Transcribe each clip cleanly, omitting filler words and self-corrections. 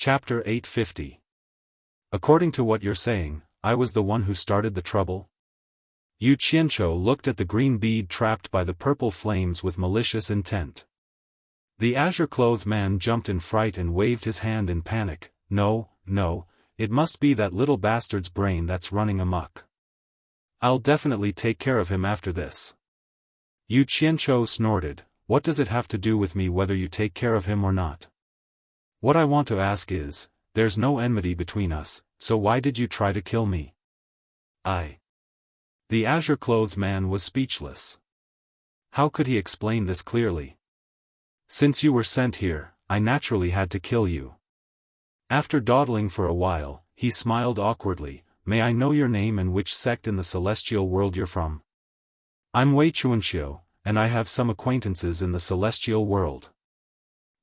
Chapter 850. According to what you're saying, I was the one who started the trouble? Yu Qianqiu looked at the green bead trapped by the purple flames with malicious intent. The azure-clothed man jumped in fright and waved his hand in panic. No, it must be that little bastard's brain that's running amok. I'll definitely take care of him after this. Yu Qianqiu snorted. What does it have to do with me whether you take care of him or not? What I want to ask is, there's no enmity between us, so why did you try to kill me? The azure-clothed man was speechless. How could he explain this clearly? Since you were sent here, I naturally had to kill you. After dawdling for a while, he smiled awkwardly. May I know your name and which sect in the celestial world you're from? I'm Wei Chuanxiu, and I have some acquaintances in the celestial world.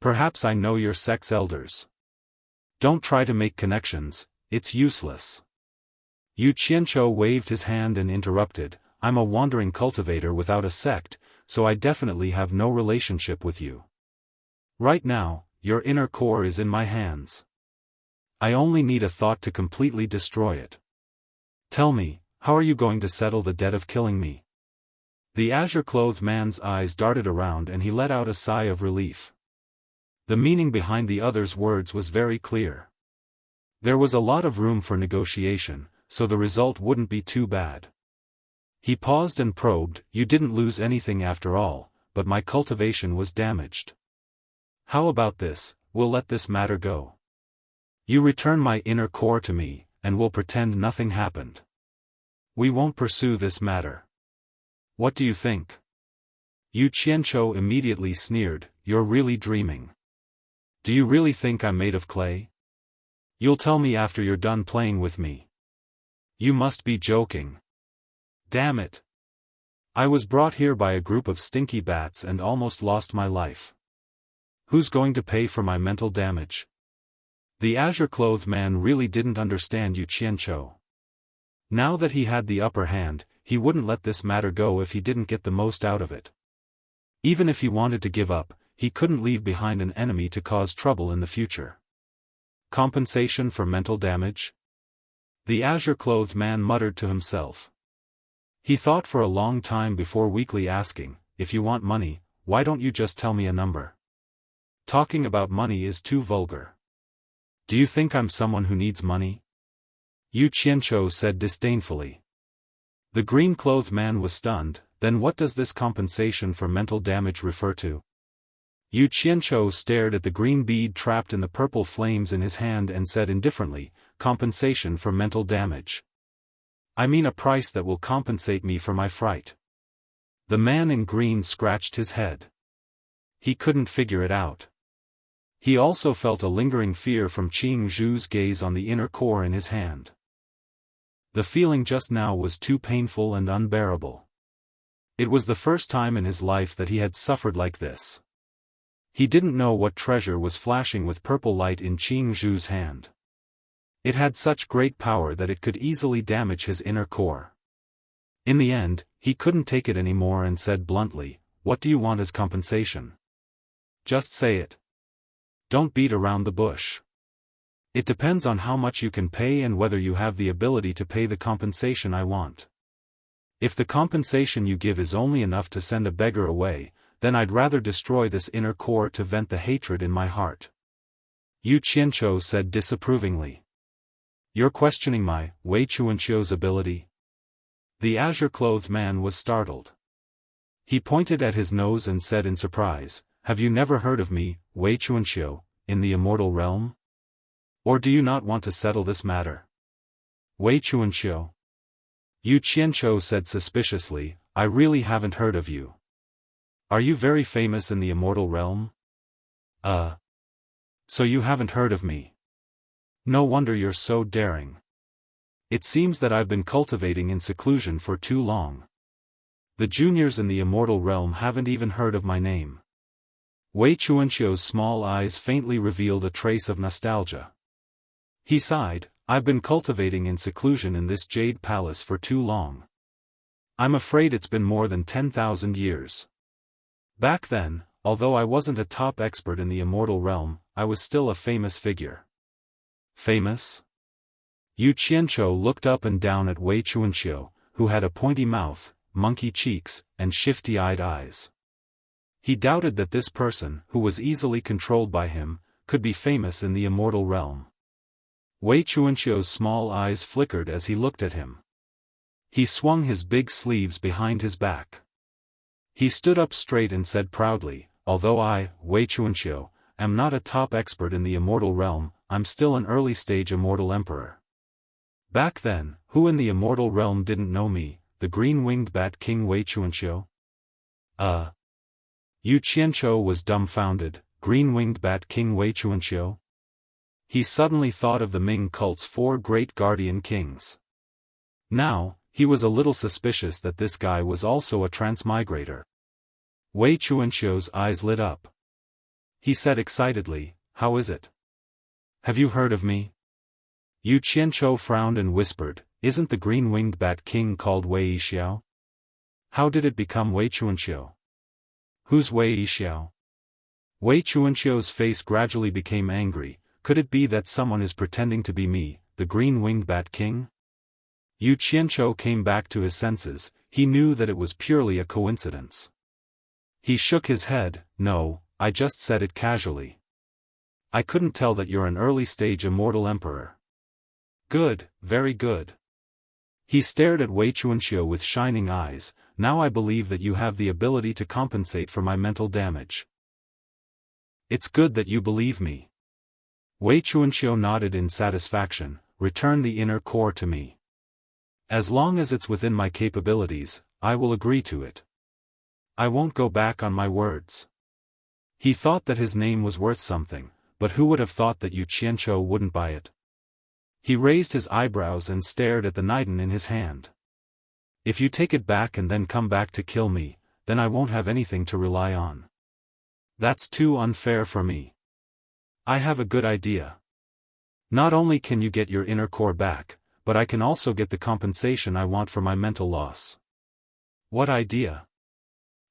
Perhaps I know your sect's elders. Don't try to make connections, it's useless. Yu Qianqiu waved his hand and interrupted. I'm a wandering cultivator without a sect, so I definitely have no relationship with you. Right now, your inner core is in my hands. I only need a thought to completely destroy it. Tell me, how are you going to settle the debt of killing me? The azure-clothed man's eyes darted around and he let out a sigh of relief. The meaning behind the other's words was very clear. There was a lot of room for negotiation, so the result wouldn't be too bad. He paused and probed. You didn't lose anything after all, but my cultivation was damaged. How about this, we'll let this matter go. You return my inner core to me, and we'll pretend nothing happened. We won't pursue this matter. What do you think? Yu Qianqiu immediately sneered. You're really dreaming. Do you really think I'm made of clay? You'll tell me after you're done playing with me. You must be joking. Damn it. I was brought here by a group of stinky bats and almost lost my life. Who's going to pay for my mental damage? The azure-clothed man really didn't understand Yu Qianqiu. Now that he had the upper hand, he wouldn't let this matter go if he didn't get the most out of it. Even if he wanted to give up, he couldn't leave behind an enemy to cause trouble in the future. Compensation for mental damage? The azure-clothed man muttered to himself. He thought for a long time before weakly asking, if you want money, why don't you just tell me a number? Talking about money is too vulgar. Do you think I'm someone who needs money? Yu Qianqiu said disdainfully. The green-clothed man was stunned. Then what does this compensation for mental damage refer to? Yu Qianqiu stared at the green bead trapped in the purple flames in his hand and said indifferently, compensation for mental damage. I mean a price that will compensate me for my fright. The man in green scratched his head. He couldn't figure it out. He also felt a lingering fear from Qing Zhu's gaze on the inner core in his hand. The feeling just now was too painful and unbearable. It was the first time in his life that he had suffered like this. He didn't know what treasure was flashing with purple light in Qing Zhu's hand. It had such great power that it could easily damage his inner core. In the end, he couldn't take it anymore and said bluntly, what do you want as compensation? Just say it. Don't beat around the bush. It depends on how much you can pay and whether you have the ability to pay the compensation I want. If the compensation you give is only enough to send a beggar away, then I'd rather destroy this inner core to vent the hatred in my heart. Yu Qianqiu said disapprovingly. You're questioning my, Wei Chuanqiu's ability? The azure-clothed man was startled. He pointed at his nose and said in surprise, have you never heard of me, Wei Chuanqiu, in the immortal realm? Or do you not want to settle this matter? Wei Chuanqiu? Yu Qianqiu said suspiciously, I really haven't heard of you. Are you very famous in the immortal realm? So you haven't heard of me. No wonder you're so daring. It seems that I've been cultivating in seclusion for too long. The juniors in the immortal realm haven't even heard of my name. Wei Chuanqiu's small eyes faintly revealed a trace of nostalgia. He sighed, I've been cultivating in seclusion in this jade palace for too long. I'm afraid it's been more than 10,000 years. Back then, although I wasn't a top expert in the immortal realm, I was still a famous figure. Famous? Yu Qianqiu looked up and down at Wei Chuanqiu, who had a pointy mouth, monkey cheeks, and shifty-eyed eyes. He doubted that this person, who was easily controlled by him, could be famous in the immortal realm. Wei Chuanqiu's small eyes flickered as he looked at him. He swung his big sleeves behind his back. He stood up straight and said proudly, although I, Wei Chuanqiu, am not a top expert in the immortal realm, I'm still an early-stage immortal emperor. Back then, who in the immortal realm didn't know me, the green-winged bat king Wei Chuanqiu? Yu Qianqiu was dumbfounded. Green-winged bat king Wei Chuanqiu? He suddenly thought of the Ming cult's 4 great guardian kings. Now, he was a little suspicious that this guy was also a transmigrator. Wei Chuanqiu's eyes lit up. He said excitedly, "How is it? Have you heard of me?" Yu Qianqiu frowned and whispered, "Isn't the green-winged bat king called Wei Yixiao? How did it become Wei Chuanqiu? Who's Wei Yixiao?" Wei Chuanqiu's face gradually became angry. Could it be that someone is pretending to be me, the green-winged bat king? Yu Qianqiu came back to his senses. He knew that it was purely a coincidence. He shook his head. "No, I just said it casually. I couldn't tell that you're an early-stage immortal emperor." "Good, very good." He stared at Wei Chuanqiu with shining eyes. "Now I believe that you have the ability to compensate for my mental damage." "It's good that you believe me." Wei Chuanqiu nodded in satisfaction. "Return the inner core to me. As long as it's within my capabilities, I will agree to it. I won't go back on my words." He thought that his name was worth something, but who would have thought that Yu Qianqiu wouldn't buy it? He raised his eyebrows and stared at the Niden in his hand. "If you take it back and then come back to kill me, then I won't have anything to rely on. That's too unfair for me. I have a good idea. Not only can you get your inner core back, but I can also get the compensation I want for my mental loss." "What idea?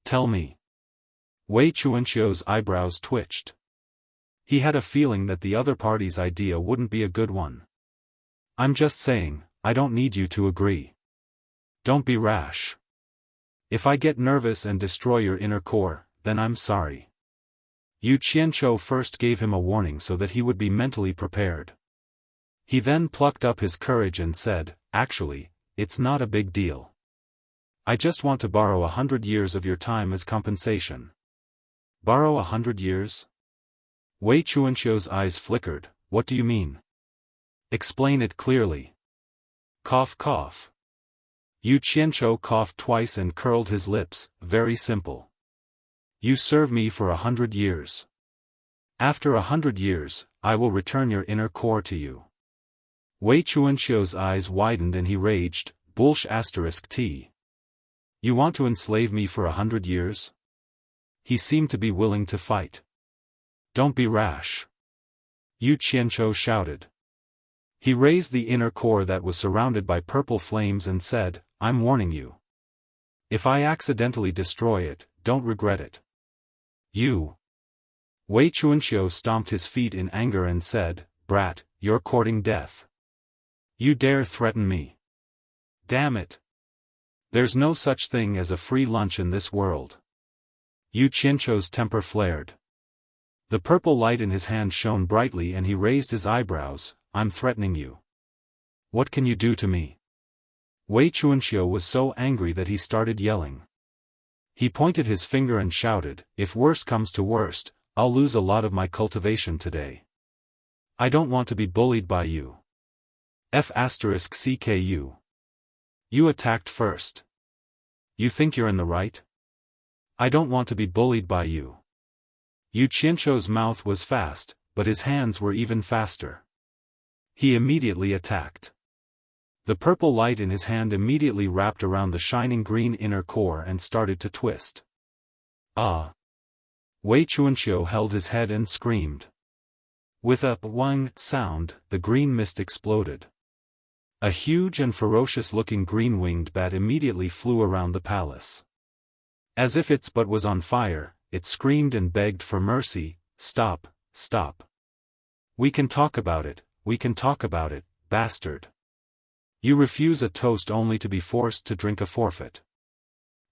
Tell me." Wei Chuanqiu's eyebrows twitched. He had a feeling that the other party's idea wouldn't be a good one. "I'm just saying, I don't need you to agree. Don't be rash. If I get nervous and destroy your inner core, then I'm sorry." Yu Qianqiu first gave him a warning so that he would be mentally prepared. He then plucked up his courage and said, "Actually, it's not a big deal. I just want to borrow 100 years of your time as compensation." "Borrow 100 years? Wei Chuanqiu's eyes flickered. "What do you mean? Explain it clearly." Cough cough. Yu Qianqiu coughed twice and curled his lips. "Very simple. You serve me for 100 years. After 100 years, I will return your inner core to you." Wei Chuanqiu's eyes widened and he raged, "Bullsh*t. You want to enslave me for 100 years?" He seemed to be willing to fight. "Don't be rash," Yu Qianqiu shouted. He raised the inner core that was surrounded by purple flames and said, "I'm warning you. If I accidentally destroy it, don't regret it." "You." Wei Chuanqiu stomped his feet in anger and said, "Brat, you're courting death. You dare threaten me? Damn it. There's no such thing as a free lunch in this world." Yu Qianqiu's temper flared. The purple light in his hand shone brightly and he raised his eyebrows. "I'm threatening you. What can you do to me?" Wei Chuanqiu was so angry that he started yelling. He pointed his finger and shouted, "If worst comes to worst, I'll lose a lot of my cultivation today. I don't want to be bullied by you. F***CKU. You attacked first. You think you're in the right? I don't want to be bullied by you." Yu Qianqiu's mouth was fast, but his hands were even faster. He immediately attacked. The purple light in his hand immediately wrapped around the shining green inner core and started to twist. "Ah!" Wei Chuanqiu held his head and screamed. With a "wang" sound, the green mist exploded. A huge and ferocious-looking green-winged bat immediately flew around the palace. As if its butt was on fire, it screamed and begged for mercy. "Stop, stop. We can talk about it, we can talk about it, bastard. You refuse a toast only to be forced to drink a forfeit.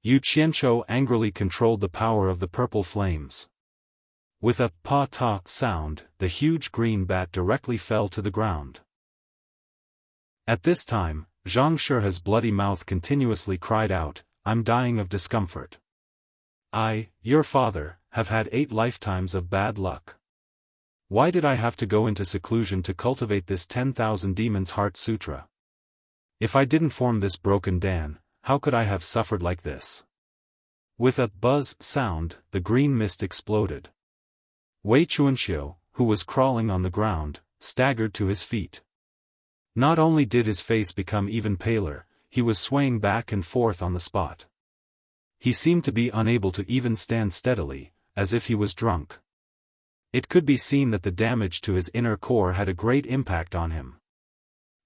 Yu Qianzhou angrily controlled the power of the purple flames. With a pa-ta sound, the huge green bat directly fell to the ground. At this time, Zhang Shi's bloody mouth continuously cried out, "I'm dying of discomfort. I, your father, have had 8 lifetimes of bad luck. Why did I have to go into seclusion to cultivate this 10,000 demons heart sutra? If I didn't form this broken Dan, how could I have suffered like this?" With a buzz sound, the green mist exploded. Wei Chuanxiu, who was crawling on the ground, staggered to his feet. Not only did his face become even paler, he was swaying back and forth on the spot. He seemed to be unable to even stand steadily, as if he was drunk. It could be seen that the damage to his inner core had a great impact on him.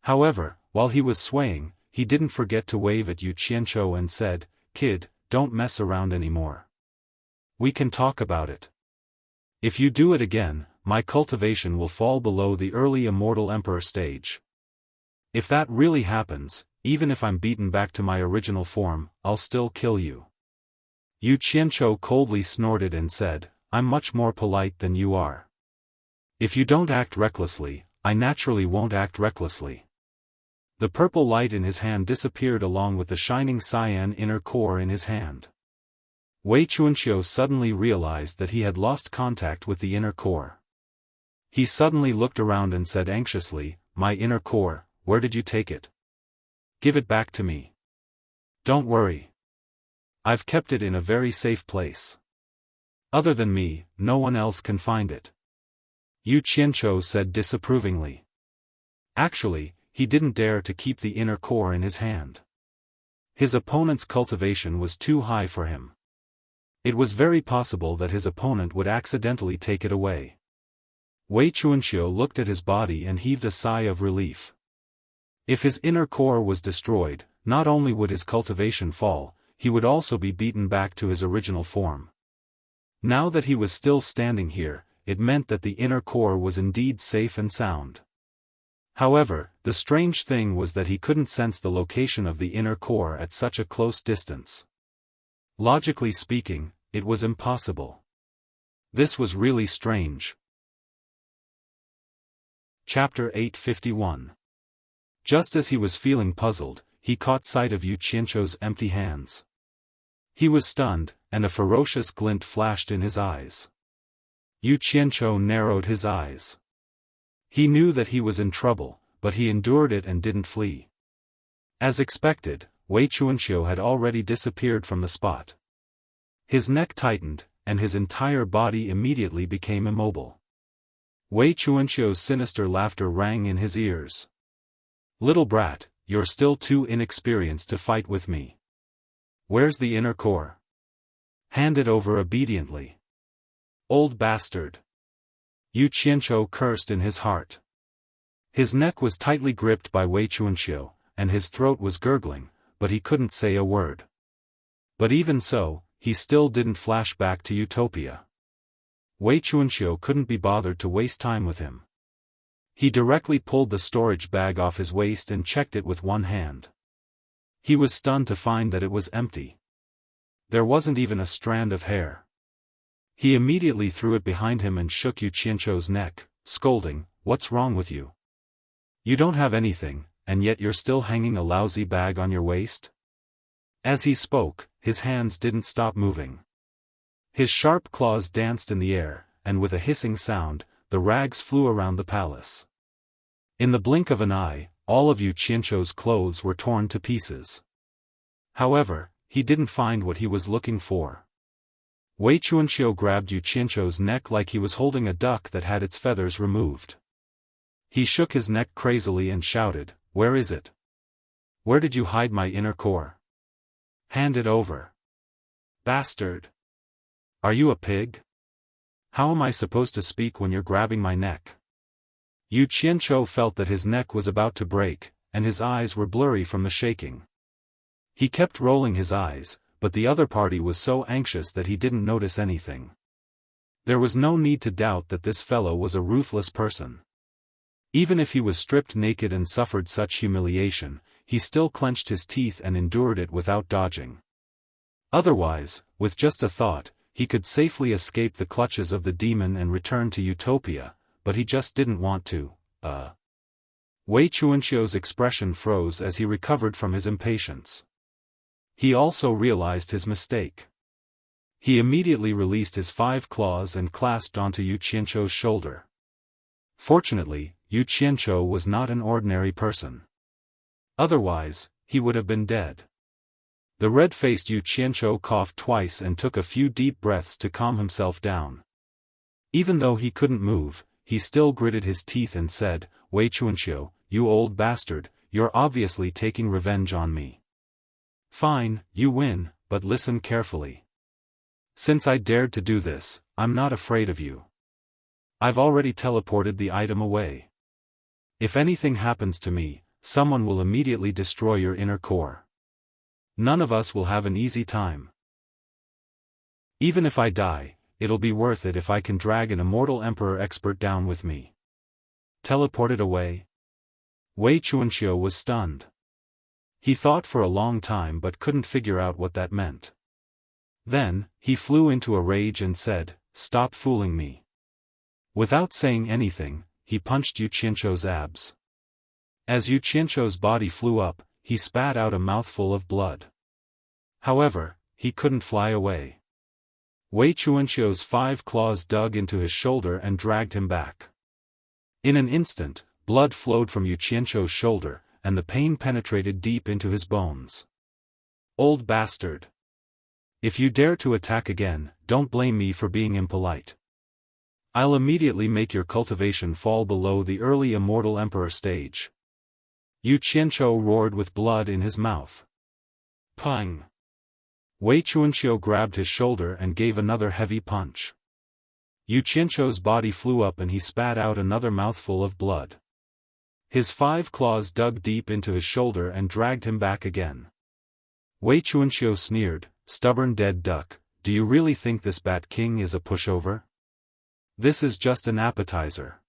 However, while he was swaying, he didn't forget to wave at Yu Qianzhou and said, "Kid, don't mess around anymore. We can talk about it. If you do it again, my cultivation will fall below the early immortal emperor stage. If that really happens, even if I'm beaten back to my original form, I'll still kill you." Yu Qianzhou coldly snorted and said, "I'm much more polite than you are. If you don't act recklessly, I naturally won't act recklessly." The purple light in his hand disappeared along with the shining cyan inner core in his hand. Wei Chuanxiu suddenly realized that he had lost contact with the inner core. He suddenly looked around and said anxiously, "My inner core, where did you take it? Give it back to me. Don't worry. I've kept it in a very safe place. Other than me, no one else can find it." Yu Qianzhou said disapprovingly. Actually, he didn't dare to keep the inner core in his hand. His opponent's cultivation was too high for him. It was very possible that his opponent would accidentally take it away. Wei Chuanxiu looked at his body and heaved a sigh of relief. If his inner core was destroyed, not only would his cultivation fall, he would also be beaten back to his original form. Now that he was still standing here, it meant that the inner core was indeed safe and sound. However, the strange thing was that he couldn't sense the location of the inner core at such a close distance. Logically speaking, it was impossible. This was really strange. Chapter 851. Just as he was feeling puzzled, he caught sight of Yu Qianzhou's empty hands. He was stunned, and a ferocious glint flashed in his eyes. Yu Qianzhou narrowed his eyes. He knew that he was in trouble, but he endured it and didn't flee. As expected, Wei Chuanxiu had already disappeared from the spot. His neck tightened, and his entire body immediately became immobile. Wei Chuanxiu's sinister laughter rang in his ears. "Little brat, you're still too inexperienced to fight with me. Where's the inner core? Hand it over obediently. Old bastard." Yu Qianzhou cursed in his heart. His neck was tightly gripped by Wei Chuanxiu, and his throat was gurgling, but he couldn't say a word. But even so, he still didn't flash back to Utopia. Wei Chuanxiu couldn't be bothered to waste time with him. He directly pulled the storage bag off his waist and checked it with one hand. He was stunned to find that it was empty. There wasn't even a strand of hair. He immediately threw it behind him and shook Yu Qianzhou's neck, scolding, "What's wrong with you? You don't have anything, and yet you're still hanging a lousy bag on your waist?" As he spoke, his hands didn't stop moving. His sharp claws danced in the air, and with a hissing sound, the rags flew around the palace. In the blink of an eye, all of Yu Qianzhou's clothes were torn to pieces. However, he didn't find what he was looking for. Wei Chuanxiu grabbed Yu Qianzhou's neck like he was holding a duck that had its feathers removed. He shook his neck crazily and shouted, "Where is it? Where did you hide my inner core? Hand it over. Bastard! Are you a pig? How am I supposed to speak when you're grabbing my neck?" Yu Qianzhou felt that his neck was about to break, and his eyes were blurry from the shaking. He kept rolling his eyes, but the other party was so anxious that he didn't notice anything. There was no need to doubt that this fellow was a ruthless person. Even if he was stripped naked and suffered such humiliation, he still clenched his teeth and endured it without dodging. Otherwise, with just a thought, he could safely escape the clutches of the demon and return to Utopia, but he just didn't want to. Wei Chuanqiu's expression froze as he recovered from his impatience. He also realized his mistake. He immediately released his 5 claws and clasped onto Yu Qianqiu's shoulder. Fortunately, Yu Qianqiu was not an ordinary person. Otherwise, he would have been dead. The red-faced Yu Qianqiu coughed twice and took a few deep breaths to calm himself down. Even though he couldn't move, he still gritted his teeth and said, "Wei Chuanqiu, you old bastard, you're obviously taking revenge on me. Fine, you win, but listen carefully. Since I dared to do this, I'm not afraid of you. I've already teleported the item away. If anything happens to me, someone will immediately destroy your inner core. None of us will have an easy time. Even if I die, it'll be worth it if I can drag an immortal emperor expert down with me." Teleported away? Wei Chuanqiu was stunned. He thought for a long time but couldn't figure out what that meant. Then, he flew into a rage and said, "Stop fooling me." Without saying anything, he punched Yu Qianqiu's abs. As Yu Qianqiu's body flew up, he spat out a mouthful of blood. However, he couldn't fly away. Wei Chuanqiu's 5 claws dug into his shoulder and dragged him back. In an instant, blood flowed from Yu Qianqiu's shoulder, and the pain penetrated deep into his bones. "Old bastard! If you dare to attack again, don't blame me for being impolite. I'll immediately make your cultivation fall below the early immortal emperor stage." Yu Qianqiu roared with blood in his mouth. Pang! Wei Chuanqiu grabbed his shoulder and gave another heavy punch. Yu Qianqiu's body flew up and he spat out another mouthful of blood. His 5 claws dug deep into his shoulder and dragged him back again. Wei Chuanqiu sneered, "Stubborn dead duck, do you really think this Bat King is a pushover? This is just an appetizer.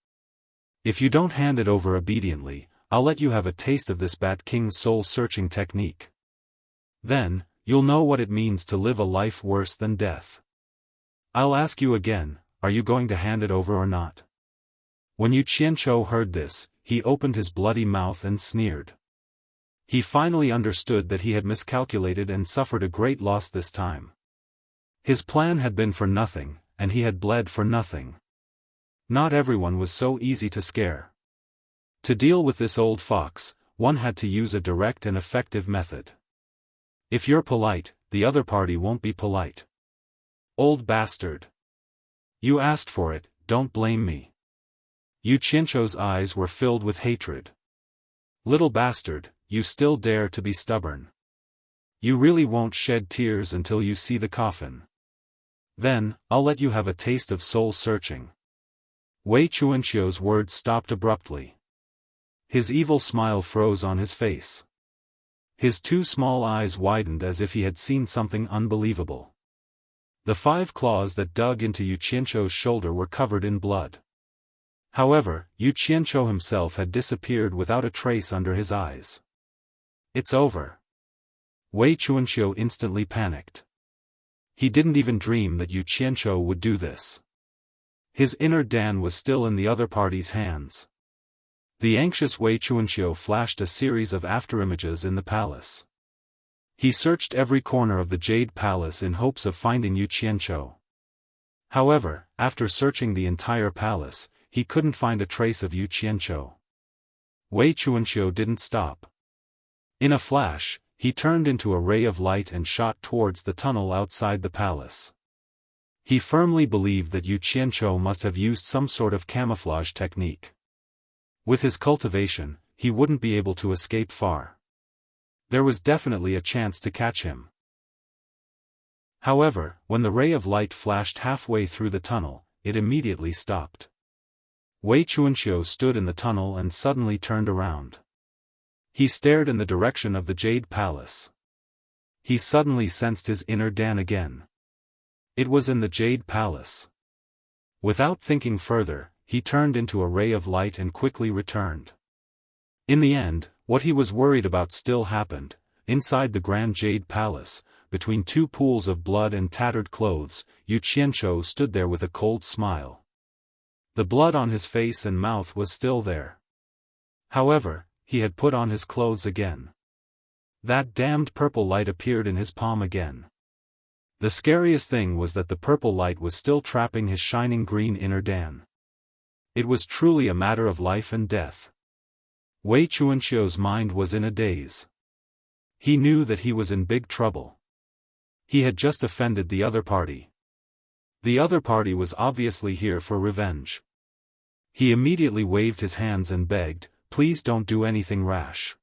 If you don't hand it over obediently, I'll let you have a taste of this Bat King's soul-searching technique. Then, you'll know what it means to live a life worse than death. I'll ask you again, are you going to hand it over or not?" When Yu Qianqiu heard this, he opened his bloody mouth and sneered. He finally understood that he had miscalculated and suffered a great loss this time. His plan had been for nothing, and he had bled for nothing. Not everyone was so easy to scare. To deal with this old fox, one had to use a direct and effective method. If you're polite, the other party won't be polite. "Old bastard! You asked for it, don't blame me." Yu Qianqiu's eyes were filled with hatred. "Little bastard, you still dare to be stubborn. You really won't shed tears until you see the coffin. Then, I'll let you have a taste of soul-searching." Wei Chuanqiu's words stopped abruptly. His evil smile froze on his face. His 2 small eyes widened as if he had seen something unbelievable. The 5 claws that dug into Yu Qianqiu's shoulder were covered in blood. However, Yu Qianqiu himself had disappeared without a trace under his eyes. "It's over." Wei Chuanqiu instantly panicked. He didn't even dream that Yu Qianqiu would do this. His inner Dan was still in the other party's hands. The anxious Wei Chuanqiu flashed a series of afterimages in the palace. He searched every corner of the Jade Palace in hopes of finding Yu Qianqiu. However, after searching the entire palace, he couldn't find a trace of Yu Qianqiu. Wei Chuanqiu didn't stop. In a flash, he turned into a ray of light and shot towards the tunnel outside the palace. He firmly believed that Yu Qianqiu must have used some sort of camouflage technique. With his cultivation, he wouldn't be able to escape far. There was definitely a chance to catch him. However, when the ray of light flashed halfway through the tunnel, it immediately stopped. Wei Chuanqiu stood in the tunnel and suddenly turned around. He stared in the direction of the Jade Palace. He suddenly sensed his inner Dan again. It was in the Jade Palace. Without thinking further, he turned into a ray of light and quickly returned. In the end, what he was worried about still happened. Inside the Grand Jade Palace, between two pools of blood and tattered clothes, Yu Qianzhou stood there with a cold smile. The blood on his face and mouth was still there. However, he had put on his clothes again. That damned purple light appeared in his palm again. The scariest thing was that the purple light was still trapping his shining green inner Dan. It was truly a matter of life and death. Wei Chuanxiu's mind was in a daze. He knew that he was in big trouble. He had just offended the other party. The other party was obviously here for revenge. He immediately waved his hands and begged, "Please don't do anything rash.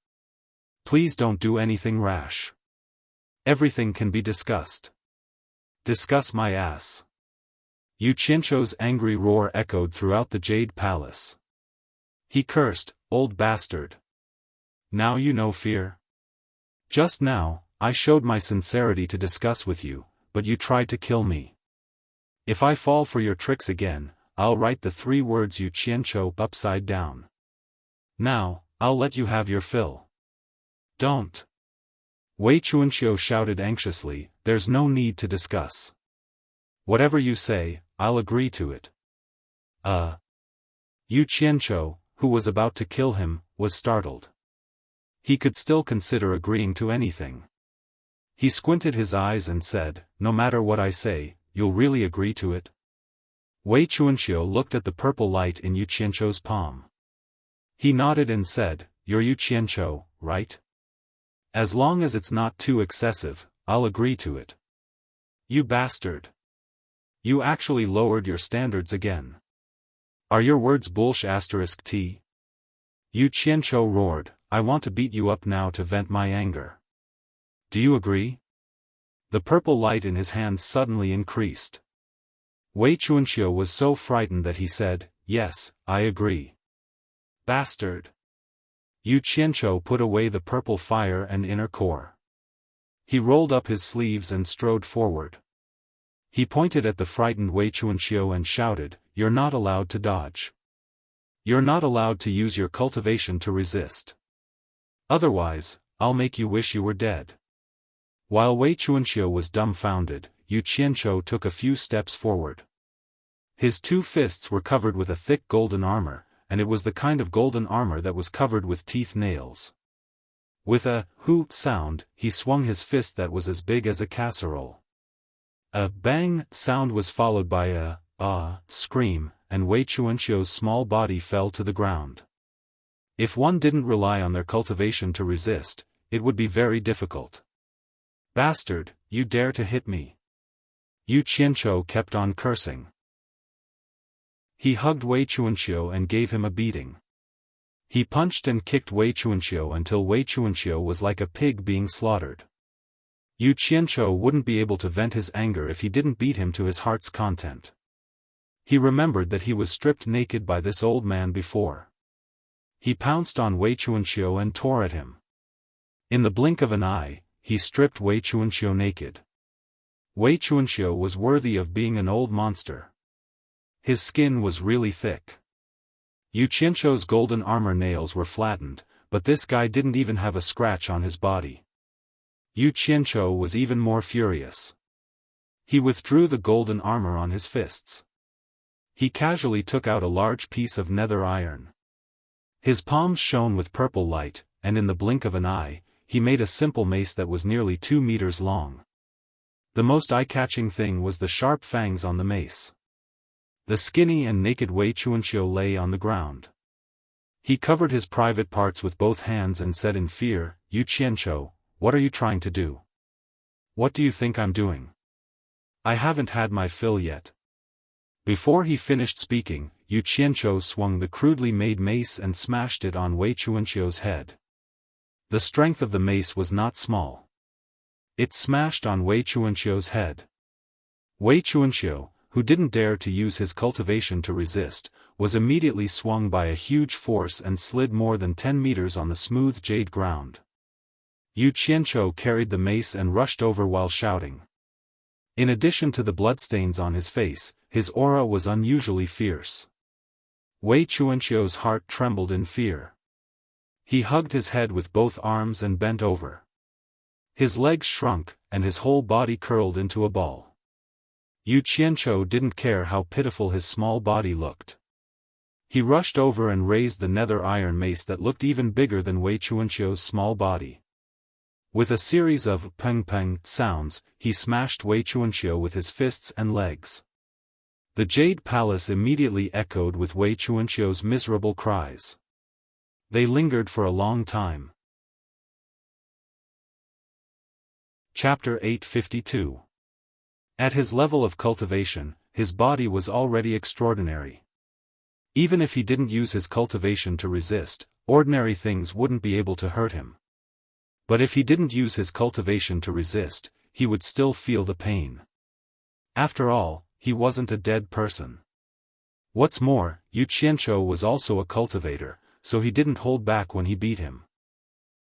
Please don't do anything rash. Everything can be discussed." "Discuss my ass." Yu Qianzhou's angry roar echoed throughout the Jade Palace. He cursed, "Old bastard. Now you know fear? Just now, I showed my sincerity to discuss with you, but you tried to kill me. If I fall for your tricks again, I'll write the 3 words Yu Qianzhou upside down. Now, I'll let you have your fill." "Don't." Wei Chuanxiu shouted anxiously, "There's no need to discuss. Whatever you say, I'll agree to it." Yu Qianzhou, who was about to kill him, was startled. He could still consider agreeing to anything. He squinted his eyes and said, "No matter what I say, you'll really agree to it?" Wei Chuanxiu looked at the purple light in Yu Qianzhou's palm. He nodded and said, "You're Yu Qianzhou, right? As long as it's not too excessive, I'll agree to it." "You bastard. You actually lowered your standards again. Are your words bullsh*t? Yu Qianzhou roared, "I want to beat you up now to vent my anger. Do you agree?" The purple light in his hands suddenly increased. Wei Chuanxiu was so frightened that he said, "Yes, I agree." "Bastard." Yu Qianzhou put away the purple fire and inner core. He rolled up his sleeves and strode forward. He pointed at the frightened Wei Chuanxiu and shouted, "You're not allowed to dodge. You're not allowed to use your cultivation to resist. Otherwise, I'll make you wish you were dead." While Wei Chuanxiu was dumbfounded, Yu Qianzhou took a few steps forward. His 2 fists were covered with a thick golden armor, and it was the kind of golden armor that was covered with teeth nails. With a "hoo" sound, he swung his fist that was as big as a casserole. A bang sound was followed by a "ah" scream, and Wei Chuanxiu's small body fell to the ground. If one didn't rely on their cultivation to resist, it would be very difficult. "Bastard, you dare to hit me!" Yu Qianzhou kept on cursing. He hugged Wei Chuanxiu and gave him a beating. He punched and kicked Wei Chuanxiu until Wei Chuanxiu was like a pig being slaughtered. Yu Qianzhou wouldn't be able to vent his anger if he didn't beat him to his heart's content. He remembered that he was stripped naked by this old man before. He pounced on Wei Chuanxiu and tore at him. In the blink of an eye, he stripped Wei Chuanxiu naked. Wei Chuanxiu was worthy of being an old monster. His skin was really thick. Yu Qianzhou's golden armor nails were flattened, but this guy didn't even have a scratch on his body. Yu Qianzhou was even more furious. He withdrew the golden armor on his fists. He casually took out a large piece of nether iron. His palms shone with purple light, and in the blink of an eye, he made a simple mace that was nearly 2 meters long. The most eye-catching thing was the sharp fangs on the mace. The skinny and naked Wei Chuanxiu lay on the ground. He covered his private parts with both hands and said in fear, "Yu Qianzhou, what are you trying to do? What do you think I'm doing? I haven't had my fill yet." Before he finished speaking, Yu Qianzhou swung the crudely made mace and smashed it on Wei Chuanxiu's head. The strength of the mace was not small. It smashed on Wei Chuanxiu's head. Wei Chuanxiu, who didn't dare to use his cultivation to resist, was immediately swung by a huge force and slid more than 10 meters on the smooth jade ground. Yu Qianzhou carried the mace and rushed over while shouting. In addition to the bloodstains on his face, his aura was unusually fierce. Wei Chuanqiu's heart trembled in fear. He hugged his head with both arms and bent over. His legs shrunk, and his whole body curled into a ball. Yu Qianqiu didn't care how pitiful his small body looked. He rushed over and raised the nether iron mace that looked even bigger than Wei Chuanqiu's small body. With a series of peng-peng sounds, he smashed Wei Chuanqiu with his fists and legs. The Jade Palace immediately echoed with Wei Chuanqiu's miserable cries. They lingered for a long time. Chapter 852. At his level of cultivation, his body was already extraordinary. Even if he didn't use his cultivation to resist, ordinary things wouldn't be able to hurt him. But if he didn't use his cultivation to resist, he would still feel the pain. After all, he wasn't a dead person. What's more, Yu Qianqiu was also a cultivator, so he didn't hold back when he beat him.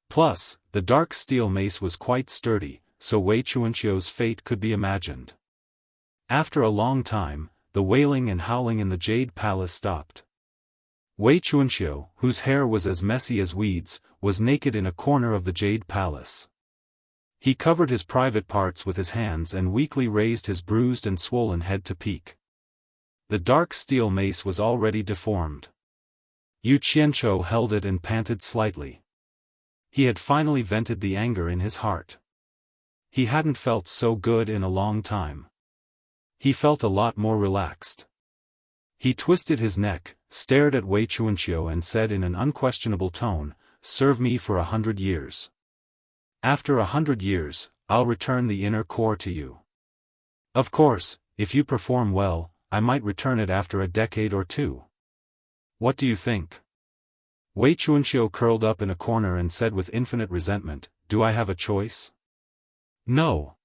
Plus, the dark steel mace was quite sturdy, so Wei Chuanqiu's fate could be imagined. After a long time, the wailing and howling in the Jade Palace stopped. Wei Chuanqiu, whose hair was as messy as weeds, was naked in a corner of the Jade Palace. He covered his private parts with his hands and weakly raised his bruised and swollen head to peek. The dark steel mace was already deformed. Yu Qianqiu held it and panted slightly. He had finally vented the anger in his heart. He hadn't felt so good in a long time. He felt a lot more relaxed. He twisted his neck, stared at Wei Chuanqiu and said in an unquestionable tone, "Serve me for 100 years. After 100 years, I'll return the inner core to you. Of course, if you perform well, I might return it after a decade or two. What do you think?" Wei Chuanqiu curled up in a corner and said with infinite resentment, "Do I have a choice?" "No."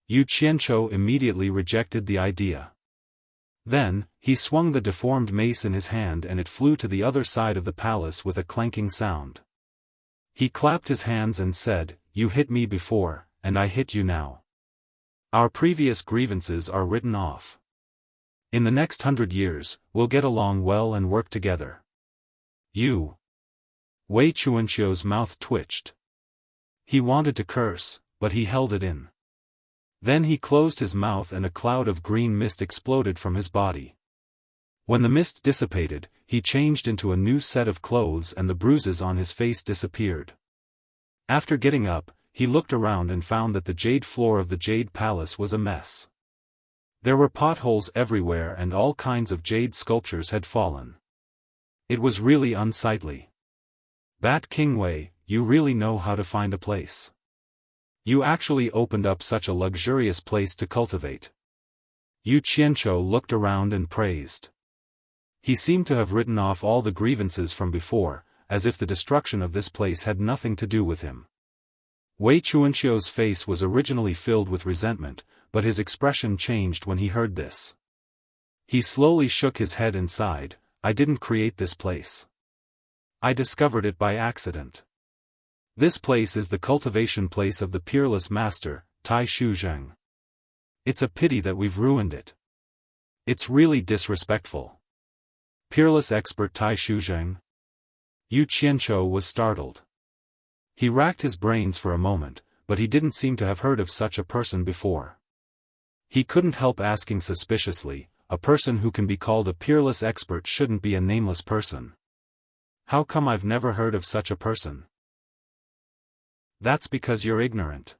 Yu Qianqiu immediately rejected the idea. Then, he swung the deformed mace in his hand and it flew to the other side of the palace with a clanking sound. He clapped his hands and said, "You hit me before, and I hit you now. Our previous grievances are written off. In the next 100 years, we'll get along well and work together." "You." Wei Chuanqiu's mouth twitched. He wanted to curse, but he held it in. Then he closed his mouth and a cloud of green mist exploded from his body. When the mist dissipated, he changed into a new set of clothes and the bruises on his face disappeared. After getting up, he looked around and found that the jade floor of the Jade Palace was a mess. There were potholes everywhere and all kinds of jade sculptures had fallen. It was really unsightly. "Bat King Wei, you really know how to find a place. You actually opened up such a luxurious place to cultivate." Yu Qianqiu looked around and praised. He seemed to have written off all the grievances from before, as if the destruction of this place had nothing to do with him. Wei Chuanqiu's face was originally filled with resentment, but his expression changed when he heard this. He slowly shook his head and sighed, "I didn't create this place. I discovered it by accident. This place is the cultivation place of the peerless master, Tai Shuzheng. It's a pity that we've ruined it. It's really disrespectful." "Peerless expert Tai Shuzheng?" Yu Qianqiu was startled. He racked his brains for a moment, but he didn't seem to have heard of such a person before. He couldn't help asking suspiciously, "A person who can be called a peerless expert shouldn't be a nameless person. How come I've never heard of such a person?" "That's because you're ignorant."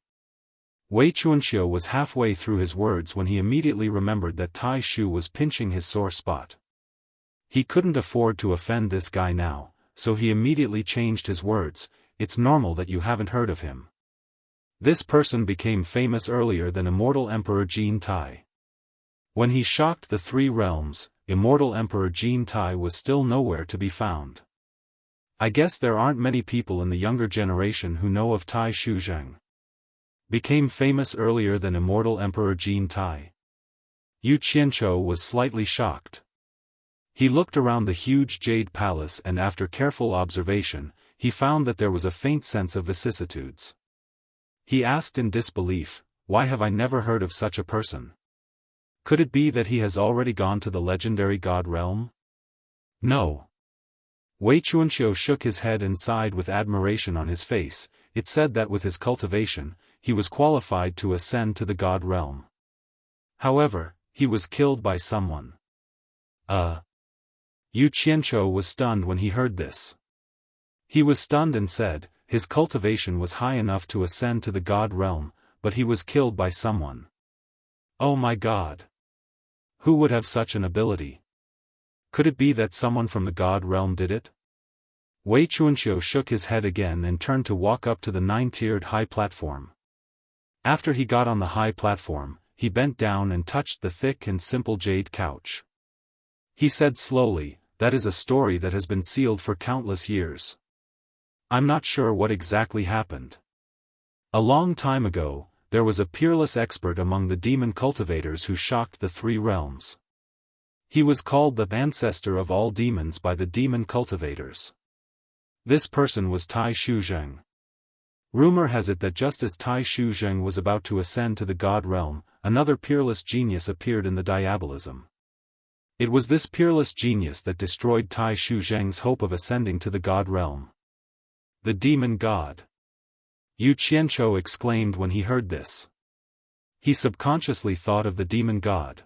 Wei Chuanqiu was halfway through his words when he immediately remembered that Tai Shu was pinching his sore spot. He couldn't afford to offend this guy now, so he immediately changed his words, "It's normal that you haven't heard of him. This person became famous earlier than Immortal Emperor Jin Tai. When he shocked the 3 realms, Immortal Emperor Jin Tai was still nowhere to be found. I guess there aren't many people in the younger generation who know of Tai Shuzheng. Became famous earlier than Immortal Emperor Jin Tai." Yu Qianqiu was slightly shocked. He looked around the huge Jade Palace and after careful observation, he found that there was a faint sense of vicissitudes. He asked in disbelief, "Why have I never heard of such a person? Could it be that he has already gone to the legendary God realm?" No. Wei Chuanxiu shook his head and sighed with admiration on his face. It said that with his cultivation, he was qualified to ascend to the God realm. However, he was killed by someone. Yu Qianqiu was stunned when he heard this. He was stunned and said, his cultivation was high enough to ascend to the God realm, but he was killed by someone. Oh my God! Who would have such an ability? Could it be that someone from the God realm did it? Wei Chuanxiu shook his head again and turned to walk up to the 9-tiered high platform. After he got on the high platform, he bent down and touched the thick and simple jade couch. He said slowly, that is a story that has been sealed for countless years. I'm not sure what exactly happened. A long time ago, there was a peerless expert among the demon cultivators who shocked the 3 realms. He was called the ancestor of all demons by the demon cultivators. This person was Tai Shuzheng. Rumor has it that just as Tai Shuzheng was about to ascend to the God realm, another peerless genius appeared in the diabolism. It was this peerless genius that destroyed Tai Shuzheng's hope of ascending to the God realm. The demon god. Yu Qianqiu exclaimed when he heard this. He subconsciously thought of the demon god.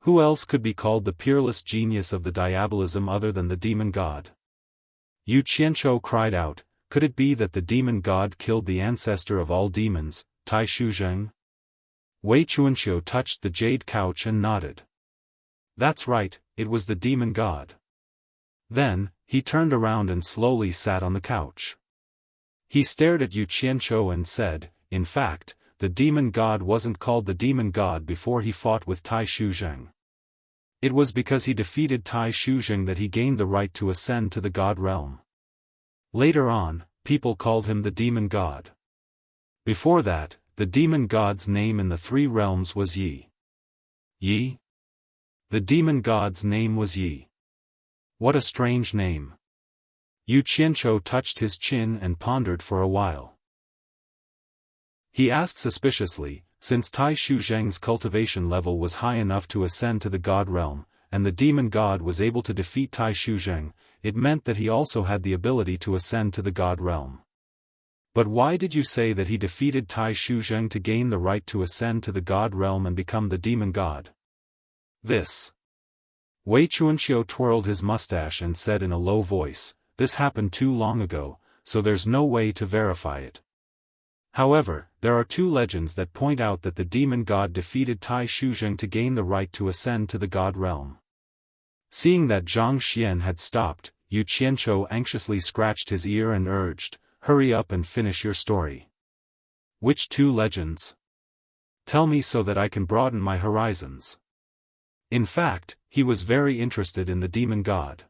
Who else could be called the peerless genius of the diabolism other than the demon god? Yu Qianqiu cried out, could it be that the demon god killed the ancestor of all demons, Tai Shuzheng? Wei Chuanxiu touched the jade couch and nodded. That's right, it was the demon god. Then, he turned around and slowly sat on the couch. He stared at Yu Qianqiu and said, in fact, the demon god wasn't called the demon god before he fought with Tai Shuzheng. It was because he defeated Tai Shuzheng that he gained the right to ascend to the God realm. Later on, people called him the demon god. Before that, the demon god's name in the 3 realms was Yi. Yi? The demon god's name was Yi. What a strange name. Yu Qianqiu touched his chin and pondered for a while. He asked suspiciously, since Tai Shuzheng's cultivation level was high enough to ascend to the God realm, and the demon god was able to defeat Tai Shuzheng, it meant that he also had the ability to ascend to the God realm. But why did you say that he defeated Tai Shuzheng to gain the right to ascend to the God realm and become the demon god? This. Wei Chuanqiu twirled his mustache and said in a low voice, this happened too long ago, so there's no way to verify it. However, there are 2 legends that point out that the demon god defeated Tai Shuzheng to gain the right to ascend to the God realm. Seeing that Zhang Xian had stopped, Yu Qianqiu anxiously scratched his ear and urged, hurry up and finish your story. Which 2 legends? Tell me so that I can broaden my horizons. In fact, he was very interested in the demon god.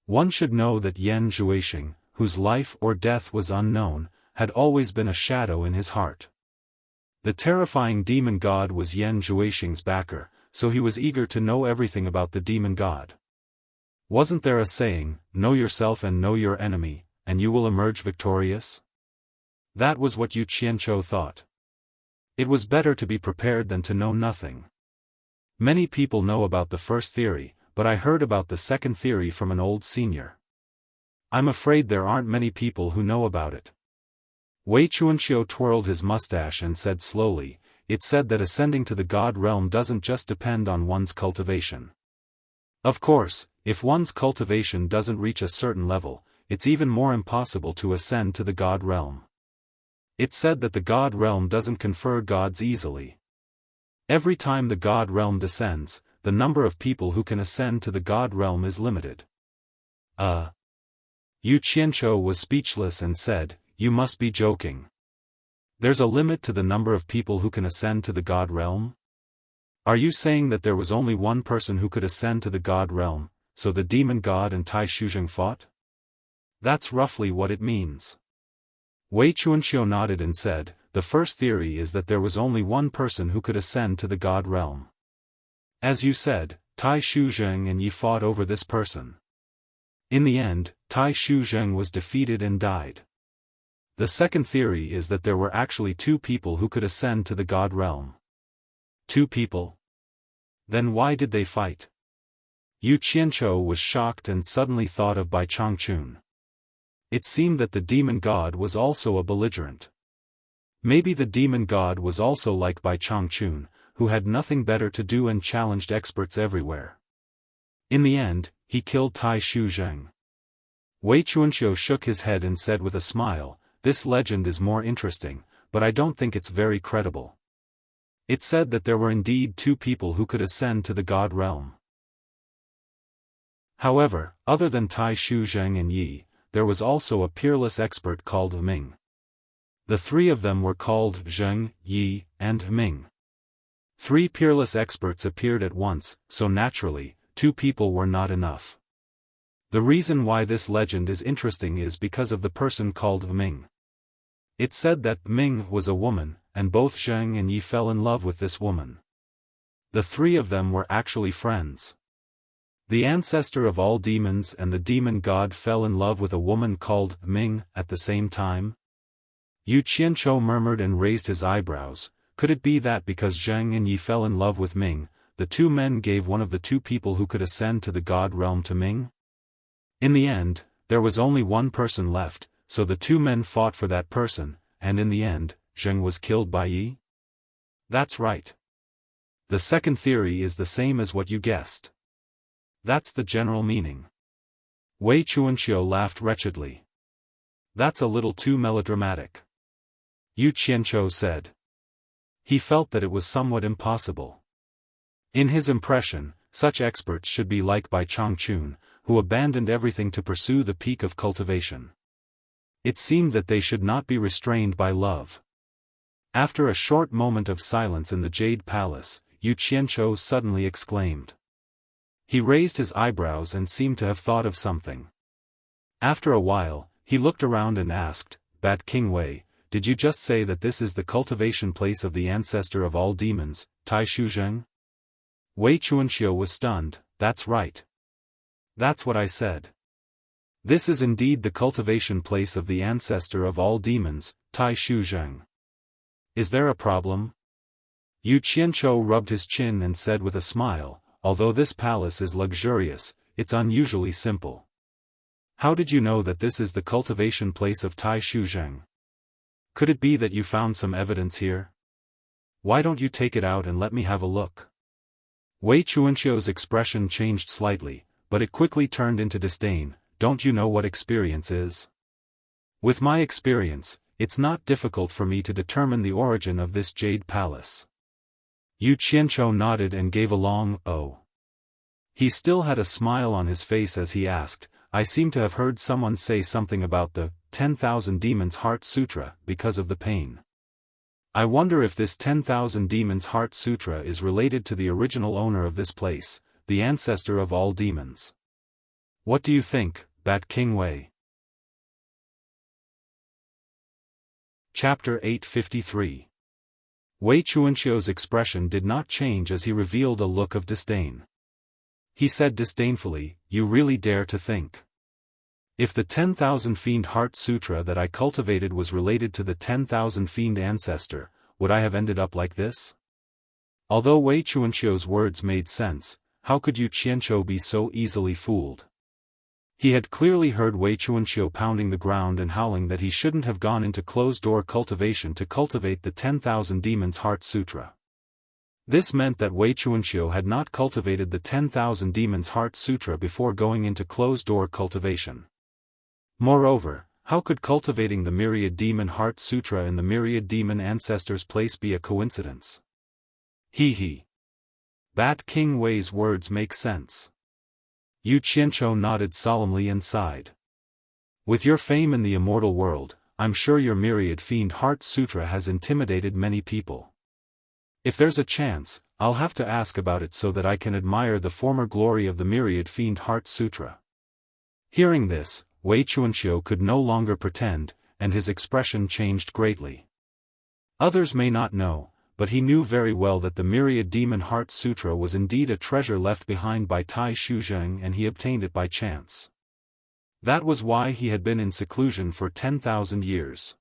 One should know that Yan Zhuixing, whose life or death was unknown, had always been a shadow in his heart. The terrifying demon god was Yan Zhuixing's backer, so he was eager to know everything about the demon god. Wasn't there a saying, know yourself and know your enemy, and you will emerge victorious? That was what Yu Qianqiu thought. It was better to be prepared than to know nothing. Many people know about the first theory, but I heard about the second theory from an old senior. I'm afraid there aren't many people who know about it. Wei Chuanqiu twirled his mustache and said slowly, it said that ascending to the God realm doesn't just depend on one's cultivation. Of course, if one's cultivation doesn't reach a certain level, it's even more impossible to ascend to the God realm. It said that the God realm doesn't confer gods easily. Every time the God realm descends, the number of people who can ascend to the God realm is limited. Yu Qianqiu was speechless and said, you must be joking. There's a limit to the number of people who can ascend to the God realm? Are you saying that there was only one person who could ascend to the God realm, so the demon god and Tai Shuzheng fought? That's roughly what it means. Wei Chuanqiu nodded and said, the first theory is that there was only one person who could ascend to the God realm. As you said, Tai Shuzheng and Yi fought over this person. In the end, Tai Shuzheng was defeated and died. The second theory is that there were actually 2 people who could ascend to the God realm. 2 people? Then why did they fight? Yu Qianzhou was shocked and suddenly thought of Bai Changchun. It seemed that the demon god was also a belligerent. Maybe the demon god was also like Bai Changchun, who had nothing better to do and challenged experts everywhere. In the end, he killed Tai Shuzheng. Wei Chuanxiu shook his head and said with a smile, "This legend is more interesting, but I don't think it's very credible." It said that there were indeed two people who could ascend to the god realm. However, other than Tai Shuzheng and Yi, there was also a peerless expert called Ming. The three of them were called Zheng, Yi, and Ming. Three peerless experts appeared at once, so naturally, two people were not enough. The reason why this legend is interesting is because of the person called Ming. It said that Ming was a woman, and both Zheng and Yi fell in love with this woman. The three of them were actually friends. The ancestor of all demons and the demon god fell in love with a woman called Ming at the same time? Yu Qianzhou murmured and raised his eyebrows. Could it be that because Zheng and Yi fell in love with Ming, the two men gave one of the two people who could ascend to the god realm to Ming? In the end, there was only one person left, so the two men fought for that person, and in the end, Zheng was killed by Yi? That's right. The second theory is the same as what you guessed. That's the general meaning. Wei Chuanxiu laughed wretchedly. That's a little too melodramatic. Yu Qianzhou said. He felt that it was somewhat impossible. In his impression, such experts should be like Bai Changchun, who abandoned everything to pursue the peak of cultivation. It seemed that they should not be restrained by love. After a short moment of silence in the Jade Palace, Yu Qianzhou suddenly exclaimed. He raised his eyebrows and seemed to have thought of something. After a while, he looked around and asked, Bat King Wei, did you just say that this is the cultivation place of the ancestor of all demons, Tai Shuzheng? Wei Chuanxiu was stunned. That's right. That's what I said. This is indeed the cultivation place of the ancestor of all demons, Tai Shuzheng. Is there a problem? Yu Qianzhou rubbed his chin and said with a smile, although this palace is luxurious, it's unusually simple. How did you know that this is the cultivation place of Tai Shuzheng? Could it be that you found some evidence here? Why don't you take it out and let me have a look? Wei Chuanxiu's expression changed slightly, but it quickly turned into disdain. Don't you know what experience is? With my experience, it's not difficult for me to determine the origin of this jade palace. Yu Qianzhou nodded and gave a long "oh." He still had a smile on his face as he asked, I seem to have heard someone say something about the 10,000 Demons Heart Sutra because of the pain. I wonder if this 10,000 Demons Heart Sutra is related to the original owner of this place, the ancestor of all demons. What do you think, Bat King Wei? Chapter 853. Wei Chuanxiu's expression did not change as he revealed a look of disdain. He said disdainfully, You really dare to think. If the 10,000 Fiend Heart Sutra that I cultivated was related to the 10,000 Fiend ancestor, would I have ended up like this? Although Wei Chuanxiu's words made sense, how could Yu Qianzhou be so easily fooled? He had clearly heard Wei Chuanxiu pounding the ground and howling that he shouldn't have gone into closed-door cultivation to cultivate the 10,000 Demons Heart Sutra. This meant that Wei Chuanxiu had not cultivated the 10,000 Demons Heart Sutra before going into closed-door cultivation. Moreover, how could cultivating the Myriad Demon Heart Sutra in the Myriad Demon Ancestor's place be a coincidence? He. Bat King Wei's words make sense. Yu Qianzhou nodded solemnly and sighed. With your fame in the immortal world, I'm sure your Myriad Fiend Heart Sutra has intimidated many people. If there's a chance, I'll have to ask about it so that I can admire the former glory of the Myriad Fiend Heart Sutra. Hearing this, Wei Chuanxiu could no longer pretend, and his expression changed greatly. Others may not know, but he knew very well that the Myriad Demon Heart Sutra was indeed a treasure left behind by Tai Shuzheng and he obtained it by chance. That was why he had been in seclusion for 10,000 years.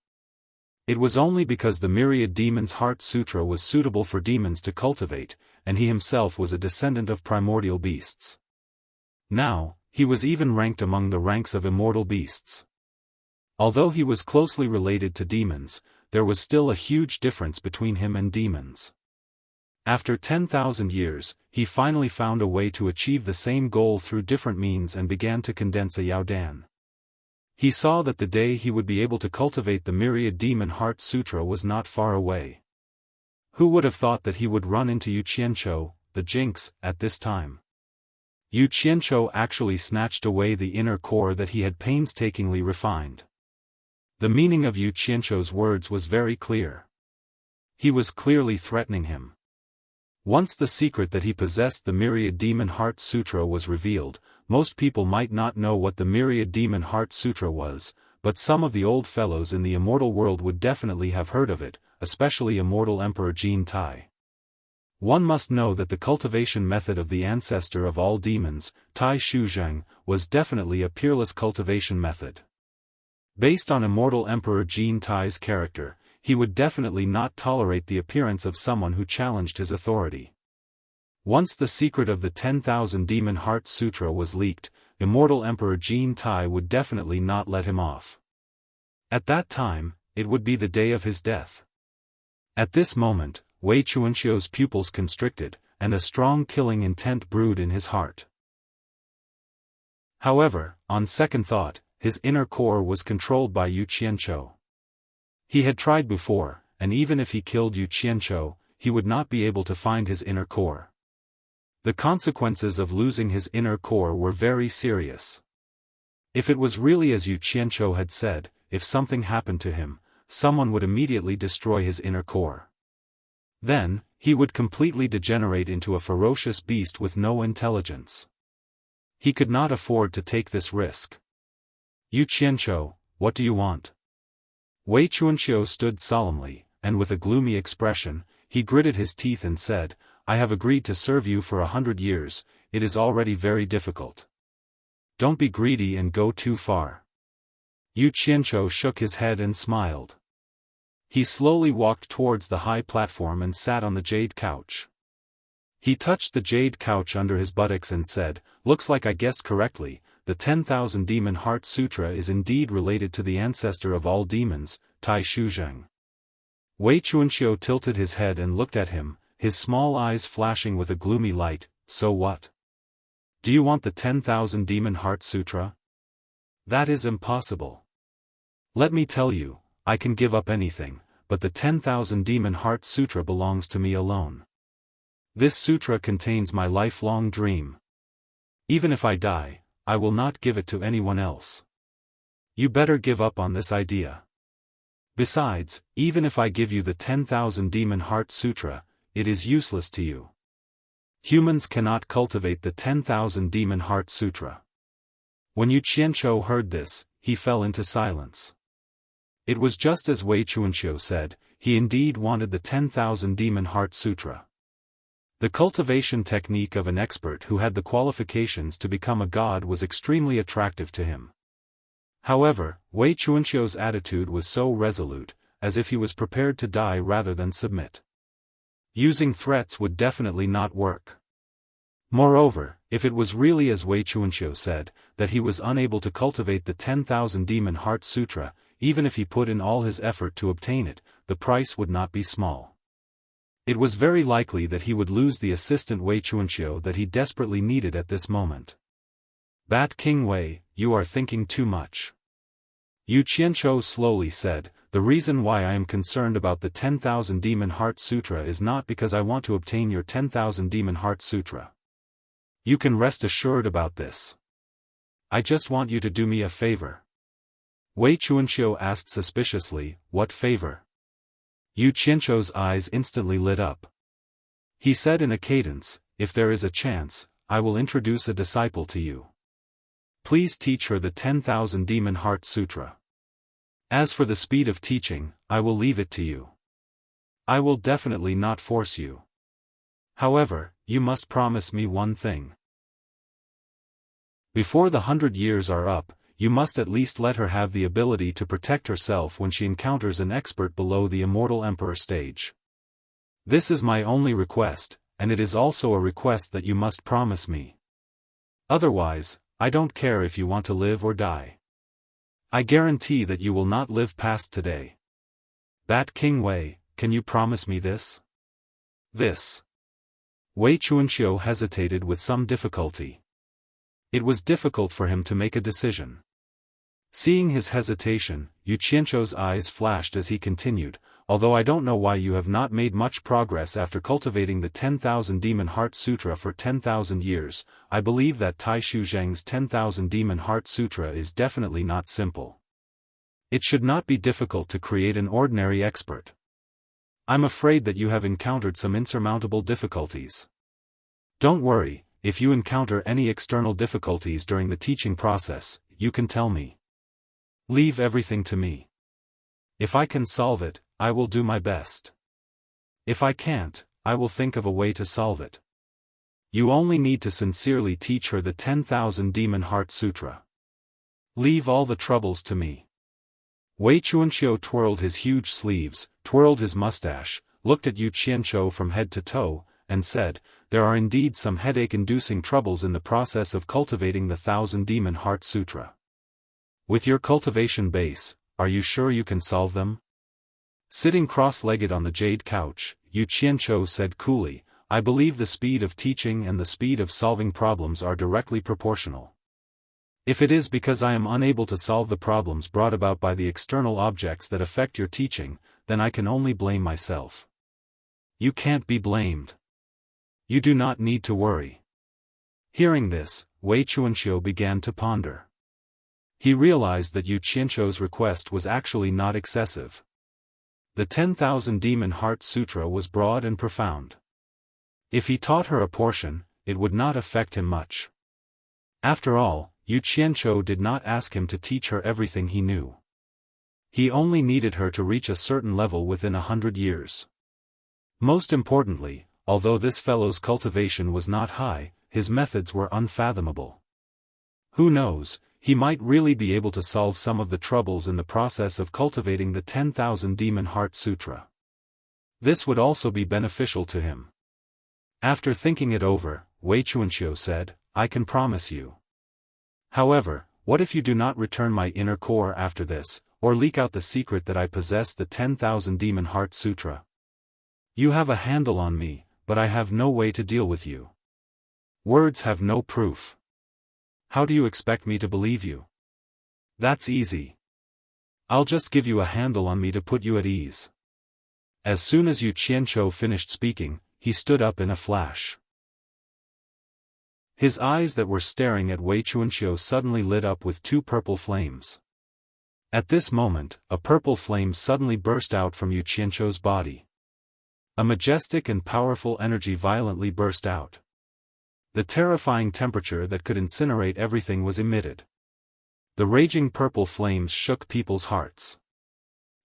It was only because the Myriad Demon's Heart Sutra was suitable for demons to cultivate, and he himself was a descendant of primordial beasts. Now, he was even ranked among the ranks of immortal beasts. Although he was closely related to demons, there was still a huge difference between him and demons. After 10,000 years, he finally found a way to achieve the same goal through different means and began to condense a Yaodan. He saw that the day he would be able to cultivate the Myriad Demon Heart Sutra was not far away. Who would have thought that he would run into Yu Qianqiu, the jinx, at this time? Yu Qianqiu actually snatched away the inner core that he had painstakingly refined. The meaning of Yu Qianqiu's words was very clear. He was clearly threatening him. Once the secret that he possessed the Myriad Demon Heart Sutra was revealed, most people might not know what the Myriad Demon Heart Sutra was, but some of the old fellows in the immortal world would definitely have heard of it, especially immortal Emperor Jin Tai. One must know that the cultivation method of the ancestor of all demons, Tai Shuzheng, was definitely a peerless cultivation method. Based on immortal Emperor Jin Tai's character, he would definitely not tolerate the appearance of someone who challenged his authority. Once the secret of the 10,000 Demon Heart Sutra was leaked, immortal Emperor Jin Tai would definitely not let him off. At that time, it would be the day of his death. At this moment, Wei Chuanqiu's pupils constricted, and a strong killing intent brewed in his heart. However, on second thought, his inner core was controlled by Yu Qianqiu. He had tried before, and even if he killed Yu Qianqiu, he would not be able to find his inner core. The consequences of losing his inner core were very serious. If it was really as Yu Qianqiu had said, if something happened to him, someone would immediately destroy his inner core. Then, he would completely degenerate into a ferocious beast with no intelligence. He could not afford to take this risk. Yu Qianqiu, what do you want? Wei Chuanqiu stood solemnly, and with a gloomy expression, he gritted his teeth and said, I have agreed to serve you for 100 years, it is already very difficult. Don't be greedy and go too far. Yu Qianqiu shook his head and smiled. He slowly walked towards the high platform and sat on the jade couch. He touched the jade couch under his buttocks and said, looks like I guessed correctly, the 10,000 Demon Heart Sutra is indeed related to the ancestor of all demons, Tai Shuzheng. Wei Chuanqiu tilted his head and looked at him, his small eyes flashing with a gloomy light, so what? Do you want the 10,000 Demon Heart Sutra? That is impossible. Let me tell you, I can give up anything, but the 10,000 Demon Heart Sutra belongs to me alone. This sutra contains my lifelong dream. Even if I die, I will not give it to anyone else. You better give up on this idea. Besides, even if I give you the 10,000 Demon Heart Sutra, it is useless to you. Humans cannot cultivate the 10,000 Demon Heart Sutra. When Yu Qianqiu heard this, he fell into silence. It was just as Wei Chuanqiu said, he indeed wanted the 10,000 Demon Heart Sutra. The cultivation technique of an expert who had the qualifications to become a god was extremely attractive to him. However, Wei Chuanqiu's attitude was so resolute, as if he was prepared to die rather than submit. Using threats would definitely not work. Moreover, if it was really as Wei Chuanqiu said, that he was unable to cultivate the 10,000 Demon Heart Sutra, even if he put in all his effort to obtain it, the price would not be small. It was very likely that he would lose the assistant Wei Chuanqiu that he desperately needed at this moment. Bat King Wei, you are thinking too much. Yu Qianqiu slowly said, the reason why I am concerned about the 10,000 Demon Heart Sutra is not because I want to obtain your 10,000 Demon Heart Sutra. You can rest assured about this. I just want you to do me a favor. Wei Chuanqiu asked suspiciously, what favor? Yu Qianqiu's eyes instantly lit up. He said in a cadence, if there is a chance, I will introduce a disciple to you. Please teach her the 10,000 Demon Heart Sutra. As for the speed of teaching, I will leave it to you. I will definitely not force you. However, you must promise me one thing. Before the 100 years are up, you must at least let her have the ability to protect herself when she encounters an expert below the Immortal Emperor stage. This is my only request, and it is also a request that you must promise me. Otherwise, I don't care if you want to live or die. I guarantee that you will not live past today. Bat King Wei, can you promise me this? This. Wei Chuanxiu hesitated with some difficulty. It was difficult for him to make a decision. Seeing his hesitation, Yu Qianzhou's eyes flashed as he continued, although I don't know why you have not made much progress after cultivating the 10,000 Demon Heart Sutra for 10,000 years, I believe that Tai Shu Zheng's 10,000 Demon Heart Sutra is definitely not simple. It should not be difficult to create an ordinary expert. I'm afraid that you have encountered some insurmountable difficulties. Don't worry, if you encounter any external difficulties during the teaching process, you can tell me. Leave everything to me. If I can solve it, I will do my best. If I can't, I will think of a way to solve it. You only need to sincerely teach her the 10,000 Demon Heart Sutra. Leave all the troubles to me. Wei Chuanxiu twirled his huge sleeves, twirled his mustache, looked at Yu Qianzhou from head to toe, and said, there are indeed some headache-inducing troubles in the process of cultivating the 1000 Demon Heart Sutra. With your cultivation base, are you sure you can solve them? Sitting cross-legged on the jade couch, Yu Qianzhou said coolly, I believe the speed of teaching and the speed of solving problems are directly proportional. If it is because I am unable to solve the problems brought about by the external objects that affect your teaching, then I can only blame myself. You can't be blamed. You do not need to worry. Hearing this, Wei Chuanxiu began to ponder. He realized that Yu Qianzhou's request was actually not excessive. The 10,000 Demon Heart Sutra was broad and profound. If he taught her a portion, it would not affect him much. After all, Yu Qianzhou did not ask him to teach her everything he knew. He only needed her to reach a certain level within 100 years. Most importantly, although this fellow's cultivation was not high, his methods were unfathomable. Who knows, he might really be able to solve some of the troubles in the process of cultivating the 10,000 Demon Heart Sutra. This would also be beneficial to him. After thinking it over, Wei Chuanxiu said, I can promise you. However, what if you do not return my inner core after this, or leak out the secret that I possess the 10,000 Demon Heart Sutra? You have a handle on me, but I have no way to deal with you. Words have no proof. How do you expect me to believe you? That's easy. I'll just give you a handle on me to put you at ease. As soon as Yu Qianzhou finished speaking, he stood up in a flash. His eyes that were staring at Wei Chuanxiu suddenly lit up with two purple flames. At this moment, a purple flame suddenly burst out from Yu Qianzhou's body. A majestic and powerful energy violently burst out. The terrifying temperature that could incinerate everything was emitted. The raging purple flames shook people's hearts.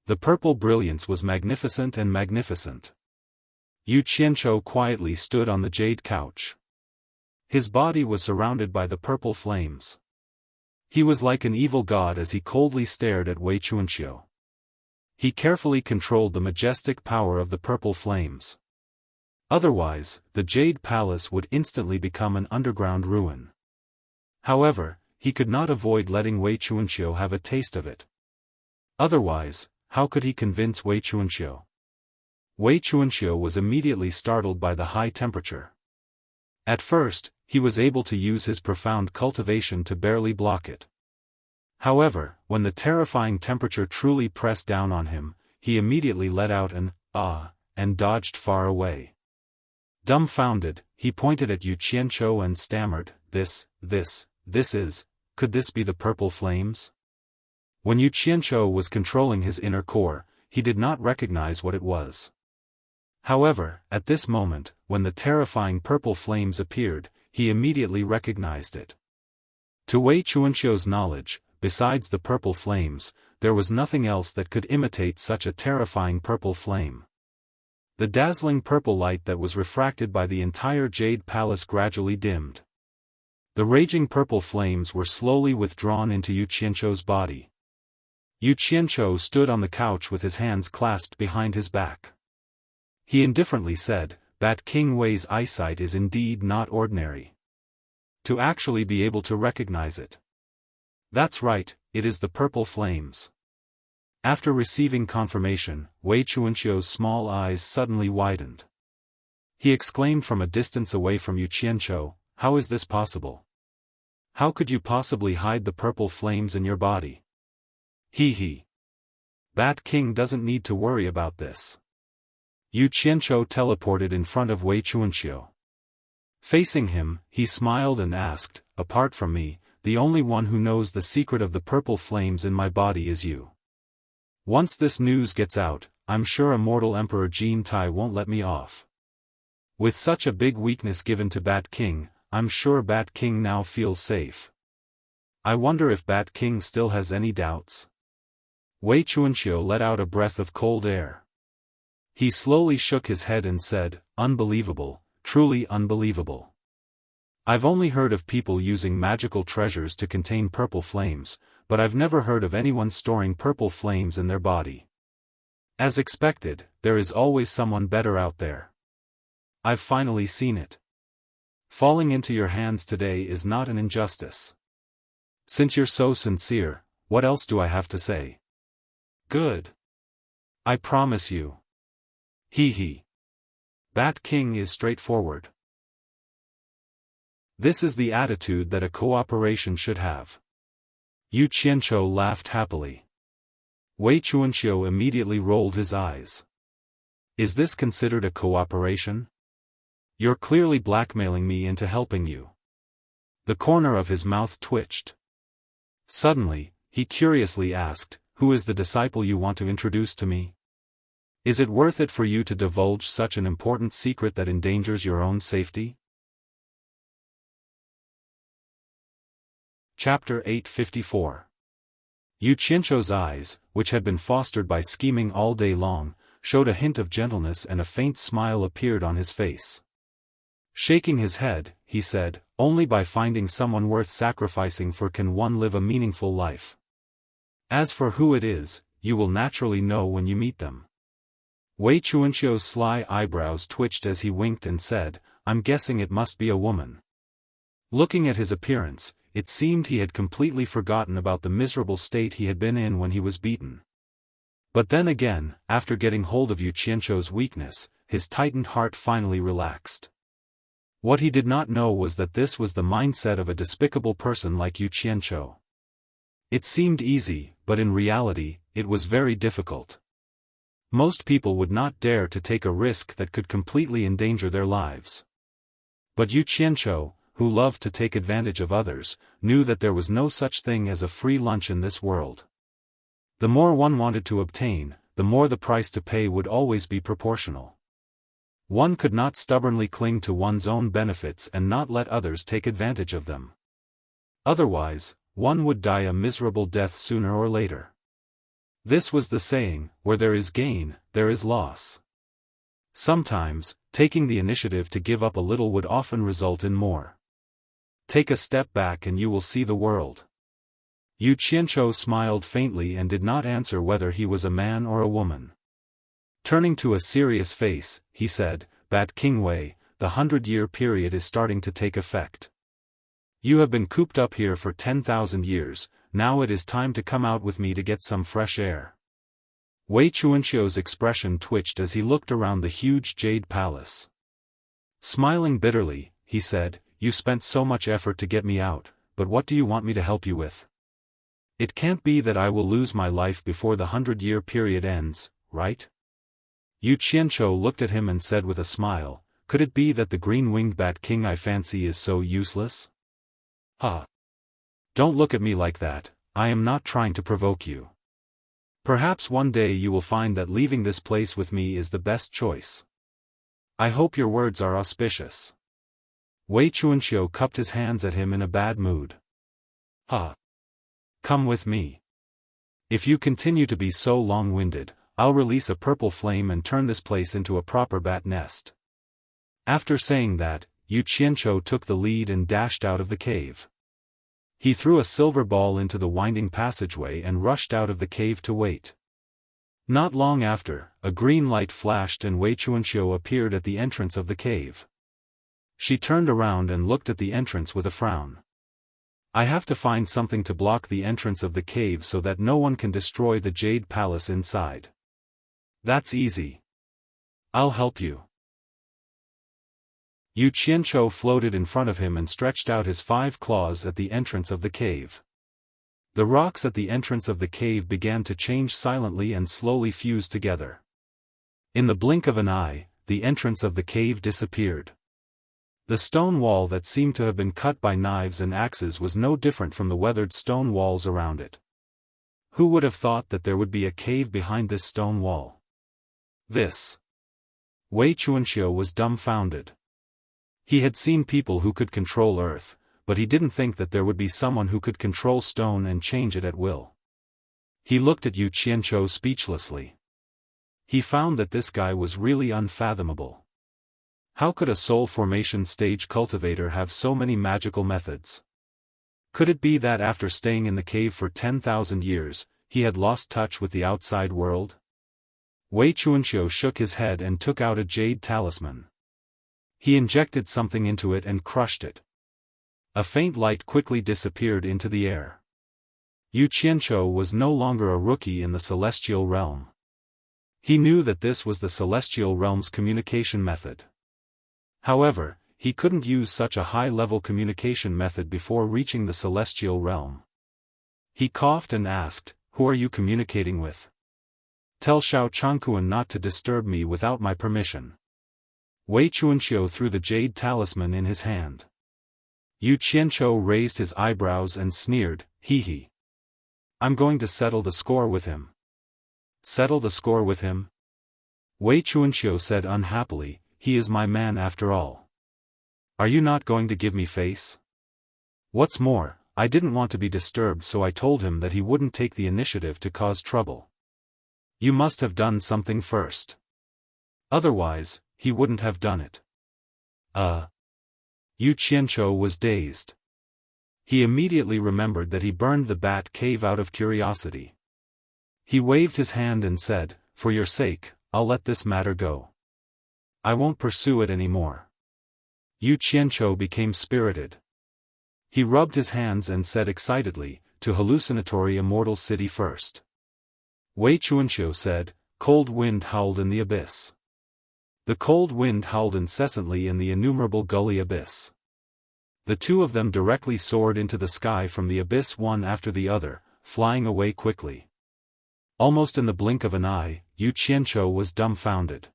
The purple brilliance was magnificent and magnificent. Yu Qianzhou quietly stood on the jade couch. His body was surrounded by the purple flames. He was like an evil god as he coldly stared at Wei Chuanxiu. He carefully controlled the majestic power of the purple flames. Otherwise, the Jade Palace would instantly become an underground ruin. However, he could not avoid letting Wei Chuanxiu have a taste of it. Otherwise, how could he convince Wei Chuanxiu? Wei Chuanxiu was immediately startled by the high temperature. At first, he was able to use his profound cultivation to barely block it. However, when the terrifying temperature truly pressed down on him, he immediately let out an "ah" and dodged far away. Dumbfounded, he pointed at Yu Qianzhou and stammered, this is, could this be the purple flames? When Yu Qianzhou was controlling his inner core, he did not recognize what it was. However, at this moment, when the terrifying purple flames appeared, he immediately recognized it. To Wei Chuanxiu's knowledge, besides the purple flames, there was nothing else that could imitate such a terrifying purple flame. The dazzling purple light that was refracted by the entire Jade Palace gradually dimmed. The raging purple flames were slowly withdrawn into Yu Qianzhou's body. Yu Qianzhou stood on the couch with his hands clasped behind his back. He indifferently said, Bat King Wei's eyesight is indeed not ordinary. To actually be able to recognize it. That's right, it is the purple flames. After receiving confirmation, Wei Chuanqiu's small eyes suddenly widened. He exclaimed from a distance away from Yu Qianqiu, "How is this possible? How could you possibly hide the purple flames in your body?" He. Bat King doesn't need to worry about this. Yu Qianqiu teleported in front of Wei Chuanqiu. Facing him, he smiled and asked, "Apart from me, the only one who knows the secret of the purple flames in my body is you. Once this news gets out, I'm sure immortal Emperor Jin Tai won't let me off." With such a big weakness given to Bat King, I'm sure Bat King now feels safe. I wonder if Bat King still has any doubts. Wei Chuanqiu let out a breath of cold air. He slowly shook his head and said, "Unbelievable, truly unbelievable. I've only heard of people using magical treasures to contain purple flames, but I've never heard of anyone storing purple flames in their body. As expected, there is always someone better out there. I've finally seen it. Falling into your hands today is not an injustice. Since you're so sincere, what else do I have to say? Good. I promise you." He. Bat King is straightforward. This is the attitude that a cooperation should have. Yu Qianqiu laughed happily. Wei Chuanqiu immediately rolled his eyes. Is this considered a cooperation? You're clearly blackmailing me into helping you. The corner of his mouth twitched. Suddenly, he curiously asked, "Who is the disciple you want to introduce to me? Is it worth it for you to divulge such an important secret that endangers your own safety?" Chapter 854. Yu Qianqiu's eyes, which had been fostered by scheming all day long, showed a hint of gentleness and a faint smile appeared on his face. Shaking his head, he said, "Only by finding someone worth sacrificing for can one live a meaningful life. As for who it is, you will naturally know when you meet them." Wei Chuanqiu's sly eyebrows twitched as he winked and said, "I'm guessing it must be a woman." Looking at his appearance, it seemed he had completely forgotten about the miserable state he had been in when he was beaten. But then again, after getting hold of Yu Qianqiu's weakness, his tightened heart finally relaxed. What he did not know was that this was the mindset of a despicable person like Yu Qianqiu. It seemed easy, but in reality, it was very difficult. Most people would not dare to take a risk that could completely endanger their lives. But Yu Qianqiu, who loved to take advantage of others, knew that there was no such thing as a free lunch in this world. The more one wanted to obtain, the more the price to pay would always be proportional. One could not stubbornly cling to one's own benefits and not let others take advantage of them. Otherwise, one would die a miserable death sooner or later. This was the saying, where there is gain, there is loss. Sometimes, taking the initiative to give up a little would often result in more. Take a step back and you will see the world. Yu Qianqiu smiled faintly and did not answer whether he was a man or a woman. Turning to a serious face, he said, "Bat King Wei, the 100-year period is starting to take effect. You have been cooped up here for 10,000 years, now it is time to come out with me to get some fresh air." Wei Chuanqiu's expression twitched as he looked around the huge jade palace. Smiling bitterly, he said, "You spent so much effort to get me out, but what do you want me to help you with? It can't be that I will lose my life before the 100-year period ends, right?" Yu Qianqiu looked at him and said with a smile, "Could it be that the green-winged Bat King I fancy is so useless?" "Huh. Don't look at me like that, I am not trying to provoke you. Perhaps one day you will find that leaving this place with me is the best choice. I hope your words are auspicious." Wei Chuanqiu cupped his hands at him in a bad mood. "Huh. Come with me. If you continue to be so long-winded, I'll release a purple flame and turn this place into a proper bat nest." After saying that, Yu Qianqiu took the lead and dashed out of the cave. He threw a silver ball into the winding passageway and rushed out of the cave to wait. Not long after, a green light flashed and Wei Chuanqiu appeared at the entrance of the cave. She turned around and looked at the entrance with a frown. I have to find something to block the entrance of the cave so that no one can destroy the Jade Palace inside. That's easy. I'll help you. Yu Qianzhou floated in front of him and stretched out his 5 claws at the entrance of the cave. The rocks at the entrance of the cave began to change silently and slowly fuse together. In the blink of an eye, the entrance of the cave disappeared. The stone wall that seemed to have been cut by knives and axes was no different from the weathered stone walls around it. Who would have thought that there would be a cave behind this stone wall? This. Wei Chuanxiu was dumbfounded. He had seen people who could control earth, but he didn't think that there would be someone who could control stone and change it at will. He looked at Yu Qianzhou speechlessly. He found that this guy was really unfathomable. How could a soul formation stage cultivator have so many magical methods? Could it be that after staying in the cave for 10,000 years, he had lost touch with the outside world? Wei Chuanxiu shook his head and took out a jade talisman. He injected something into it and crushed it. A faint light quickly disappeared into the air. Yu Qianzhou was no longer a rookie in the celestial realm. He knew that this was the celestial realm's communication method. However, he couldn't use such a high-level communication method before reaching the celestial realm. He coughed and asked, "Who are you communicating with? Tell Xiao Changkuan not to disturb me without my permission." Wei Chuanxiu threw the jade talisman in his hand. Yu Qianzhou raised his eyebrows and sneered, "Hee. I'm going to settle the score with him." "Settle the score with him?" Wei Chuanxiu said unhappily, "He is my man after all. Are you not going to give me face? What's more, I didn't want to be disturbed, so I told him that he wouldn't take the initiative to cause trouble. You must have done something first. Otherwise, he wouldn't have done it." Yu Qianzhou was dazed. He immediately remembered that he burned the bat cave out of curiosity. He waved his hand and said, "For your sake, I'll let this matter go. I won't pursue it anymore." Yu Qianzhou became spirited. He rubbed his hands and said excitedly, "To hallucinatory immortal city first." Wei Chuanxiu said, "Cold wind howled in the abyss." The cold wind howled incessantly in the innumerable gully abyss. The two of them directly soared into the sky from the abyss one after the other, flying away quickly. Almost in the blink of an eye, Yu Qianzhou was dumbfounded.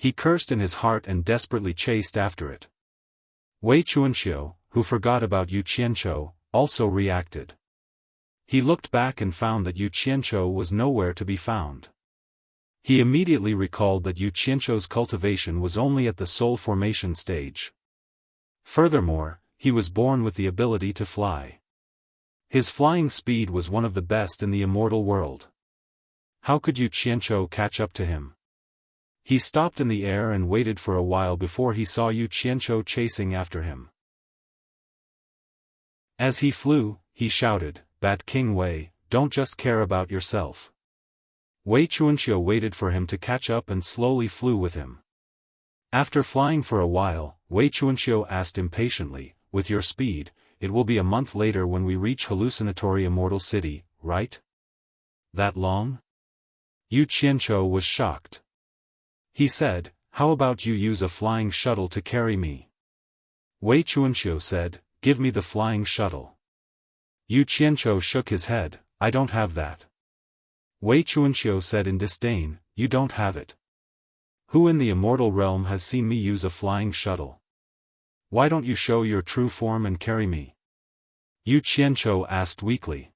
He cursed in his heart and desperately chased after it. Wei Chuanxiu, who forgot about Yu Qianzhou, also reacted. He looked back and found that Yu Qianzhou was nowhere to be found. He immediately recalled that Yu Qianzhou's cultivation was only at the soul formation stage. Furthermore, he was born with the ability to fly. His flying speed was one of the best in the immortal world. How could Yu Qianzhou catch up to him? He stopped in the air and waited for a while before he saw Yu Qianzhou chasing after him. As he flew, he shouted, "Bat King Wei, don't just care about yourself." Wei Chuanxiu waited for him to catch up and slowly flew with him. After flying for a while, Wei Chuanxiu asked impatiently, "With your speed, it will be a month later when we reach hallucinatory immortal city, right? That long?" Yu Qianzhou was shocked. He said, "How about you use a flying shuttle to carry me?" Wei Chuanxiu said, "Give me the flying shuttle." Yu Qianzhou shook his head, "I don't have that." Wei Chuanxiu said in disdain, "You don't have it? Who in the immortal realm has seen me use a flying shuttle? Why don't you show your true form and carry me?" Yu Qianzhou asked weakly.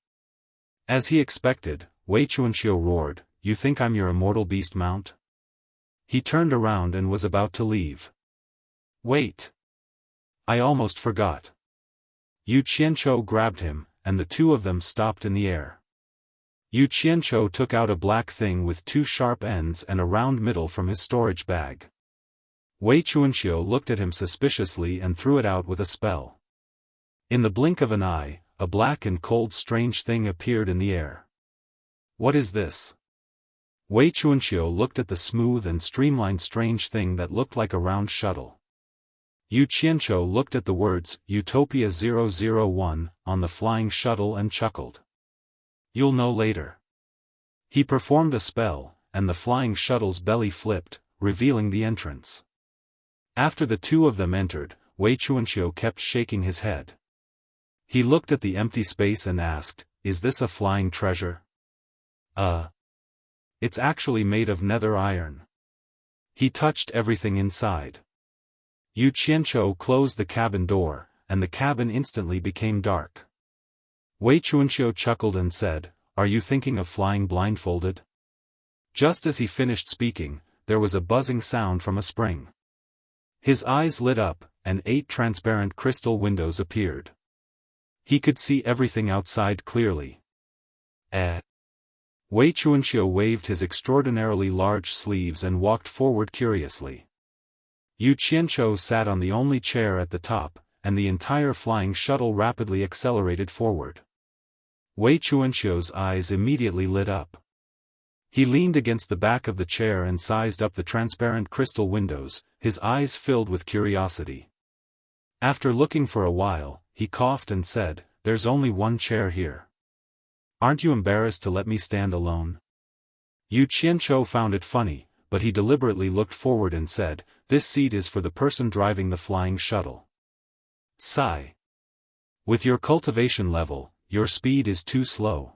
As he expected, Wei Chuanxiu roared, "You think I'm your immortal beast mount?" He turned around and was about to leave. "Wait! I almost forgot." Yu Qianzhou grabbed him, and the two of them stopped in the air. Yu Qianzhou took out a black thing with two sharp ends and a round middle from his storage bag. Wei Chuanxiu looked at him suspiciously and threw it out with a spell. In the blink of an eye, a black and cold strange thing appeared in the air. "What is this?" Wei Chuanxiu looked at the smooth and streamlined strange thing that looked like a round shuttle. Yu Qianqiu looked at the words, Utopia 001, on the flying shuttle and chuckled. You'll know later. He performed a spell, and the flying shuttle's belly flipped, revealing the entrance. After the two of them entered, Wei Chuanqiu kept shaking his head. He looked at the empty space and asked, is this a flying treasure? It's actually made of nether iron. He touched everything inside. Yu Qianqiu closed the cabin door, and the cabin instantly became dark. Wei Chuanqiu chuckled and said, are you thinking of flying blindfolded? Just as he finished speaking, there was a buzzing sound from a spring. His eyes lit up, and 8 transparent crystal windows appeared. He could see everything outside clearly. Wei Chuanqiu waved his extraordinarily large sleeves and walked forward curiously. Yu Qianqiu sat on the only chair at the top, and the entire flying shuttle rapidly accelerated forward. Wei Chuanqiu's eyes immediately lit up. He leaned against the back of the chair and sized up the transparent crystal windows, his eyes filled with curiosity. After looking for a while, he coughed and said, there's only one chair here. Aren't you embarrassed to let me stand alone? Yu Qianqiu found it funny, but he deliberately looked forward and said, this seat is for the person driving the flying shuttle. Sigh. With your cultivation level, your speed is too slow.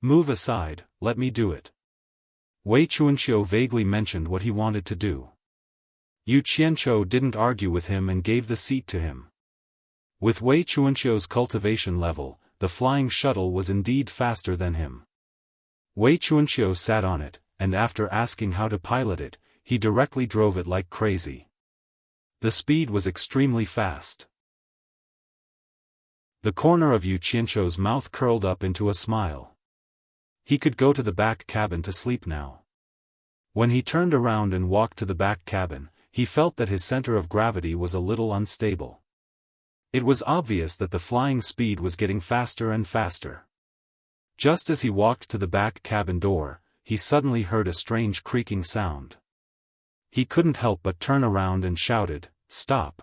Move aside, let me do it. Wei Chuanqiu vaguely mentioned what he wanted to do. Yu Qianqiu didn't argue with him and gave the seat to him. With Wei Chuanqiu's cultivation level, the flying shuttle was indeed faster than him. Wei Chuanqiu sat on it, and after asking how to pilot it, he directly drove it like crazy. The speed was extremely fast. The corner of Yu Qianqiu's mouth curled up into a smile. He could go to the back cabin to sleep now. When he turned around and walked to the back cabin, he felt that his center of gravity was a little unstable. It was obvious that the flying speed was getting faster and faster. Just as he walked to the back cabin door, he suddenly heard a strange creaking sound. He couldn't help but turn around and shouted, stop.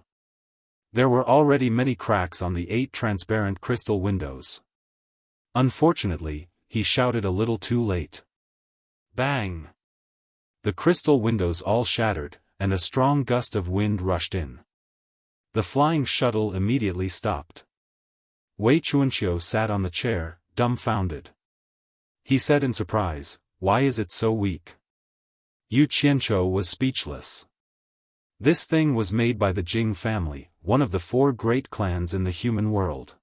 There were already many cracks on the 8 transparent crystal windows. Unfortunately, he shouted a little too late. Bang! The crystal windows all shattered, and a strong gust of wind rushed in. The flying shuttle immediately stopped. Wei Chuanqiu sat on the chair, dumbfounded. He said in surprise, why is it so weak? Yu Qianqiu was speechless. This thing was made by the Jing family, one of the 4 great clans in the human world.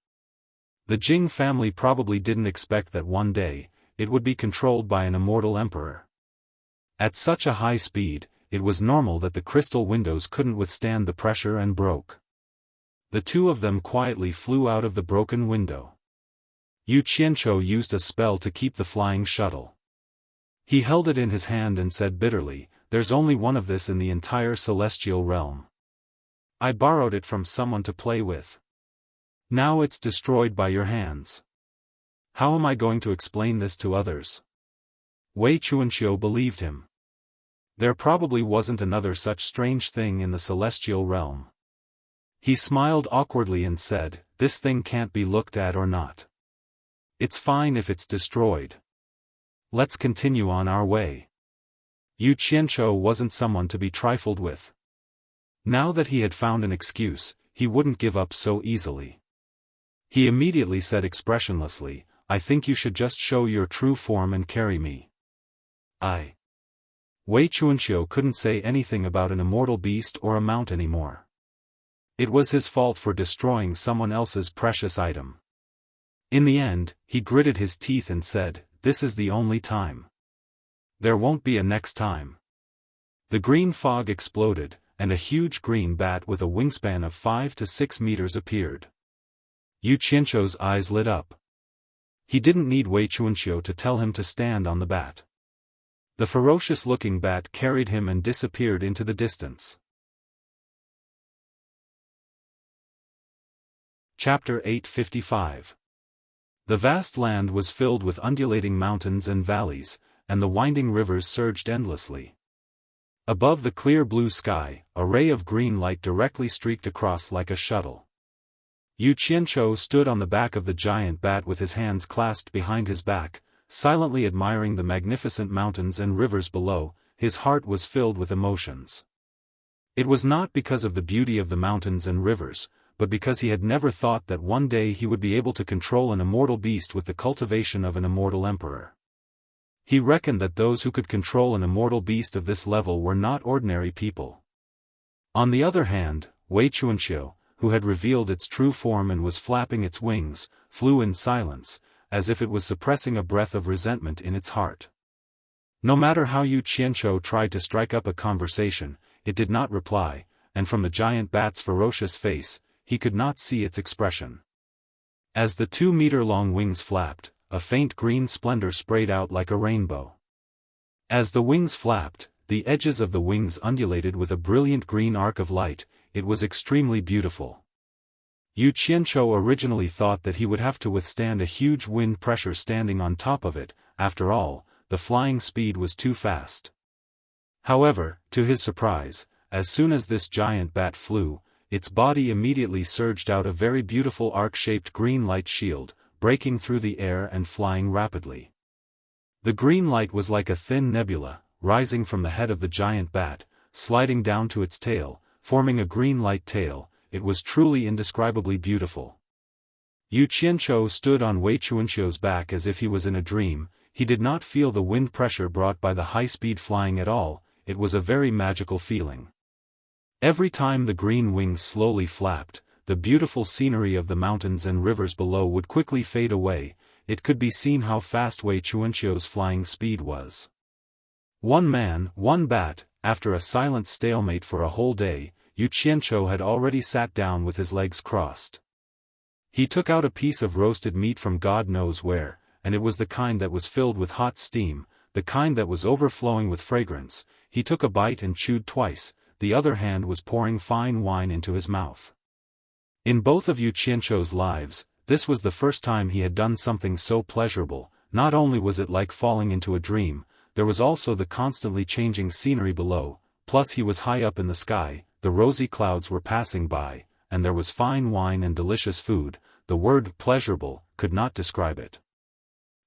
The Jing family probably didn't expect that one day, it would be controlled by an immortal emperor. At such a high speed, it was normal that the crystal windows couldn't withstand the pressure and broke. The two of them quietly flew out of the broken window. Yu Qianqiu used a spell to keep the flying shuttle. He held it in his hand and said bitterly, there's only one of this in the entire celestial realm. I borrowed it from someone to play with. Now it's destroyed by your hands. How am I going to explain this to others? Wei Chuanqiu believed him. There probably wasn't another such strange thing in the celestial realm. He smiled awkwardly and said, this thing can't be looked at or not. It's fine if it's destroyed. Let's continue on our way. Yu Qianqiu wasn't someone to be trifled with. Now that he had found an excuse, he wouldn't give up so easily. He immediately said expressionlessly, I think you should just show your true form and carry me. Wei Chuanqiu couldn't say anything about an immortal beast or a mount anymore. It was his fault for destroying someone else's precious item. In the end, he gritted his teeth and said, this is the only time. There won't be a next time. The green fog exploded, and a huge green bat with a wingspan of 5 to 6 meters appeared. Yu Qianqiu's eyes lit up. He didn't need Wei Chuanqiu to tell him to stand on the bat. The ferocious-looking bat carried him and disappeared into the distance. Chapter 855. The vast land was filled with undulating mountains and valleys, and the winding rivers surged endlessly. Above the clear blue sky, a ray of green light directly streaked across like a shuttle. Yu Qianzhou stood on the back of the giant bat with his hands clasped behind his back, silently admiring the magnificent mountains and rivers below. His heart was filled with emotions. It was not because of the beauty of the mountains and rivers, but because he had never thought that one day he would be able to control an immortal beast with the cultivation of an immortal emperor. He reckoned that those who could control an immortal beast of this level were not ordinary people. On the other hand, Wei Chuanxiu, who had revealed its true form and was flapping its wings, flew in silence, as if it was suppressing a breath of resentment in its heart. No matter how Yu Qianzhou tried to strike up a conversation, it did not reply, and from the giant bat's ferocious face, he could not see its expression. As the 2-meter-long wings flapped, a faint green splendor sprayed out like a rainbow. As the wings flapped, the edges of the wings undulated with a brilliant green arc of light. It was extremely beautiful. Yu Qianzhou originally thought that he would have to withstand a huge wind pressure standing on top of it. After all, the flying speed was too fast. However, to his surprise, as soon as this giant bat flew, its body immediately surged out a very beautiful arc-shaped green light shield, breaking through the air and flying rapidly. The green light was like a thin nebula, rising from the head of the giant bat, sliding down to its tail, forming a green light tail. It was truly indescribably beautiful. Yu Qianzhou stood on Wei Chuanxiu's back as if he was in a dream. He did not feel the wind pressure brought by the high-speed flying at all. It was a very magical feeling. Every time the green wings slowly flapped, the beautiful scenery of the mountains and rivers below would quickly fade away. It could be seen how fast Wei Chuanxiu's flying speed was. One man, one bat. After a silent stalemate for a whole day, Yu Qianzhou had already sat down with his legs crossed. He took out a piece of roasted meat from God knows where, and it was the kind that was filled with hot steam, the kind that was overflowing with fragrance. He took a bite and chewed twice. The other hand was pouring fine wine into his mouth. In both of Yu Qianzhou's lives, this was the first time he had done something so pleasurable. Not only was it like falling into a dream, there was also the constantly changing scenery below, plus he was high up in the sky, the rosy clouds were passing by, and there was fine wine and delicious food. The word pleasurable could not describe it.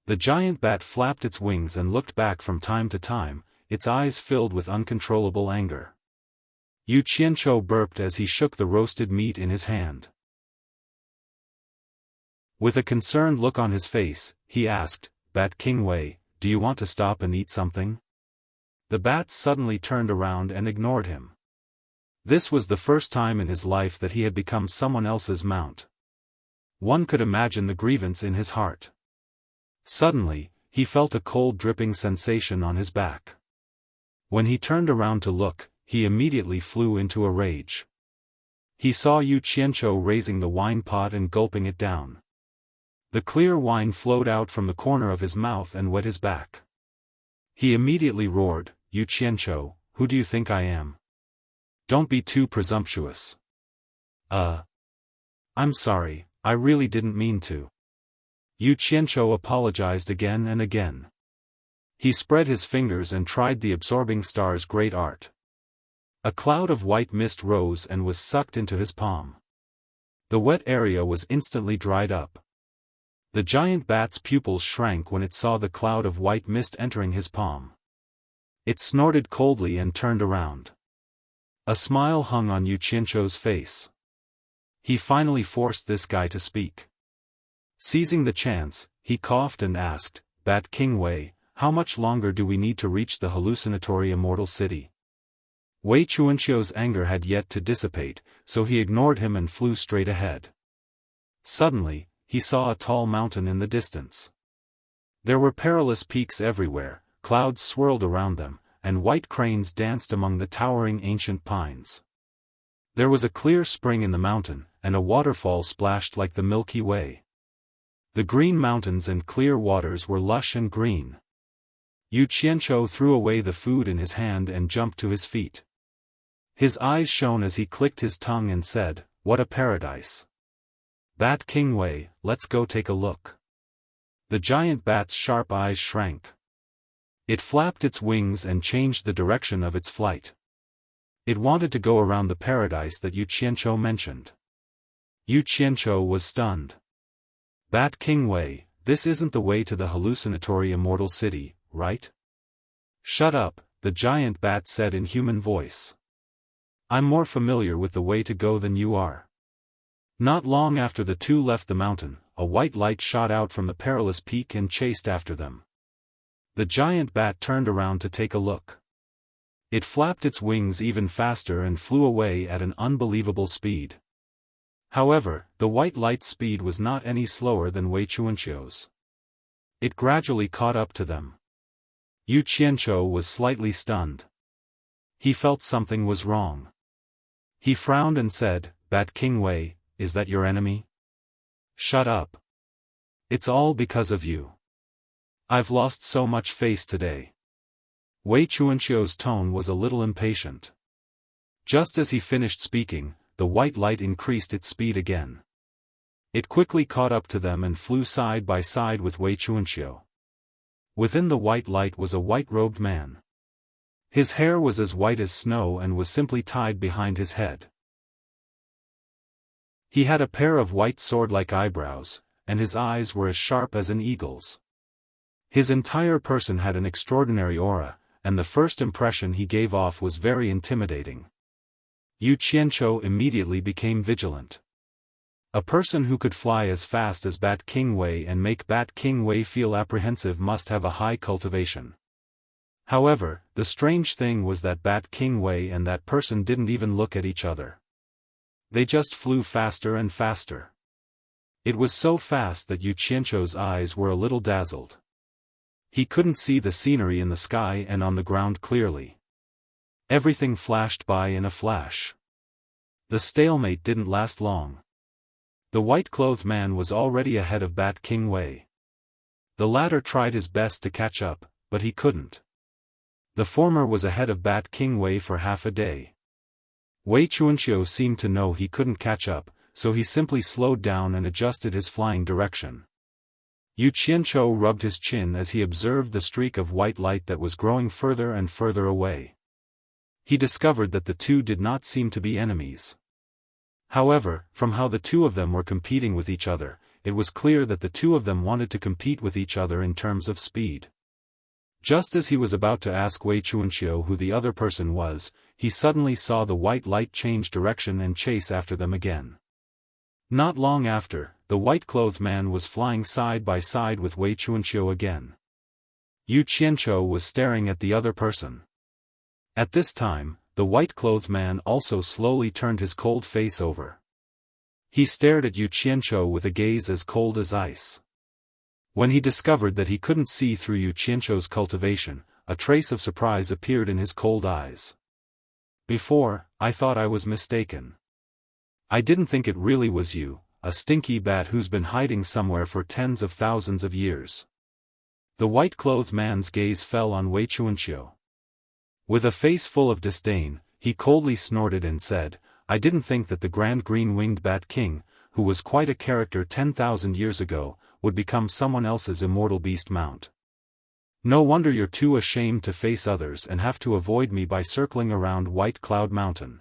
The giant bat flapped its wings and looked back from time to time, its eyes filled with uncontrollable anger. Yu Qianzhou burped as he shook the roasted meat in his hand. With a concerned look on his face, he asked, "Bat King Wei, do you want to stop and eat something?" The bat suddenly turned around and ignored him. This was the first time in his life that he had become someone else's mount. One could imagine the grievance in his heart. Suddenly, he felt a cold dripping sensation on his back. When he turned around to look, he immediately flew into a rage. He saw Yu Qianzhou raising the wine pot and gulping it down. The clear wine flowed out from the corner of his mouth and wet his back. He immediately roared, "Yu Qianzhou, who do you think I am? Don't be too presumptuous." I'm sorry, I really didn't mean to." Yu Qianzhou apologized again and again. He spread his fingers and tried the absorbing star's great art. A cloud of white mist rose and was sucked into his palm. The wet area was instantly dried up. The giant bat's pupils shrank when it saw the cloud of white mist entering his palm. It snorted coldly and turned around. A smile hung on Yu Qianzhou's face. He finally forced this guy to speak. Seizing the chance, he coughed and asked, "Bat King Wei, how much longer do we need to reach the hallucinatory immortal city?" Wei Chuanxiu's anger had yet to dissipate, so he ignored him and flew straight ahead. Suddenly, he saw a tall mountain in the distance. There were perilous peaks everywhere, clouds swirled around them, and white cranes danced among the towering ancient pines. There was a clear spring in the mountain, and a waterfall splashed like the Milky Way. The green mountains and clear waters were lush and green. Yu Qianzhou threw away the food in his hand and jumped to his feet. His eyes shone as he clicked his tongue and said, "What a paradise! Bat King Wei, let's go take a look." The giant bat's sharp eyes shrank. It flapped its wings and changed the direction of its flight. It wanted to go around the paradise that Yu Qianqiu mentioned. Yu Qianqiu was stunned. Bat King Wei, this isn't the way to the hallucinatory immortal city, right? Shut up, the giant bat said in human voice. I'm more familiar with the way to go than you are. Not long after the two left the mountain, a white light shot out from the perilous peak and chased after them. The giant bat turned around to take a look. It flapped its wings even faster and flew away at an unbelievable speed. However, the white light's speed was not any slower than Wei Chuanqiu's. It gradually caught up to them. Yu Qianqiu was slightly stunned. He felt something was wrong. He frowned and said, Bat King Wei, is that your enemy? Shut up. It's all because of you. I've lost so much face today. Wei Chuanqiu's tone was a little impatient. Just as he finished speaking, the white light increased its speed again. It quickly caught up to them and flew side by side with Wei Chuanqiu. Within the white light was a white-robed man. His hair was as white as snow and was simply tied behind his head. He had a pair of white sword-like eyebrows, and his eyes were as sharp as an eagle's. His entire person had an extraordinary aura, and the first impression he gave off was very intimidating. Yu Qianqiu immediately became vigilant. A person who could fly as fast as Bat King Wei and make Bat King Wei feel apprehensive must have a high cultivation. However, the strange thing was that Bat King Wei and that person didn't even look at each other. They just flew faster and faster. It was so fast that Yu Qianqiu's eyes were a little dazzled. He couldn't see the scenery in the sky and on the ground clearly. Everything flashed by in a flash. The stalemate didn't last long. The white-clothed man was already ahead of Bat King Wei. The latter tried his best to catch up, but he couldn't. The former was ahead of Bat King Wei for half a day. Wei Chuanqiu seemed to know he couldn't catch up, so he simply slowed down and adjusted his flying direction. Yu Qianqiu rubbed his chin as he observed the streak of white light that was growing further and further away. He discovered that the two did not seem to be enemies. However, from how the two of them were competing with each other, it was clear that the two of them wanted to compete with each other in terms of speed. Just as he was about to ask Wei Chuanqiu who the other person was, he suddenly saw the white light change direction and chase after them again. Not long after, the white-clothed man was flying side by side with Wei Chuanqiu again. Yu Qianqiu was staring at the other person. At this time, the white-clothed man also slowly turned his cold face over. He stared at Yu Qianqiu with a gaze as cold as ice. When he discovered that he couldn't see through Yu Qianqiu's cultivation, a trace of surprise appeared in his cold eyes. Before, I thought I was mistaken. I didn't think it really was you, a stinky bat who's been hiding somewhere for tens of thousands of years. The white-clothed man's gaze fell on Wei Chuanqiu. With a face full of disdain, he coldly snorted and said, I didn't think that the grand green-winged Bat King, who was quite a character 10,000 years ago, would become someone else's immortal beast mount. No wonder you're too ashamed to face others and have to avoid me by circling around White Cloud Mountain.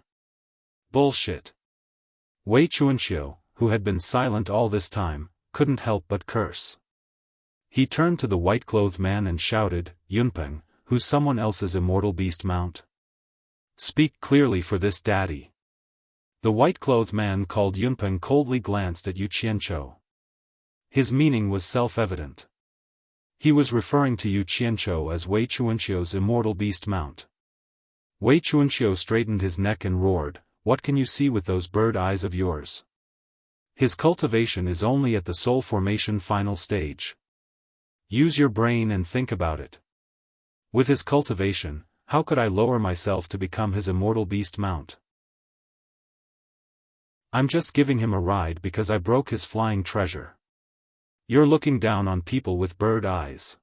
Bullshit. Wei Chuanqiu, who had been silent all this time, couldn't help but curse. He turned to the white-clothed man and shouted, Yunpeng, who's someone else's immortal beast mount? Speak clearly for this daddy. The white-clothed man called Yunpeng coldly glanced at Yu Qianqiu. His meaning was self-evident. He was referring to Yu Qianqiu as Wei Chuanqiu's immortal beast mount. Wei Chuanqiu straightened his neck and roared, What can you see with those bird eyes of yours? His cultivation is only at the soul formation final stage. Use your brain and think about it. With his cultivation, how could I lower myself to become his immortal beast mount? I'm just giving him a ride because I broke his flying treasure. You're looking down on people with bird eyes.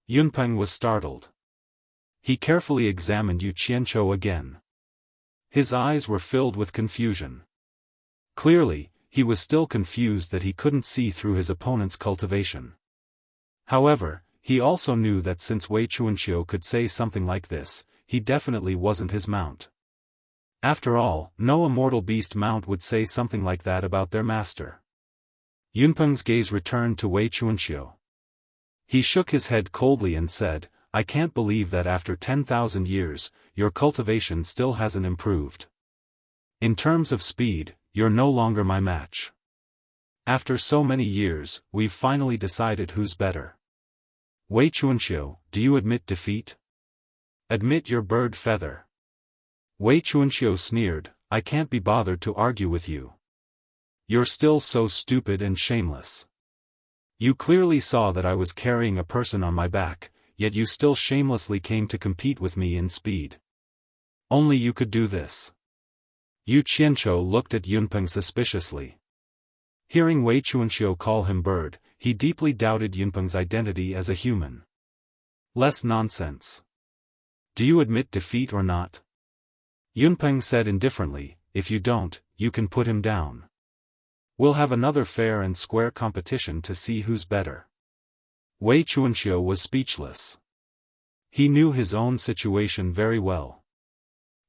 Yunpeng was startled. He carefully examined Yu Qianqiu again. His eyes were filled with confusion. Clearly, he was still confused that he couldn't see through his opponent's cultivation. However, He also knew that since Wei Chuanxiu could say something like this, he definitely wasn't his mount. After all, no immortal beast mount would say something like that about their master. Yunpeng's gaze returned to Wei Chuanxiu. He shook his head coldly and said, I can't believe that after 10,000 years, your cultivation still hasn't improved. In terms of speed, you're no longer my match. After so many years, we've finally decided who's better. Wei Chuanxiu, do you admit defeat? Admit your bird feather. Wei Chuanxiu sneered, I can't be bothered to argue with you. You're still so stupid and shameless. You clearly saw that I was carrying a person on my back, yet you still shamelessly came to compete with me in speed. Only you could do this. Yu Qianzhou looked at Yunpeng suspiciously. Hearing Wei Chuanxiu call him bird, he deeply doubted Yunpeng's identity as a human. Less nonsense. Do you admit defeat or not? Yunpeng said indifferently, if you don't, you can put him down. We'll have another fair and square competition to see who's better. Wei Chuanxiu was speechless. He knew his own situation very well.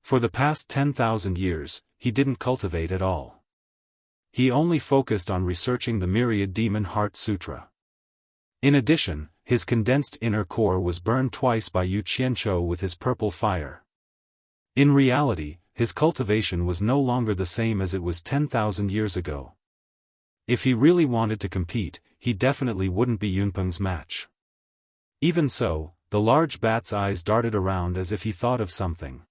For the past 10,000 years, he didn't cultivate at all. He only focused on researching the Myriad Demon Heart Sutra. In addition, his condensed inner core was burned twice by Yu Qianzhou with his purple fire. In reality, his cultivation was no longer the same as it was 10,000 years ago. If he really wanted to compete, he definitely wouldn't be Yunpeng's match. Even so, the large bat's eyes darted around as if he thought of something.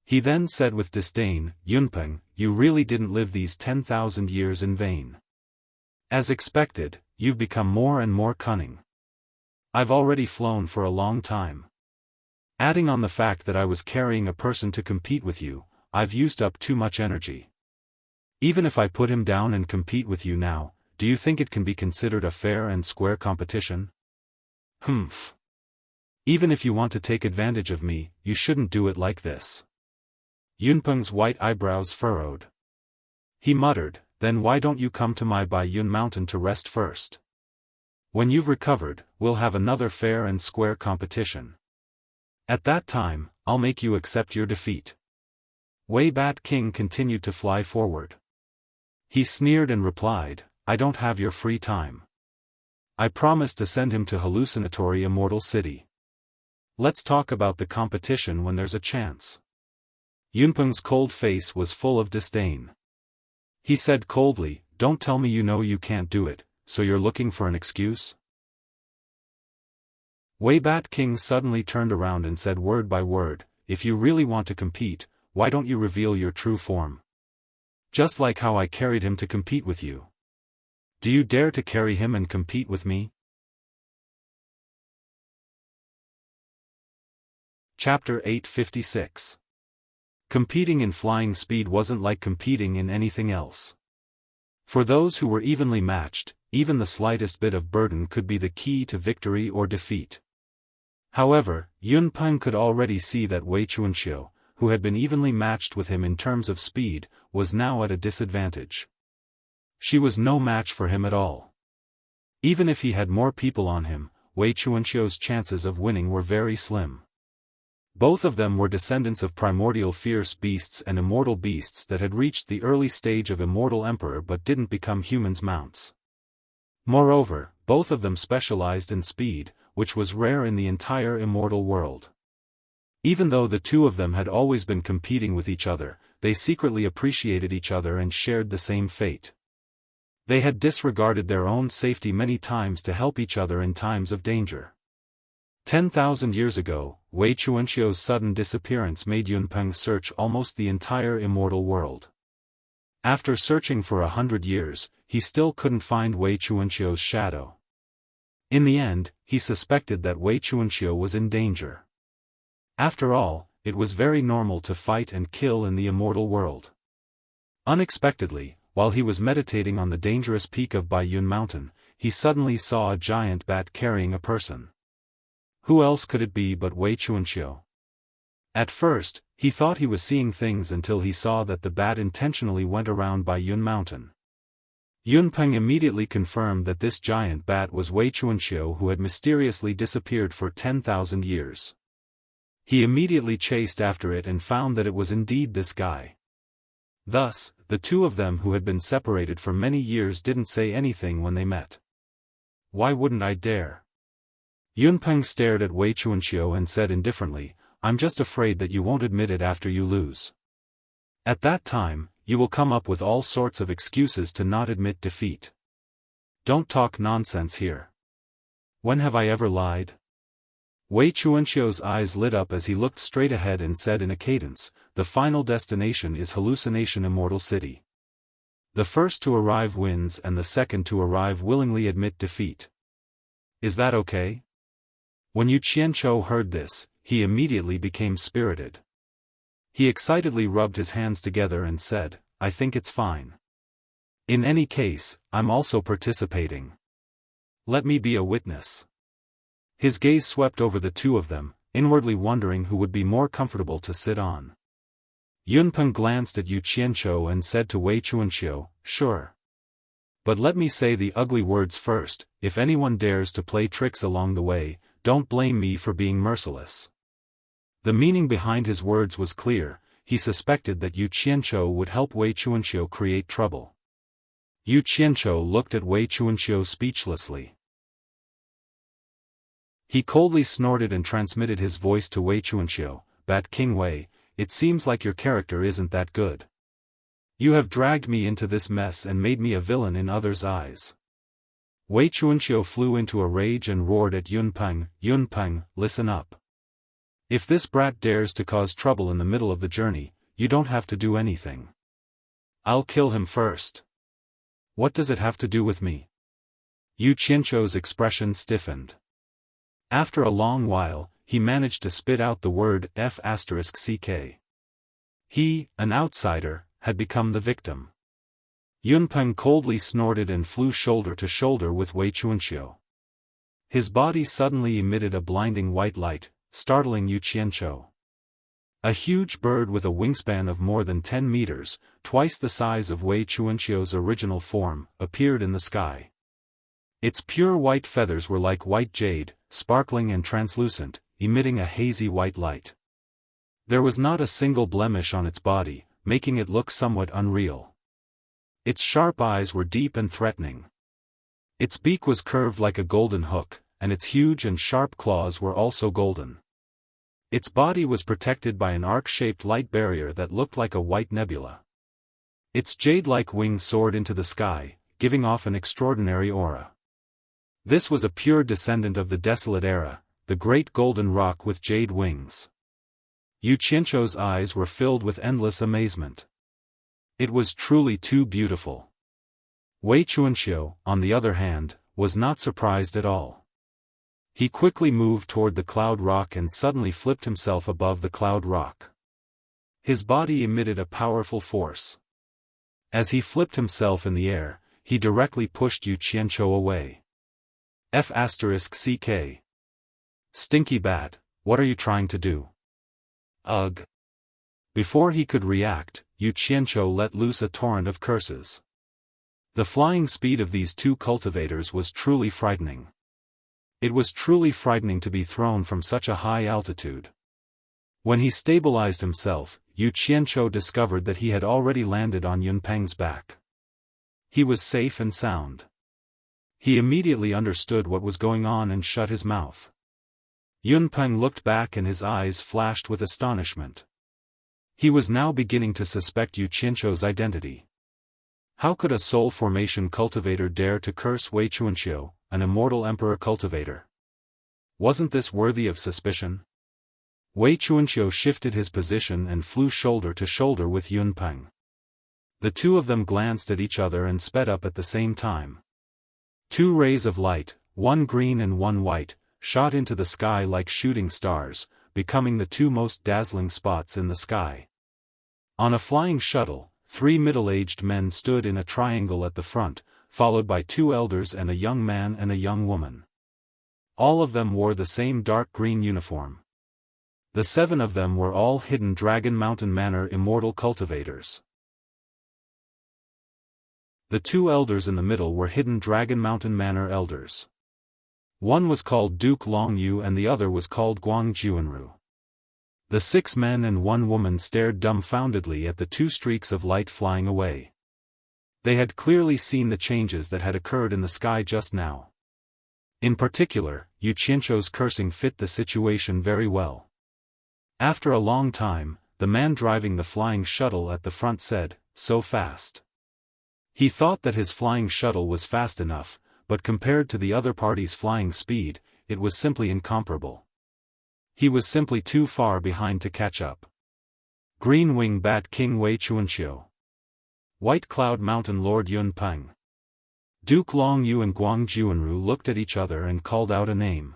He then said with disdain, Yunpeng, you really didn't live these 10,000 years in vain. As expected, you've become more and more cunning. I've already flown for a long time. Adding on the fact that I was carrying a person to compete with you, I've used up too much energy. Even if I put him down and compete with you now, do you think it can be considered a fair and square competition? Humph. Even if you want to take advantage of me, you shouldn't do it like this. Yunpeng's white eyebrows furrowed. He muttered, then why don't you come to my Baiyun mountain to rest first? When you've recovered, we'll have another fair and square competition. At that time, I'll make you accept your defeat. Wei Bat King continued to fly forward. He sneered and replied, I don't have your free time. I promised to send him to hallucinatory Immortal City. Let's talk about the competition when there's a chance. Yunpeng's cold face was full of disdain. He said coldly, don't tell me you know you can't do it, so you're looking for an excuse? Wei Bat King suddenly turned around and said word by word, if you really want to compete, why don't you reveal your true form? Just like how I carried him to compete with you. Do you dare to carry him and compete with me? Chapter 856. Competing in flying speed wasn't like competing in anything else. For those who were evenly matched, even the slightest bit of burden could be the key to victory or defeat. However, Yunpeng could already see that Wei Chuanxiu, who had been evenly matched with him in terms of speed, was now at a disadvantage. She was no match for him at all. Even if he had more people on him, Wei Chuanxiu's chances of winning were very slim. Both of them were descendants of primordial fierce beasts and immortal beasts that had reached the early stage of immortal emperor but didn't become humans' mounts. Moreover, both of them specialized in speed, which was rare in the entire immortal world. Even though the two of them had always been competing with each other, they secretly appreciated each other and shared the same fate. They had disregarded their own safety many times to help each other in times of danger. 10,000 years ago, Wei Chuanxiu's sudden disappearance made Yunpeng search almost the entire immortal world. After searching for 100 years, he still couldn't find Wei Chuanxiu's shadow. In the end, he suspected that Wei Chuanxiu was in danger. After all, it was very normal to fight and kill in the immortal world. Unexpectedly, while he was meditating on the dangerous peak of Baiyun Mountain, he suddenly saw a giant bat carrying a person. Who else could it be but Wei Chuanxiu? At first, he thought he was seeing things until he saw that the bat intentionally went around Baiyun Mountain. Yunpeng immediately confirmed that this giant bat was Wei Chuanxiu, who had mysteriously disappeared for 10,000 years. He immediately chased after it and found that it was indeed this guy. Thus, the two of them who had been separated for many years didn't say anything when they met. Why wouldn't I dare? Yunpeng stared at Wei Chuanxiu and said indifferently, I'm just afraid that you won't admit it after you lose. At that time, you will come up with all sorts of excuses to not admit defeat. Don't talk nonsense here. When have I ever lied? Wei Chuanxiu's eyes lit up as he looked straight ahead and said in a cadence, the final destination is Hallucination Immortal City. The first to arrive wins and the second to arrive willingly admit defeat. Is that okay? When Yu Qianzhou heard this, he immediately became spirited. He excitedly rubbed his hands together and said, I think it's fine. In any case, I'm also participating. Let me be a witness. His gaze swept over the two of them, inwardly wondering who would be more comfortable to sit on. Yunpeng glanced at Yu Qianzhou and said to Wei Chuanxiu, sure. But let me say the ugly words first, if anyone dares to play tricks along the way, don't blame me for being merciless. The meaning behind his words was clear. He suspected that Yu Qianzhou would help Wei Chuanxiu create trouble. Yu Qianzhou looked at Wei Chuanxiu speechlessly. He coldly snorted and transmitted his voice to Wei Chuanxiu, Bat King Wei, it seems like your character isn't that good. You have dragged me into this mess and made me a villain in others' eyes. Wei Chuanxiu flew into a rage and roared at Yunpeng, Yunpeng, listen up. If this brat dares to cause trouble in the middle of the journey, you don't have to do anything. I'll kill him first. What does it have to do with me? Yu Qianzhou's expression stiffened. After a long while, he managed to spit out the word F***ck. He, an outsider, had become the victim. Yunpeng coldly snorted and flew shoulder to shoulder with Wei Chuanxiu. His body suddenly emitted a blinding white light, startling Yu Qianzhou. A huge bird with a wingspan of more than 10 meters, twice the size of Wei Chuanxiu's original form, appeared in the sky. Its pure white feathers were like white jade, sparkling and translucent, emitting a hazy white light. There was not a single blemish on its body, making it look somewhat unreal. Its sharp eyes were deep and threatening. Its beak was curved like a golden hook, and its huge and sharp claws were also golden. Its body was protected by an arc-shaped light barrier that looked like a white nebula. Its jade-like wings soared into the sky, giving off an extraordinary aura. This was a pure descendant of the desolate era, the great golden rock with jade wings. Yu Qianzhou's eyes were filled with endless amazement. It was truly too beautiful. Wei Chuanxiu, on the other hand, was not surprised at all. He quickly moved toward the cloud rock and suddenly flipped himself above the cloud rock. His body emitted a powerful force. As he flipped himself in the air, he directly pushed Yu Qianzhou away. F***ck. Stinky bat, what are you trying to do? Ugh. Before he could react, Yu Qianzhou let loose a torrent of curses. The flying speed of these two cultivators was truly frightening. It was truly frightening to be thrown from such a high altitude. When he stabilized himself, Yu Qianzhou discovered that he had already landed on Yunpeng's back. He was safe and sound. He immediately understood what was going on and shut his mouth. Yunpeng looked back and his eyes flashed with astonishment. He was now beginning to suspect Yu Qianzhou's identity. How could a soul formation cultivator dare to curse Wei Chuanxiu, an immortal emperor cultivator? Wasn't this worthy of suspicion? Wei Chuanxiu shifted his position and flew shoulder to shoulder with Yunpeng. The two of them glanced at each other and sped up at the same time. Two rays of light, one green and one white, shot into the sky like shooting stars, becoming the two most dazzling spots in the sky. On a flying shuttle, 3 middle-aged men stood in a triangle at the front, followed by 2 elders and a young man and a young woman. All of them wore the same dark green uniform. The 7 of them were all hidden Dragon Mountain Manor immortal cultivators. The two elders in the middle were hidden Dragon Mountain Manor elders. One was called Duke Longyu and the other was called Guang Juanru. The 6 men and 1 woman stared dumbfoundedly at the 2 streaks of light flying away. They had clearly seen the changes that had occurred in the sky just now. In particular, Yu Qianzhou's cursing fit the situation very well. After a long time, the man driving the flying shuttle at the front said, "So fast." He thought that his flying shuttle was fast enough, but compared to the other party's flying speed, it was simply incomparable. He was simply too far behind to catch up. Green Wing Bat King Wei Chuanxiu. White Cloud Mountain Lord Yun Peng. Duke Longyu and Guang Juanru looked at each other and called out a name.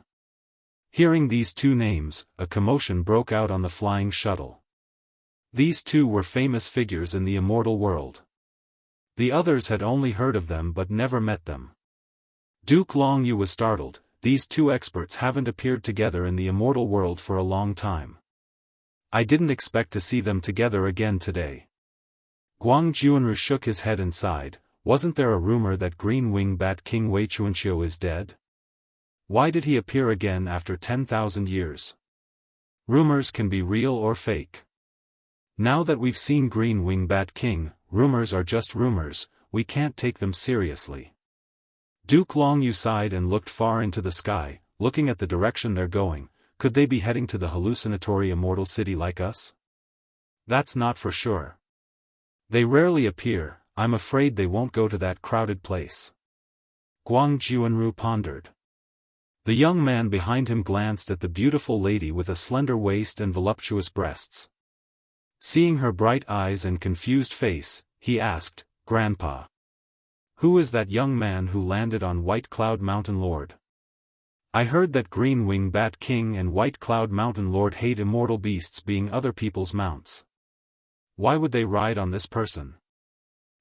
Hearing these 2 names, a commotion broke out on the flying shuttle. These 2 were famous figures in the immortal world. The others had only heard of them but never met them. Duke Longyu was startled. These 2 experts haven't appeared together in the immortal world for a long time. I didn't expect to see them together again today. Guang Juanru shook his head and sighed. Wasn't there a rumor that Green Wing Bat King Wei Chuanxiu is dead? Why did he appear again after 10,000 years? Rumors can be real or fake. Now that we've seen Green Wing Bat King, rumors are just rumors, we can't take them seriously. Duke Longyu sighed and looked far into the sky, looking at the direction they're going. Could they be heading to the hallucinatory immortal city like us? That's not for sure. They rarely appear, I'm afraid they won't go to that crowded place. Guang Juanru pondered. The young man behind him glanced at the beautiful lady with a slender waist and voluptuous breasts. Seeing her bright eyes and confused face, he asked, "Grandpa, who is that young man who landed on White Cloud Mountain Lord? I heard that Green Wing Bat King and White Cloud Mountain Lord hate immortal beasts being other people's mounts. Why would they ride on this person?"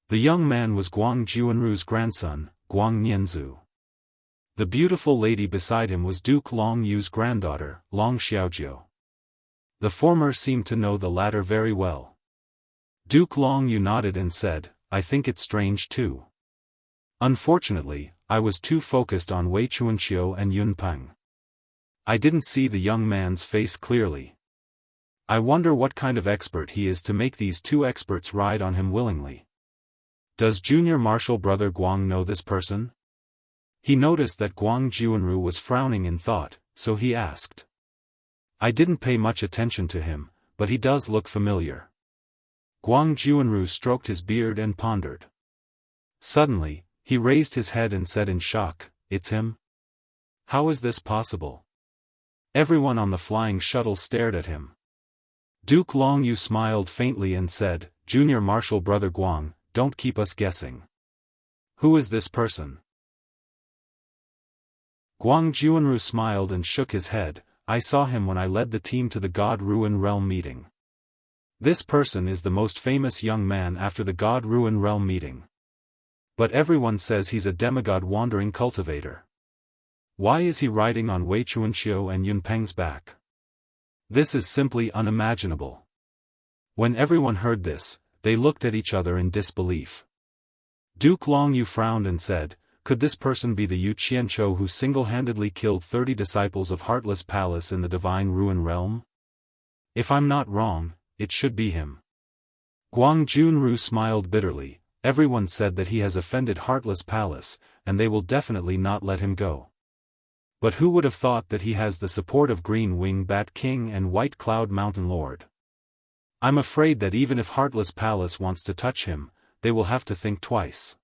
The young man was Guang Juanru's grandson, Guang Nianzu. The beautiful lady beside him was Duke Longyu's granddaughter, Long Xiaojiu. The former seemed to know the latter very well. Duke Longyu nodded and said, "I think it's strange too. Unfortunately, I was too focused on Wei Chuanxiu and Yun Peng. I didn't see the young man's face clearly. I wonder what kind of expert he is to make these 2 experts ride on him willingly. Does Junior Marshal Brother Guang know this person?" He noticed that Guang Juanru was frowning in thought, so he asked. "I didn't pay much attention to him, but he does look familiar." Guang Juanru stroked his beard and pondered. Suddenly, he raised his head and said in shock, "It's him? How is this possible?" Everyone on the flying shuttle stared at him. Duke Longyu smiled faintly and said, "Junior Marshal Brother Guang, don't keep us guessing. Who is this person?" Guang Juanru smiled and shook his head. "I saw him when I led the team to the God Ruin Realm meeting. This person is the most famous young man after the God Ruin Realm meeting. But everyone says he's a demigod wandering cultivator. Why is he riding on Wei Chuanxiu and Yun Peng's back? This is simply unimaginable." When everyone heard this, they looked at each other in disbelief. Duke Longyu frowned and said, "Could this person be the Yu Qianzhou who single-handedly killed 30 disciples of Heartless Palace in the Divine Ruin Realm? If I'm not wrong, it should be him." Guang Juanru smiled bitterly. Everyone said that he has offended Heartless Palace, and they will definitely not let him go. But who would have thought that he has the support of Green Wing Bat King and White Cloud Mountain Lord? I'm afraid that even if Heartless Palace wants to touch him, they will have to think twice.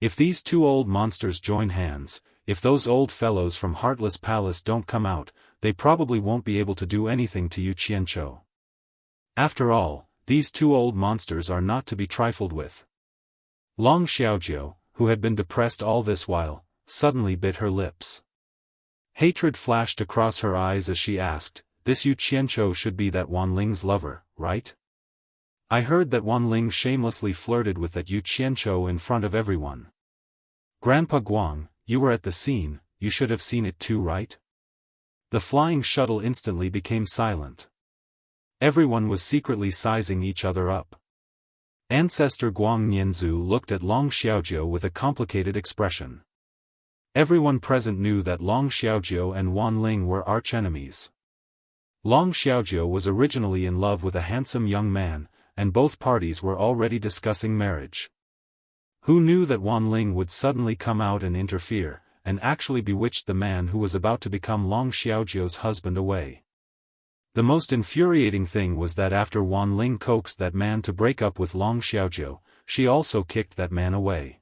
If these 2 old monsters join hands, if those old fellows from Heartless Palace don't come out, they probably won't be able to do anything to Yu Qianzhou. After all, these 2 old monsters are not to be trifled with. Long Xiaojiu, who had been depressed all this while, suddenly bit her lips. Hatred flashed across her eyes as she asked, "This Yu Qianzhou should be that Wanling's lover, right? I heard that Wanling shamelessly flirted with that Yu Qianzhou in front of everyone." "Grandpa Guang, you were at the scene, you should have seen it too, right?" The flying shuttle instantly became silent. Everyone was secretly sizing each other up. Ancestor Guang Nianzu looked at Long Xiaojiu with a complicated expression. Everyone present knew that Long Xiaojiu and Wan Ling were arch-enemies. Long Xiaojiu was originally in love with a handsome young man, and both parties were already discussing marriage. Who knew that Wan Ling would suddenly come out and interfere, and actually bewitched the man who was about to become Long Xiaojiu's husband away? The most infuriating thing was that after Wan Ling coaxed that man to break up with Long Xiaojiu, she also kicked that man away.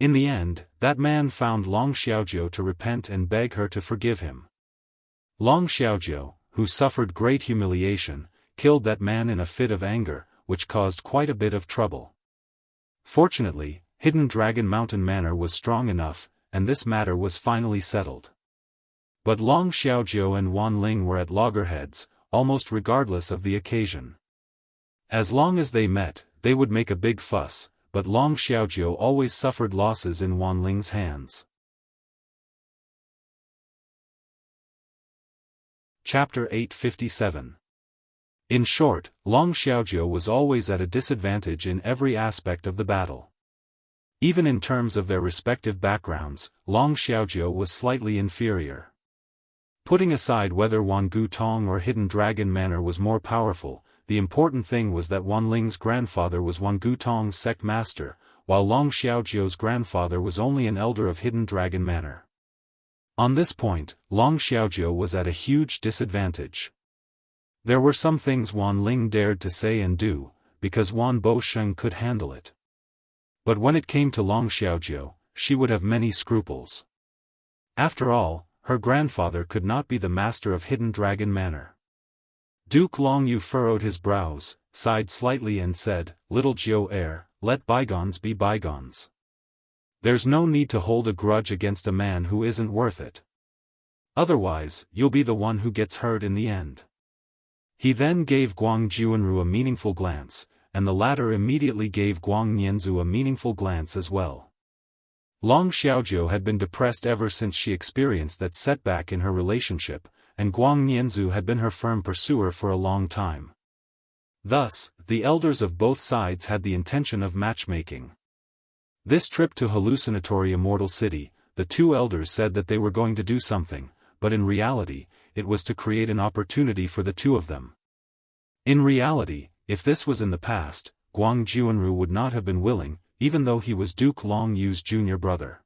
In the end, that man found Long Xiaojiu to repent and beg her to forgive him. Long Xiaojiu, who suffered great humiliation, killed that man in a fit of anger, which caused quite a bit of trouble. Fortunately, Hidden Dragon Mountain Manor was strong enough, and this matter was finally settled. But Long Xiaojiu and Wan Ling were at loggerheads, almost regardless of the occasion. As long as they met, they would make a big fuss, but Long Xiaojiu always suffered losses in Wan Ling's hands. Chapter 857. In short, Long Xiaojiu was always at a disadvantage in every aspect of the battle. Even in terms of their respective backgrounds, Long Xiaojiu was slightly inferior. Putting aside whether Wangu Tong or Hidden Dragon Manor was more powerful, the important thing was that Wan Ling's grandfather was Wangu Tong's sect master, while Long Xiaojiu's grandfather was only an elder of Hidden Dragon Manor. On this point, Long Xiaojiu was at a huge disadvantage. There were some things Wan Ling dared to say and do, because Wan Bosheng could handle it. But when it came to Long Xiaojiu, she would have many scruples. After all, her grandfather could not be the master of Hidden Dragon Manor. Duke Long Yu furrowed his brows, sighed slightly and said, "Little Jiu heir, let bygones be bygones. There's no need to hold a grudge against a man who isn't worth it. Otherwise, you'll be the one who gets hurt in the end." He then gave Guang Jianru a meaningful glance, and the latter immediately gave Guang Nianzu a meaningful glance as well. Long Xiaojiu had been depressed ever since she experienced that setback in her relationship, and Guang Nianzu had been her firm pursuer for a long time. Thus, the elders of both sides had the intention of matchmaking. This trip to hallucinatory Immortal City, the two elders said that they were going to do something, but in reality, it was to create an opportunity for the two of them. In reality, if this was in the past, Guang Jianru would not have been willing, even though he was Duke Long Yu's junior brother.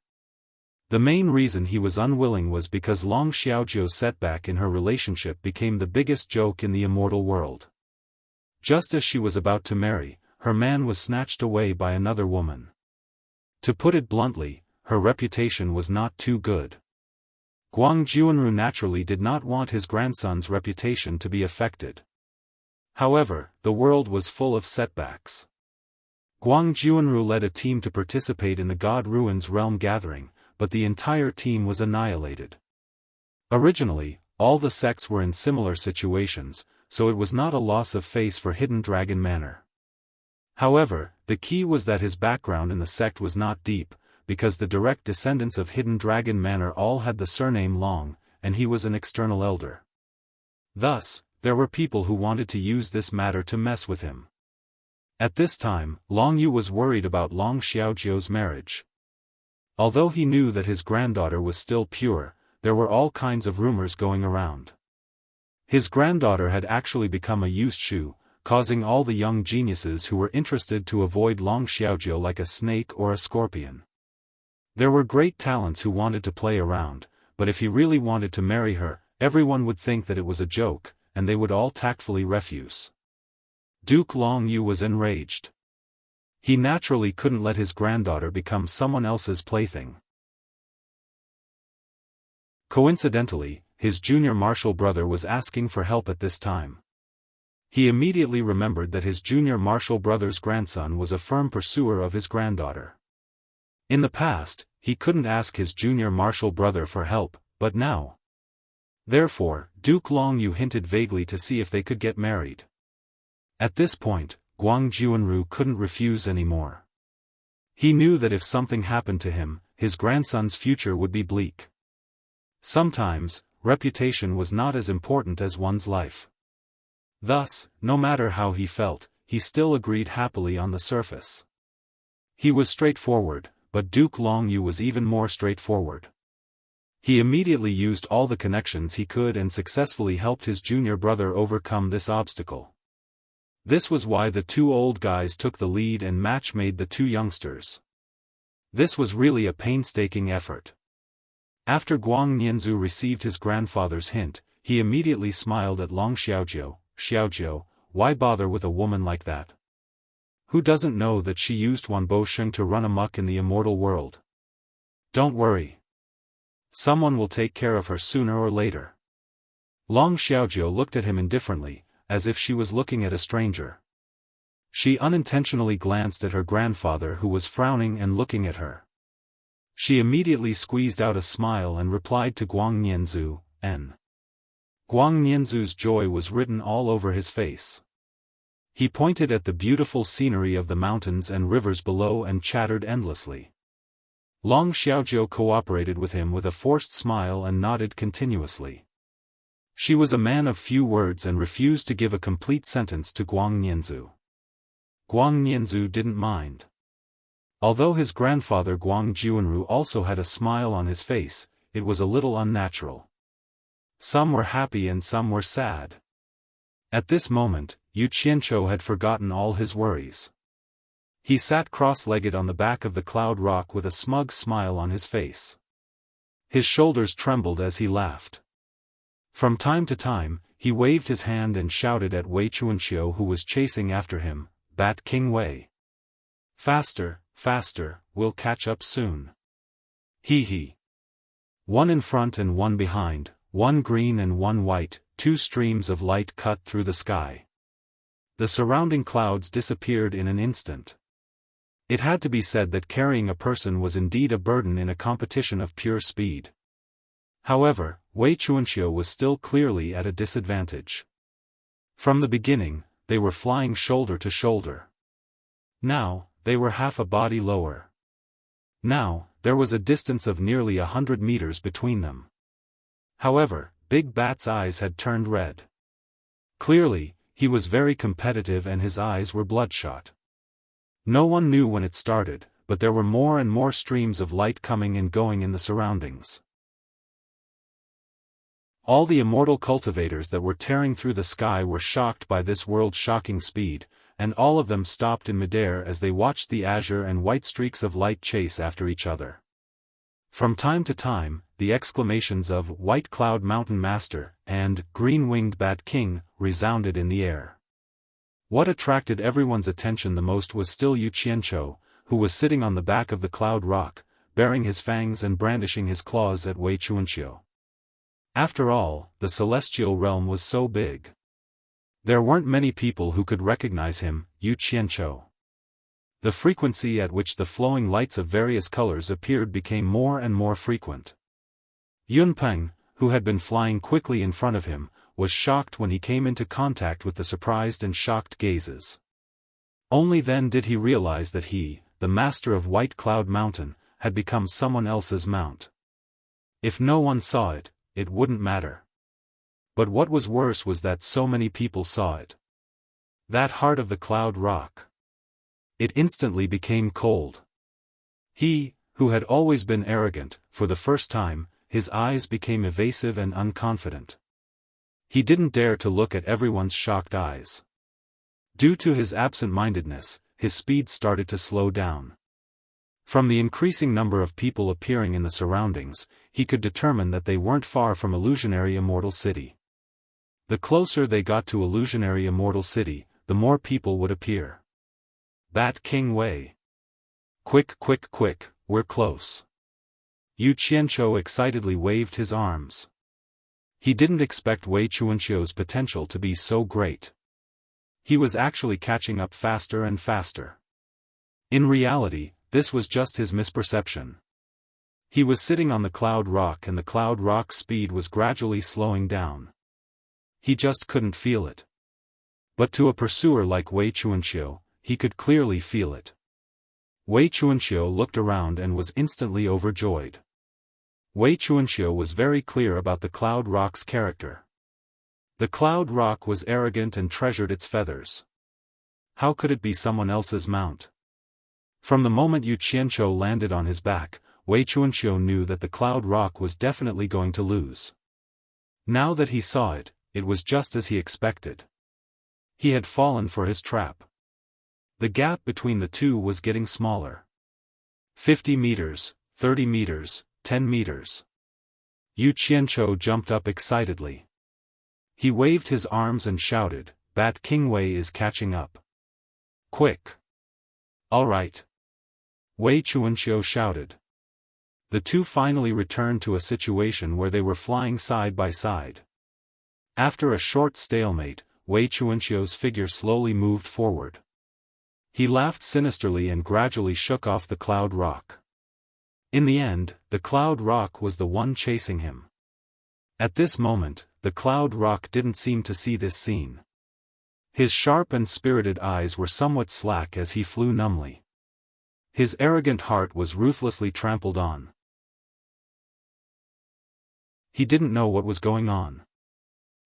The main reason he was unwilling was because Long Xiaojiu's setback in her relationship became the biggest joke in the immortal world. Just as she was about to marry, her man was snatched away by another woman. To put it bluntly, her reputation was not too good. Guang Jianru naturally did not want his grandson's reputation to be affected. However, the world was full of setbacks. Guang Jianru led a team to participate in the God Ruins Realm gathering, but the entire team was annihilated. Originally, all the sects were in similar situations, so it was not a loss of face for Hidden Dragon Manor. However, the key was that his background in the sect was not deep, because the direct descendants of Hidden Dragon Manor all had the surname Long, and he was an external elder. Thus, there were people who wanted to use this matter to mess with him. At this time, Long Yu was worried about Long Xiaojiu's marriage. Although he knew that his granddaughter was still pure, there were all kinds of rumors going around. His granddaughter had actually become a Yushu, causing all the young geniuses who were interested to avoid Long Xiaojiu like a snake or a scorpion. There were great talents who wanted to play around, but if he really wanted to marry her, everyone would think that it was a joke, and they would all tactfully refuse. Duke Long Yu was enraged. He naturally couldn't let his granddaughter become someone else's plaything. Coincidentally, his junior martial brother was asking for help at this time. He immediately remembered that his junior martial brother's grandson was a firm pursuer of his granddaughter. In the past, he couldn't ask his junior martial brother for help, but now. Therefore, Duke Long Yu hinted vaguely to see if they could get married. At this point, Guang Jianru couldn't refuse anymore. He knew that if something happened to him, his grandson's future would be bleak. Sometimes, reputation was not as important as one's life. Thus, no matter how he felt, he still agreed happily on the surface. He was straightforward, but Duke Longyu was even more straightforward. He immediately used all the connections he could and successfully helped his junior brother overcome this obstacle. This was why the two old guys took the lead and match-made the two youngsters. This was really a painstaking effort. After Guang Nianzu received his grandfather's hint, he immediately smiled at Long Xiaojiu. Xiaojiu, why bother with a woman like that? Who doesn't know that she used Wanbo Sheng to run amok in the immortal world? Don't worry. Someone will take care of her sooner or later. Long Xiaojiu looked at him indifferently, as if she was looking at a stranger. She unintentionally glanced at her grandfather who was frowning and looking at her. She immediately squeezed out a smile and replied to Guang Nianzu, N. Guang Nianzu's joy was written all over his face. He pointed at the beautiful scenery of the mountains and rivers below and chattered endlessly. Long Xiaojiu cooperated with him with a forced smile and nodded continuously. She was a man of few words and refused to give a complete sentence to Guang Nianzu. Guang Nianzu didn't mind. Although his grandfather Guang Juanru also had a smile on his face, it was a little unnatural. Some were happy and some were sad. At this moment, Yu Qianqiu had forgotten all his worries. He sat cross-legged on the back of the cloud rock with a smug smile on his face. His shoulders trembled as he laughed. From time to time, he waved his hand and shouted at Wei Chuanxiu who was chasing after him, Bat King Wei. Faster, faster, we'll catch up soon. Hee hee. One in front and one behind, one green and one white, two streams of light cut through the sky. The surrounding clouds disappeared in an instant. It had to be said that carrying a person was indeed a burden in a competition of pure speed. However, Wei Chuanxiu was still clearly at a disadvantage. From the beginning, they were flying shoulder to shoulder. Now, they were half a body lower. Now, there was a distance of nearly 100 meters between them. However, Big Bat's eyes had turned red. Clearly, he was very competitive and his eyes were bloodshot. No one knew when it started, but there were more and more streams of light coming and going in the surroundings. All the immortal cultivators that were tearing through the sky were shocked by this world-shocking speed, and all of them stopped in midair as they watched the azure and white streaks of light chase after each other. From time to time, the exclamations of White Cloud Mountain Master and Green-Winged Bat King resounded in the air. What attracted everyone's attention the most was still Yu Qianqiu, who was sitting on the back of the cloud rock, baring his fangs and brandishing his claws at Wei Chuanxiu. After all, the celestial realm was so big. There weren't many people who could recognize him, Yu Qianqiu. The frequency at which the flowing lights of various colors appeared became more and more frequent. Yunpeng, who had been flying quickly in front of him, was shocked when he came into contact with the surprised and shocked gazes. Only then did he realize that he, the master of White Cloud Mountain, had become someone else's mount. If no one saw it, it wouldn't matter. But what was worse was that so many people saw it. That heart of the cloud rock. It instantly became cold. He, who had always been arrogant, for the first time, his eyes became evasive and unconfident. He didn't dare to look at everyone's shocked eyes. Due to his absent-mindedness, his speed started to slow down. From the increasing number of people appearing in the surroundings, he could determine that they weren't far from Illusionary Immortal City. The closer they got to Illusionary Immortal City, the more people would appear. Bat King Wei. Quick, quick, quick, we're close. Yu Qianqiu excitedly waved his arms. He didn't expect Wei Chuanxiu's potential to be so great. He was actually catching up faster and faster. In reality, this was just his misperception. He was sitting on the cloud rock and the cloud rock's speed was gradually slowing down. He just couldn't feel it. But to a pursuer like Wei Chuanxiu, he could clearly feel it. Wei Chuanxiu looked around and was instantly overjoyed. Wei Chuanxiu was very clear about the cloud rock's character. The cloud rock was arrogant and treasured its feathers. How could it be someone else's mount? From the moment Yu Qianqiu landed on his back, Wei Chuanqiu knew that the Cloud Rock was definitely going to lose. Now that he saw it, it was just as he expected. He had fallen for his trap. The gap between the two was getting smaller. 50 meters, 30 meters, 10 meters. Yu Qianqiu jumped up excitedly. He waved his arms and shouted, "Bat King Wei is catching up. Quick!" "All right!" Wei Chuanqiu shouted. The two finally returned to a situation where they were flying side by side. After a short stalemate, Wei Chuanqiu's figure slowly moved forward. He laughed sinisterly and gradually shook off the Cloud Rock. In the end, the Cloud Rock was the one chasing him. At this moment, the Cloud Rock didn't seem to see this scene. His sharp and spirited eyes were somewhat slack as he flew numbly. His arrogant heart was ruthlessly trampled on. He didn't know what was going on.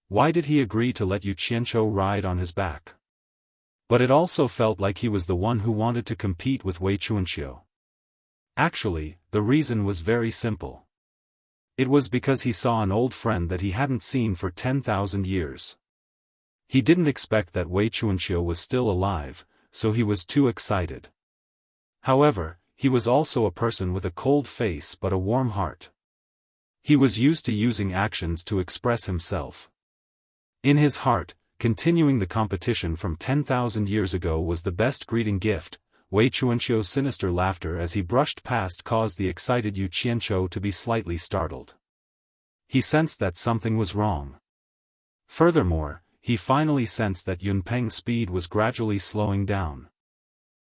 Why did he agree to let Yu Qianqiu ride on his back? But it also felt like he was the one who wanted to compete with Wei Chuanqiu. Actually, the reason was very simple. It was because he saw an old friend that he hadn't seen for 10,000 years. He didn't expect that Wei Chuanqiu was still alive, so he was too excited. However, he was also a person with a cold face but a warm heart. He was used to using actions to express himself. In his heart, continuing the competition from 10,000 years ago was the best greeting gift. Wei Chuanqiu's sinister laughter as he brushed past caused the excited Yu Qianqiu to be slightly startled. He sensed that something was wrong. Furthermore, he finally sensed that Yun Peng's speed was gradually slowing down.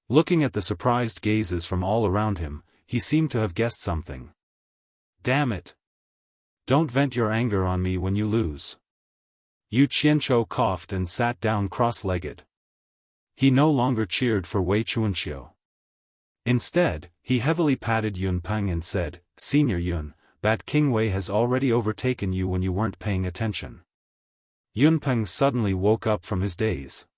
Looking at the surprised gazes from all around him, he seemed to have guessed something. "Damn it! Don't vent your anger on me when you lose." Yu Qianqiu coughed and sat down cross-legged. He no longer cheered for Wei Chuanqiu. Instead, he heavily patted Yun Peng and said, "Senior Yun, Bat King Wei has already overtaken you when you weren't paying attention." Yun Peng suddenly woke up from his daze.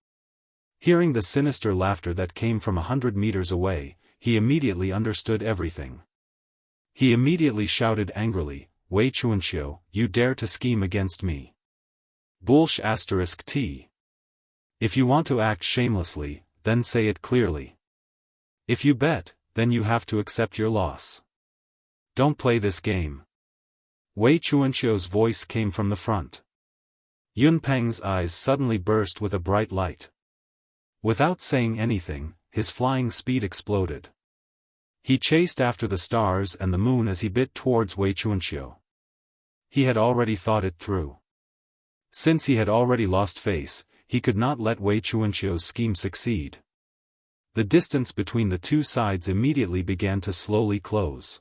Hearing the sinister laughter that came from 100 meters away, he immediately understood everything. He immediately shouted angrily, "Wei Chuanqiu, you dare to scheme against me? **T. If you want to act shamelessly, then say it clearly. If you bet, then you have to accept your loss. Don't play this game." Wei Chuanqiu's voice came from the front. Yun Peng's eyes suddenly burst with a bright light. Without saying anything, his flying speed exploded. He chased after the stars and the moon as he bit towards Wei Chuanqiu. He had already thought it through. Since he had already lost face, he could not let Wei Chuanqiu's scheme succeed. The distance between the two sides immediately began to slowly close.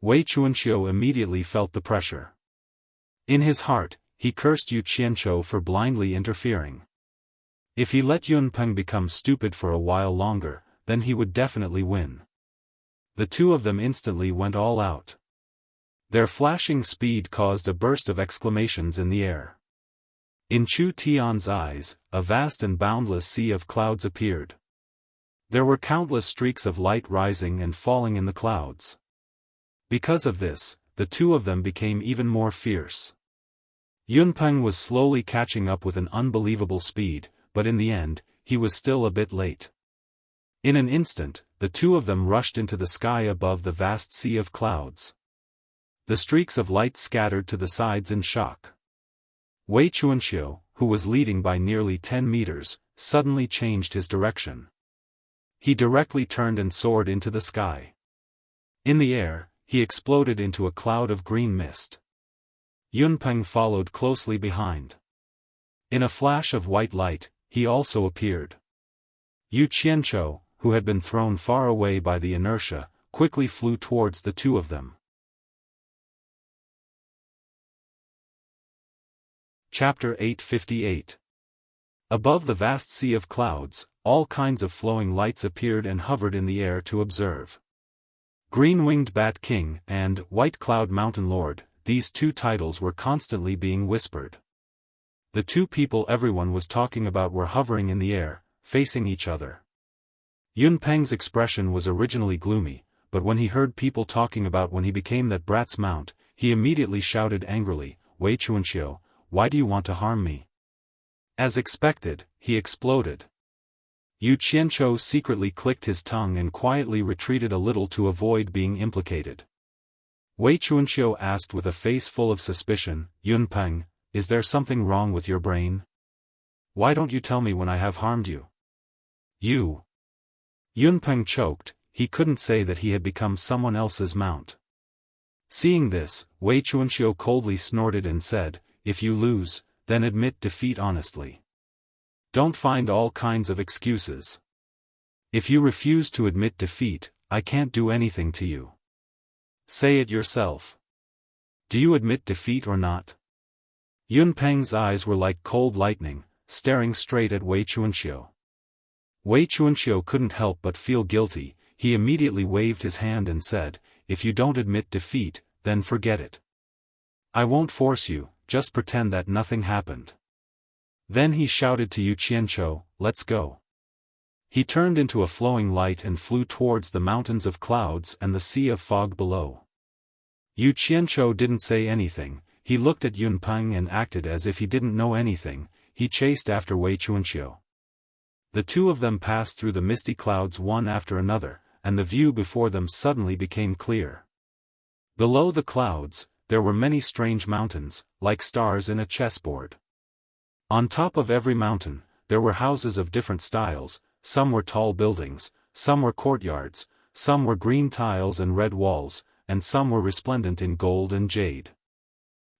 Wei Chuanqiu immediately felt the pressure. In his heart, he cursed Yu Qianqiu for blindly interfering. If he let Yun Peng become stupid for a while longer, then he would definitely win. The two of them instantly went all out. Their flashing speed caused a burst of exclamations in the air. In Chu Tian's eyes, a vast and boundless sea of clouds appeared. There were countless streaks of light rising and falling in the clouds. Because of this, the two of them became even more fierce. Yun Peng was slowly catching up with an unbelievable speed, but in the end, he was still a bit late. In an instant, the two of them rushed into the sky above the vast sea of clouds. The streaks of light scattered to the sides in shock. Wei Chuanqiu, who was leading by nearly 10 meters, suddenly changed his direction. He directly turned and soared into the sky. In the air, he exploded into a cloud of green mist. Yun Peng followed closely behind. In a flash of white light, he also appeared. Yu Qianqiu, who had been thrown far away by the inertia, quickly flew towards the two of them. Chapter 858. Above the vast sea of clouds, all kinds of flowing lights appeared and hovered in the air to observe. Green-winged Bat King and White Cloud Mountain Lord, these two titles were constantly being whispered. The two people everyone was talking about were hovering in the air, facing each other. Yun Peng's expression was originally gloomy, but when he heard people talking about when he became that brat's mount, he immediately shouted angrily, "Wei Chuanxiu, why do you want to harm me?" As expected, he exploded. Yu Qianzhou secretly clicked his tongue and quietly retreated a little to avoid being implicated. Wei Chuanxiu asked with a face full of suspicion, "Yun Peng, is there something wrong with your brain? Why don't you tell me when I have harmed you?" "You." Yun Peng choked, he couldn't say that he had become someone else's mount. Seeing this, Wei Chuanxiu coldly snorted and said, "If you lose, then admit defeat honestly. Don't find all kinds of excuses. If you refuse to admit defeat, I can't do anything to you. Say it yourself. Do you admit defeat or not?" Yun Peng's eyes were like cold lightning, staring straight at Wei Chuanxiu. Wei Chuanxiu couldn't help but feel guilty. He immediately waved his hand and said, "If you don't admit defeat, then forget it. I won't force you, just pretend that nothing happened." Then he shouted to Yu Qianzhou, "Let's go." He turned into a flowing light and flew towards the mountains of clouds and the sea of fog below. Yu Qianzhou didn't say anything, he looked at Yun Peng and acted as if he didn't know anything. He chased after Wei Chuanxiu. The two of them passed through the misty clouds one after another, and the view before them suddenly became clear. Below the clouds, there were many strange mountains, like stars in a chessboard. On top of every mountain, there were houses of different styles. Some were tall buildings, some were courtyards, some were green tiles and red walls, and some were resplendent in gold and jade.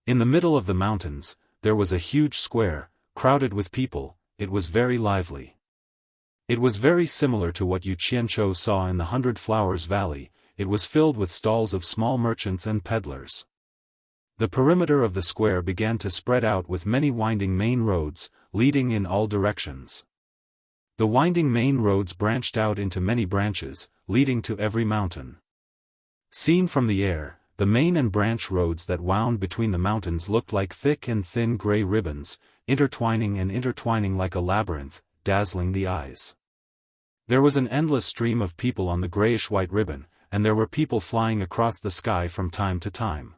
In the middle of the mountains, there was a huge square, crowded with people. It was very lively. It was very similar to what Yu Qianzhou saw in the 100 Flowers Valley. It was filled with stalls of small merchants and peddlers. The perimeter of the square began to spread out with many winding main roads, leading in all directions. The winding main roads branched out into many branches, leading to every mountain. Seen from the air, the main and branch roads that wound between the mountains looked like thick and thin gray ribbons, intertwining like a labyrinth, dazzling the eyes. There was an endless stream of people on the grayish-white ribbon, and there were people flying across the sky from time to time.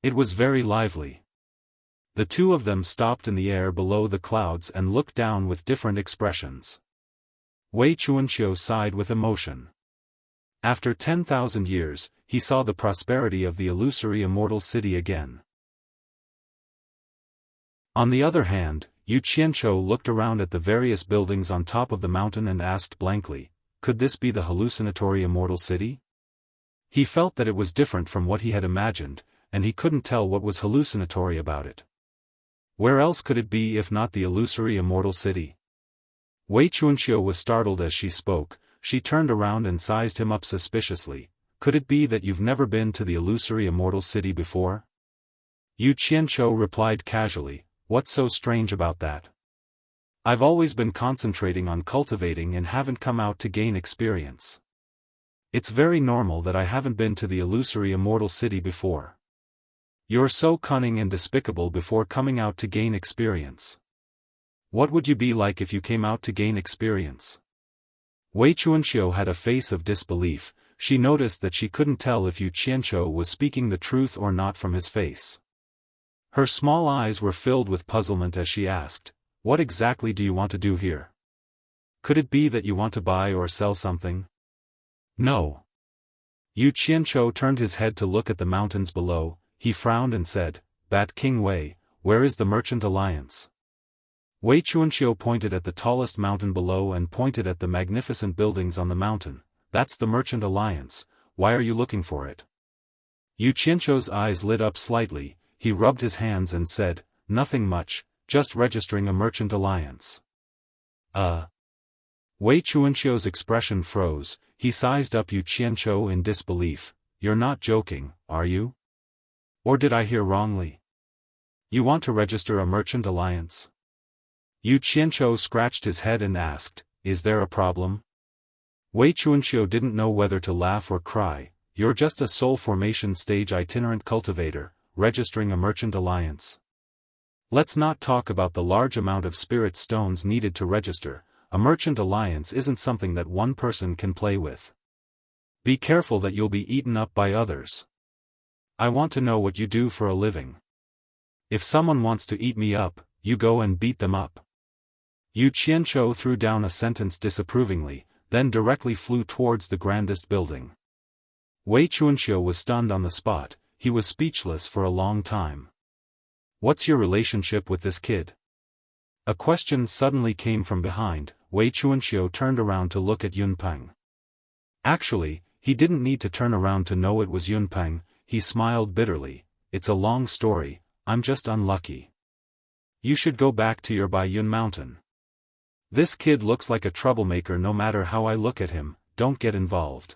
It was very lively. The two of them stopped in the air below the clouds and looked down with different expressions. Wei Chuanxiu sighed with emotion. After 10,000 years, he saw the prosperity of the illusory immortal city again. On the other hand, Yu Qianzhou looked around at the various buildings on top of the mountain and asked blankly, could this be the hallucinatory immortal city? He felt that it was different from what he had imagined, and he couldn't tell what was hallucinatory about it. Where else could it be if not the illusory immortal city? Wei Chuanxiu was startled as she spoke. She turned around and sized him up suspiciously. Could it be that you've never been to the illusory immortal city before? Yu Qianzhou replied casually, what's so strange about that? I've always been concentrating on cultivating and haven't come out to gain experience. It's very normal that I haven't been to the illusory immortal city before. You're so cunning and despicable before coming out to gain experience. What would you be like if you came out to gain experience? Wei Chuanxiu had a face of disbelief. She noticed that she couldn't tell if Yu Qianzhou was speaking the truth or not from his face. Her small eyes were filled with puzzlement as she asked, what exactly do you want to do here? Could it be that you want to buy or sell something? No. Yu Qianzhou turned his head to look at the mountains below. He frowned and said, Bat King Wei, where is the Merchant Alliance? Wei Chuanxiu pointed at the tallest mountain below and pointed at the magnificent buildings on the mountain. That's the Merchant Alliance. Why are you looking for it? Yu Qianzhou's eyes lit up slightly. He rubbed his hands and said, nothing much, just registering a Merchant Alliance. Wei Chuanxiu's expression froze. He sized up Yu Qianzhou in disbelief. You're not joking, are you? Or did I hear wrongly? You want to register a Merchant Alliance? Yu Qianzhou scratched his head and asked, is there a problem? Wei Chuanxiu didn't know whether to laugh or cry. You're just a soul formation stage itinerant cultivator, registering a Merchant Alliance. Let's not talk about the large amount of spirit stones needed to register. a merchant alliance isn't something that one person can play with. Be careful that you'll be eaten up by others. I want to know what you do for a living. If someone wants to eat me up, you go and beat them up. Yu Qianzhou threw down a sentence disapprovingly, then directly flew towards the grandest building. Wei Chuanxiu was stunned on the spot. He was speechless for a long time. What's your relationship with this kid? A question suddenly came from behind. Wei Chuanxiu turned around to look at Yunpeng. Actually, he didn't need to turn around to know it was Yunpeng. He smiled bitterly. It's a long story, I'm just unlucky. You should go back to your Baiyun mountain. This kid looks like a troublemaker no matter how I look at him, don't get involved.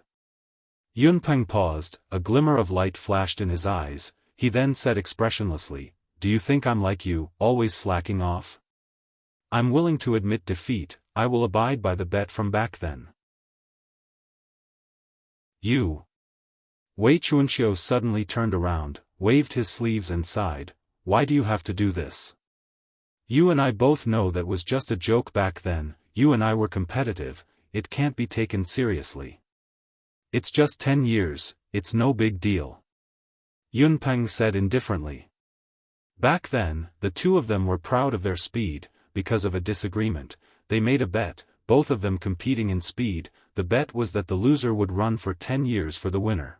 Yunpeng paused, a glimmer of light flashed in his eyes. He then said expressionlessly, do you think I'm like you, always slacking off? I'm willing to admit defeat, I will abide by the bet from back then. You. Wei Chuanxiu suddenly turned around, waved his sleeves and sighed, why do you have to do this? You and I both know that was just a joke back then, you and I were competitive, it can't be taken seriously. It's just 10 years, it's no big deal. Yunpeng said indifferently. Back then, the two of them were proud of their speed. Because of a disagreement, they made a bet, both of them competing in speed. The bet was that the loser would run for 10 years for the winner.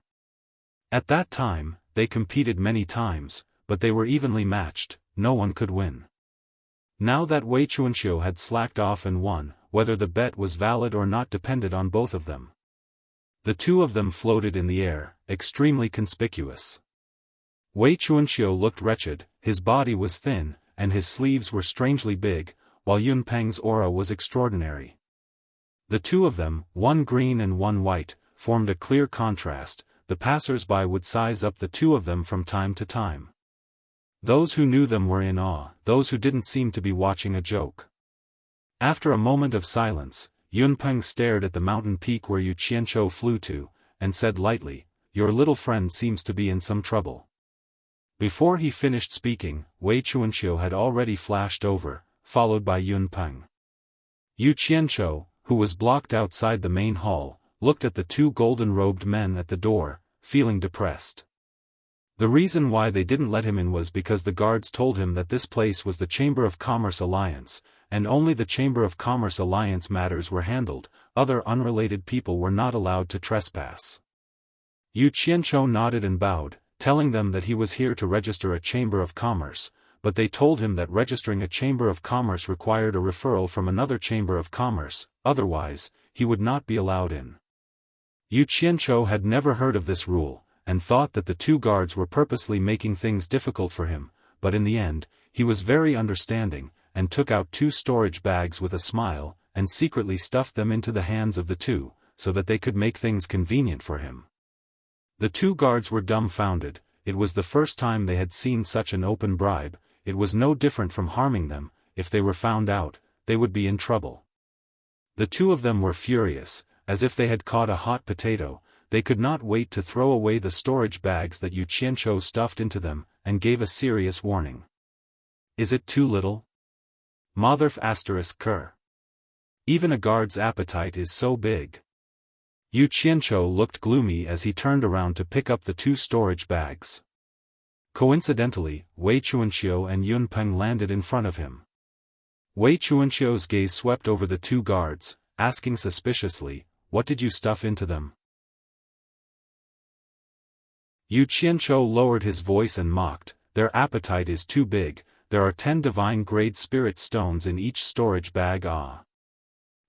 At that time, they competed many times, but they were evenly matched, no one could win. Now that Wei Chuanxiu had slacked off and won, whether the bet was valid or not depended on both of them. The two of them floated in the air, extremely conspicuous. Wei Chuanxiu looked wretched, his body was thin, and his sleeves were strangely big, while Yunpeng's aura was extraordinary. The two of them, one green and one white, formed a clear contrast. The passers-by would size up the two of them from time to time. Those who knew them were in awe, those who didn't seem to be watching a joke. After a moment of silence, Yunpeng stared at the mountain peak where Yu Qianzhou flew to, and said lightly, your little friend seems to be in some trouble. Before he finished speaking, Wei Chuanxiu had already flashed over, followed by Yunpeng. Yu Qianzhou, who was blocked outside the main hall, looked at the two golden-robed men at the door, feeling depressed. The reason why they didn't let him in was because the guards told him that this place was the Chamber of Commerce Alliance, and only the Chamber of Commerce Alliance matters were handled, other unrelated people were not allowed to trespass. Yu Qianzhou nodded and bowed, telling them that he was here to register a Chamber of Commerce, but they told him that registering a Chamber of Commerce required a referral from another Chamber of Commerce, otherwise, he would not be allowed in. Yu Qianzhou had never heard of this rule, and thought that the two guards were purposely making things difficult for him, but in the end, he was very understanding, and took out 2 storage bags with a smile, and secretly stuffed them into the hands of the two, so that they could make things convenient for him. The 2 guards were dumbfounded. It was the first time they had seen such an open bribe. It was no different from harming them. If they were found out, they would be in trouble. The 2 of them were furious, as if they had caught a hot potato. They could not wait to throw away the storage bags that Yu Qianzhou stuffed into them, and gave a serious warning. Is it too little? Motherf ****. Even a guard's appetite is so big. Yu Qianzhou looked gloomy as he turned around to pick up the 2 storage bags. Coincidentally, Wei Chuanxiu and Yunpeng landed in front of him. Wei Chuanxiu's gaze swept over the 2 guards, asking suspiciously, what did you stuff into them? Yu Qianzhou lowered his voice and mocked, their appetite is too big, there are 10 divine-grade spirit stones in each storage bag.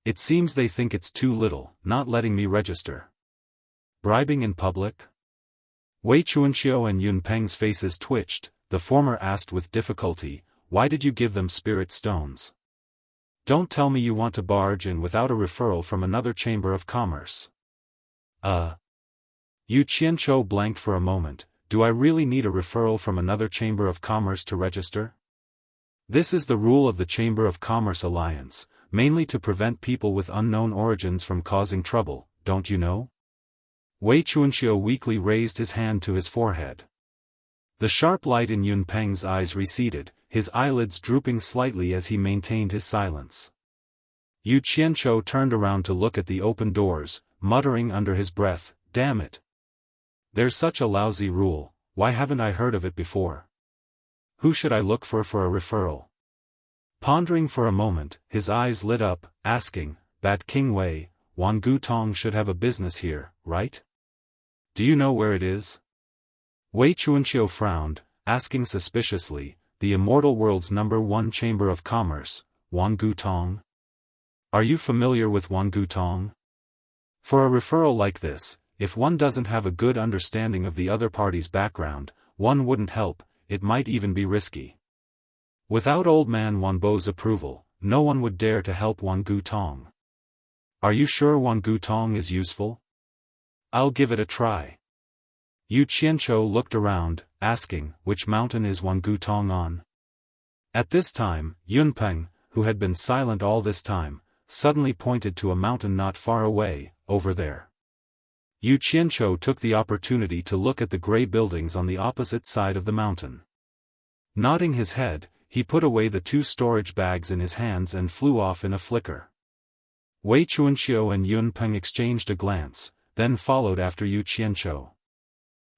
It seems they think it's too little, not letting me register. Bribing in public? Wei Chuanxiu and Yunpeng's faces twitched. The former asked with difficulty, why did you give them spirit stones? Don't tell me you want to barge in without a referral from another Chamber of Commerce. Yu Qianzhou blanked for a moment. Do I really need a referral from another Chamber of Commerce to register? This is the rule of the Chamber of Commerce Alliance, mainly to prevent people with unknown origins from causing trouble, don't you know? Wei Chuanxiu weakly raised his hand to his forehead. The sharp light in Yunpeng's eyes receded, his eyelids drooping slightly as he maintained his silence. Yu Qianzhou turned around to look at the open doors, muttering under his breath, "Damn it! There's such a lousy rule, why haven't I heard of it before? Who should I look for a referral?" Pondering for a moment, his eyes lit up, asking, "Bat King Wei, Wan Gutong should have a business here, right? Do you know where it is?" Wei Chuanxiu frowned, asking suspiciously, "The immortal world's #1 chamber of commerce, Wan Gutong? Are you familiar with Wan Gutong? For a referral like this, if one doesn't have a good understanding of the other party's background, one wouldn't help, it might even be risky. Without old man Wan Bo's approval, no one would dare to help Wan Gutong. Are you sure Wan Gutong is useful? I'll give it a try." Yu Qianzhou looked around, asking, "Which mountain is Wan Gutong on?" At this time, Yunpeng, who had been silent all this time, suddenly pointed to a mountain not far away, over there. Yu Qianzhou took the opportunity to look at the gray buildings on the opposite side of the mountain. Nodding his head, he put away the 2 storage bags in his hands and flew off in a flicker. Wei Chuanxiu and Yunpeng exchanged a glance, then followed after Yu Qianzhou.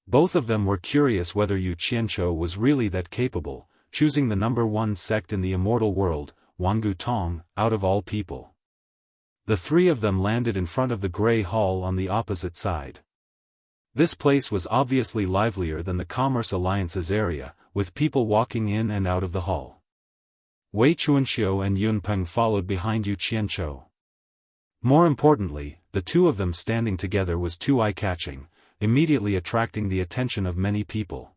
Both of them were curious whether Yu Qianzhou was really that capable, choosing the #1 sect in the immortal world, Wan Gutong, out of all people. The 3 of them landed in front of the Grey Hall on the opposite side. This place was obviously livelier than the Commerce Alliance's area, with people walking in and out of the hall. Wei Chuanxiu and Yunpeng followed behind Yu Qianzhou. More importantly, the 2 of them standing together was too eye-catching, immediately attracting the attention of many people.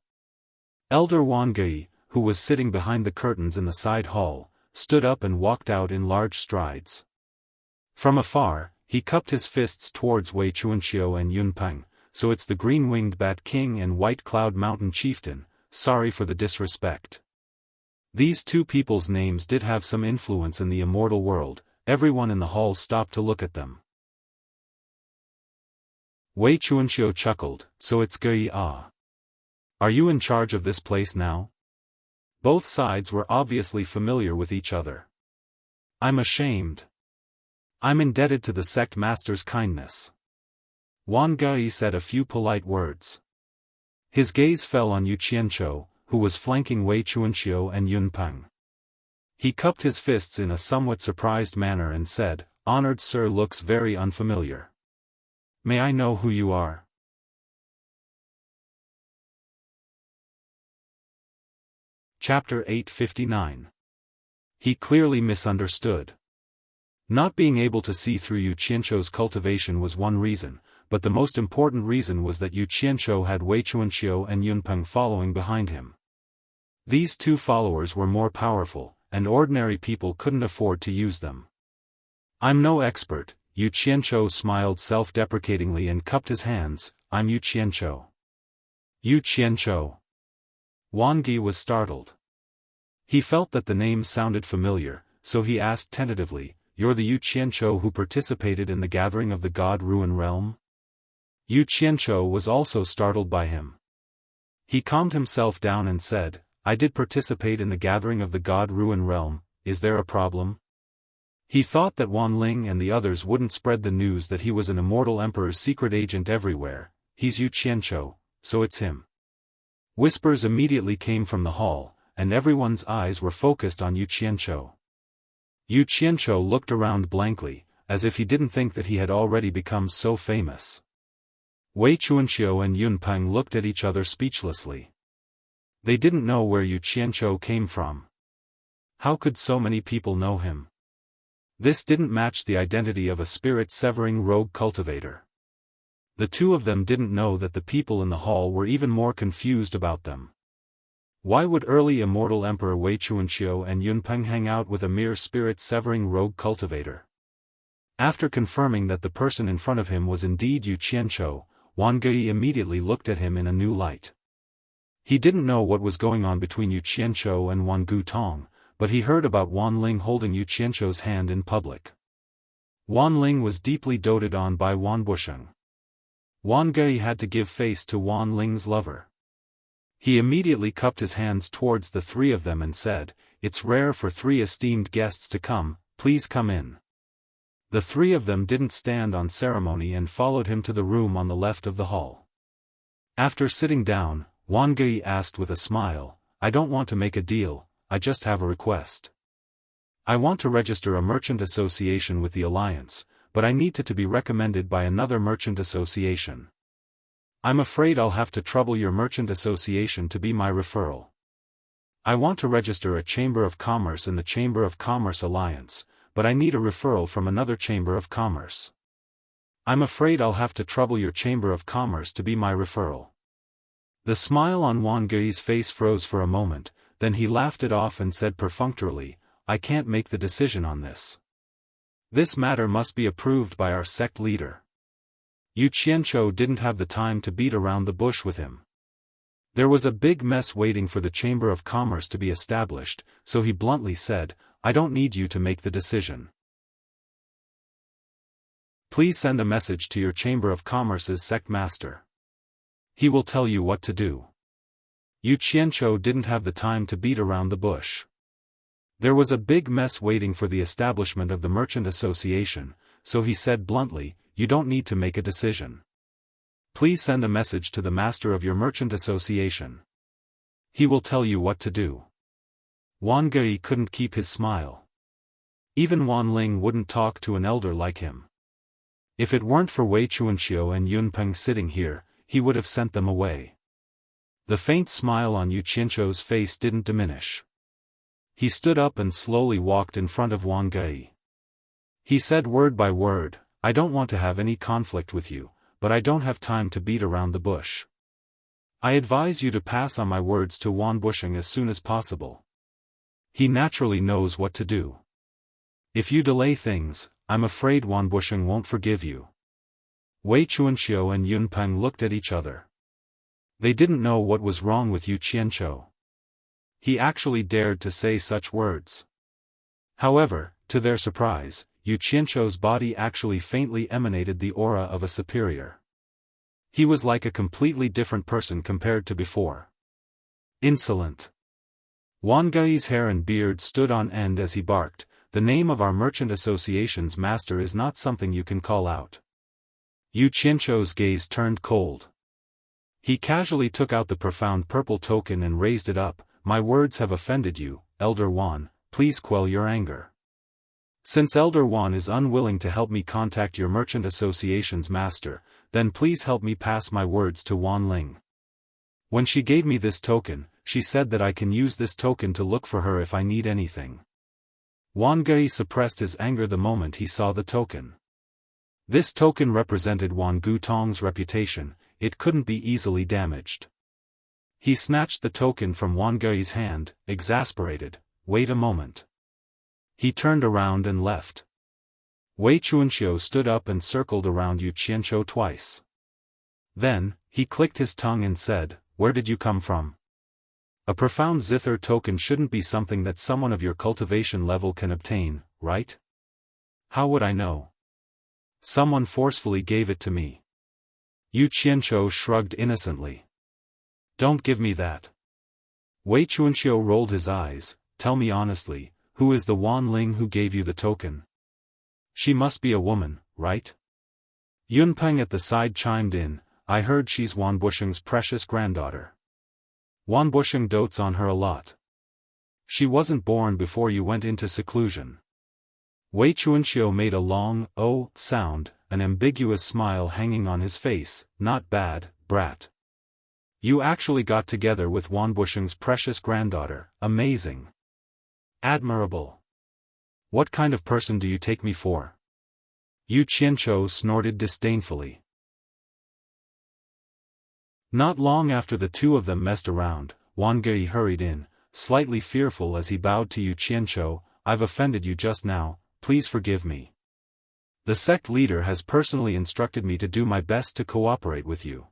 Elder Wan Gui, who was sitting behind the curtains in the side hall, stood up and walked out in large strides. From afar, he cupped his fists towards Wei Chuanxiu and Yunpeng, "So it's the green-winged Bat King and White Cloud Mountain Chieftain, sorry for the disrespect." These 2 people's names did have some influence in the immortal world. Everyone in the hall stopped to look at them. Wei Chuanxiu chuckled, "So it's Gui Ah. Are you in charge of this place now?" Both sides were obviously familiar with each other. "I'm ashamed. I'm indebted to the sect master's kindness." Wan Gui said a few polite words. His gaze fell on Yu Qianzhou, who was flanking Wei Chuanxiu and Yunpeng. He cupped his fists in a somewhat surprised manner and said, "Honored sir looks very unfamiliar. May I know who you are?" Chapter 859. He clearly misunderstood. Not being able to see through Yu Qianzhou's cultivation was one reason, but the most important reason was that Yu Qianzhou had Wei Chuanxiu and Yunpeng following behind him. These 2 followers were more powerful, and ordinary people couldn't afford to use them. "I'm no expert," Yu Qianzhou smiled self-deprecatingly and cupped his hands, "I'm Yu Qianzhou." "Yu Qianzhou." Wan Gui was startled. He felt that the name sounded familiar, so he asked tentatively, "You're the Yu Qianzhou who participated in the gathering of the God Ruin Realm?" Yu Qianzhou was also startled by him. He calmed himself down and said, "I did participate in the gathering of the God Ruin Realm, is there a problem?" He thought that Wan Ling and the others wouldn't spread the news that he was an immortal emperor's secret agent everywhere. "He's Yu Qianzhou, so it's him." Whispers immediately came from the hall, and everyone's eyes were focused on Yu Qianzhou. Yu Qianzhou looked around blankly, as if he didn't think that he had already become so famous. Wei Chuanxiu and Yunpeng looked at each other speechlessly. They didn't know where Yu Qianzhou came from. How could so many people know him? This didn't match the identity of a spirit-severing rogue cultivator. The 2 of them didn't know that the people in the hall were even more confused about them. Why would early immortal Emperor Wei Chuanxiu and Yunpeng hang out with a mere spirit-severing rogue cultivator? After confirming that the person in front of him was indeed Yu Qianzhou, Wan Gui immediately looked at him in a new light. He didn't know what was going on between Yu Qianzhou and Wan Gutong, but he heard about Wan Ling holding Yu Qianzhou's hand in public. Wan Ling was deeply doted on by Wan Busheng. Wan Gui had to give face to Wan Ling's lover. He immediately cupped his hands towards the 3 of them and said, "It's rare for 3 esteemed guests to come, please come in." The three of them didn't stand on ceremony and followed him to the room on the left of the hall. After sitting down, Wang Gui asked with a smile, "I don't want to make a deal, I just have a request. I want to register a merchant association with the Alliance, but I need it to be recommended by another merchant association. I'm afraid I'll have to trouble your merchant association to be my referral. I want to register a Chamber of Commerce in the Chamber of Commerce Alliance, but I need a referral from another Chamber of Commerce. I'm afraid I'll have to trouble your Chamber of Commerce to be my referral." The smile on Wang Gui's face froze for a moment, then he laughed it off and said perfunctorily, "I can't make the decision on this. This matter must be approved by our sect leader." Yu Qianzhou didn't have the time to beat around the bush with him. There was a big mess waiting for the Chamber of Commerce to be established, so he bluntly said, "I don't need you to make the decision. Please send a message to your Chamber of Commerce's sect master. He will tell you what to do." Yu Qianzhou didn't have the time to beat around the bush. There was a big mess waiting for the establishment of the Merchant Association, so he said bluntly, "You don't need to make a decision. Please send a message to the master of your Merchant Association. He will tell you what to do." Wang Gui couldn't keep his smile. Even Wan Ling wouldn't talk to an elder like him. If it weren't for Wei Chuanxiu and Yun Peng sitting here, he would have sent them away. The faint smile on Yu Qianzhou's face didn't diminish. He stood up and slowly walked in front of Wang Gui. He said word by word, "I don't want to have any conflict with you, but I don't have time to beat around the bush. I advise you to pass on my words to Wan Bushing as soon as possible. He naturally knows what to do. If you delay things, I'm afraid Wan Bushing won't forgive you." Wei Chuanxiu and Yun Peng looked at each other. They didn't know what was wrong with Yu Qianzhou. He actually dared to say such words. However, to their surprise, Yu Qianzhou's body actually faintly emanated the aura of a superior. He was like a completely different person compared to before. Insolent. Wang Gui's hair and beard stood on end as he barked, "The name of our merchant association's master is not something you can call out." Yu Qianzhou's gaze turned cold. He casually took out the profound purple token and raised it up. "My words have offended you, Elder Wan, please quell your anger. Since Elder Wan is unwilling to help me contact your merchant association's master, then please help me pass my words to Wan Ling. When she gave me this token, she said that I can use this token to look for her if I need anything." Wang Gui suppressed his anger the moment he saw the token. This token represented Wan Gutong's reputation, it couldn't be easily damaged. He snatched the token from Wang Gui's hand, exasperated. "Wait a moment." He turned around and left. Wei Chuanxiu stood up and circled around Yu Qianzhou twice. Then, he clicked his tongue and said, "Where did you come from? A profound zither token shouldn't be something that someone of your cultivation level can obtain, right? How would I know? Someone forcefully gave it to me." Yu Qianzhou shrugged innocently. "Don't give me that." Wei Chuanxiu rolled his eyes. "Tell me honestly, who is the Wan Ling who gave you the token? She must be a woman, right?" Yun Peng at the side chimed in, "I heard she's Wan Bushing's precious granddaughter. Wan Bushing dotes on her a lot. She wasn't born before you went into seclusion." Wei Chuanxiu made a long, "oh" sound, an ambiguous smile hanging on his face. "Not bad, brat. You actually got together with Wan Bushing's precious granddaughter, amazing. Admirable. What kind of person do you take me for?" Yu Qianzhou snorted disdainfully. Not long after the two of them messed around, Wang Gui hurried in, slightly fearful as he bowed to Yu Qianzhou. "I've offended you just now, please forgive me. The sect leader has personally instructed me to do my best to cooperate with you."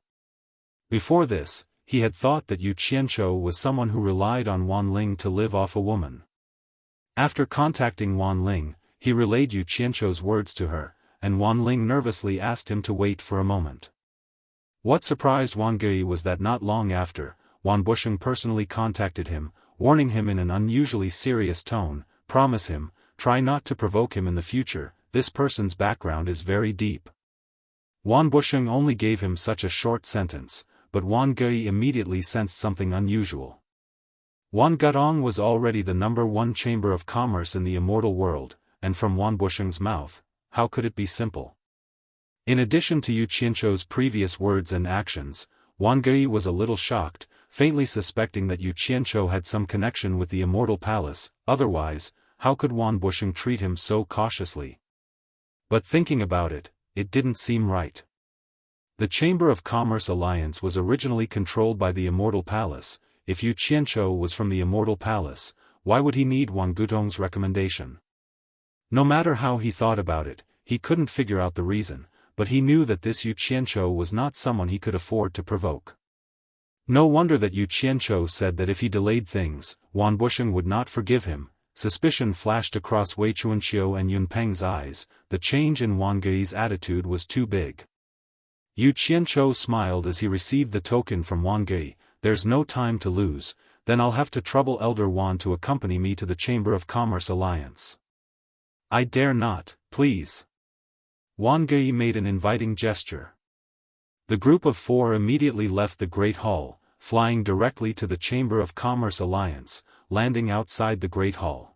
Before this, he had thought that Yu Qianzhou was someone who relied on Wan Ling to live off a woman. After contacting Wan Ling, he relayed Yu Qianzhou's words to her, and Wan Ling nervously asked him to wait for a moment. What surprised Wang Gui was that not long after, Wan Bushing personally contacted him, warning him in an unusually serious tone, "Promise him, try not to provoke him in the future, this person's background is very deep. Wan Busheng only gave him such a short sentence, but Wan Gui immediately sensed something unusual. Wan Gudong was already the #1 chamber of commerce in the immortal world, and from Wan Busheng's mouth, how could it be simple? In addition to Yu Qianzhou's previous words and actions, Wan Gui was a little shocked, faintly suspecting that Yu Qianzhou had some connection with the immortal palace, otherwise, how could Wan Busheng treat him so cautiously? But thinking about it, it didn't seem right. The Chamber of Commerce Alliance was originally controlled by the Immortal Palace. If Yu Qianzhou was from the Immortal Palace, why would he need Wan Gudong's recommendation? No matter how he thought about it, he couldn't figure out the reason, but he knew that this Yu Qianzhou was not someone he could afford to provoke. No wonder that Yu Qianzhou said that if he delayed things, Wan Busheng would not forgive him. Suspicion flashed across Wei Chuanxiu and Yun Peng's eyes. The change in Wan Gui's attitude was too big. Yu Qianzhou smiled as he received the token from Wan Gui. There's no time to lose, then I'll have to trouble Elder Wan to accompany me to the Chamber of Commerce Alliance. I dare not, please. Wan Gui made an inviting gesture. The group of 4 immediately left the Great Hall, flying directly to the Chamber of Commerce Alliance, landing outside the Great Hall.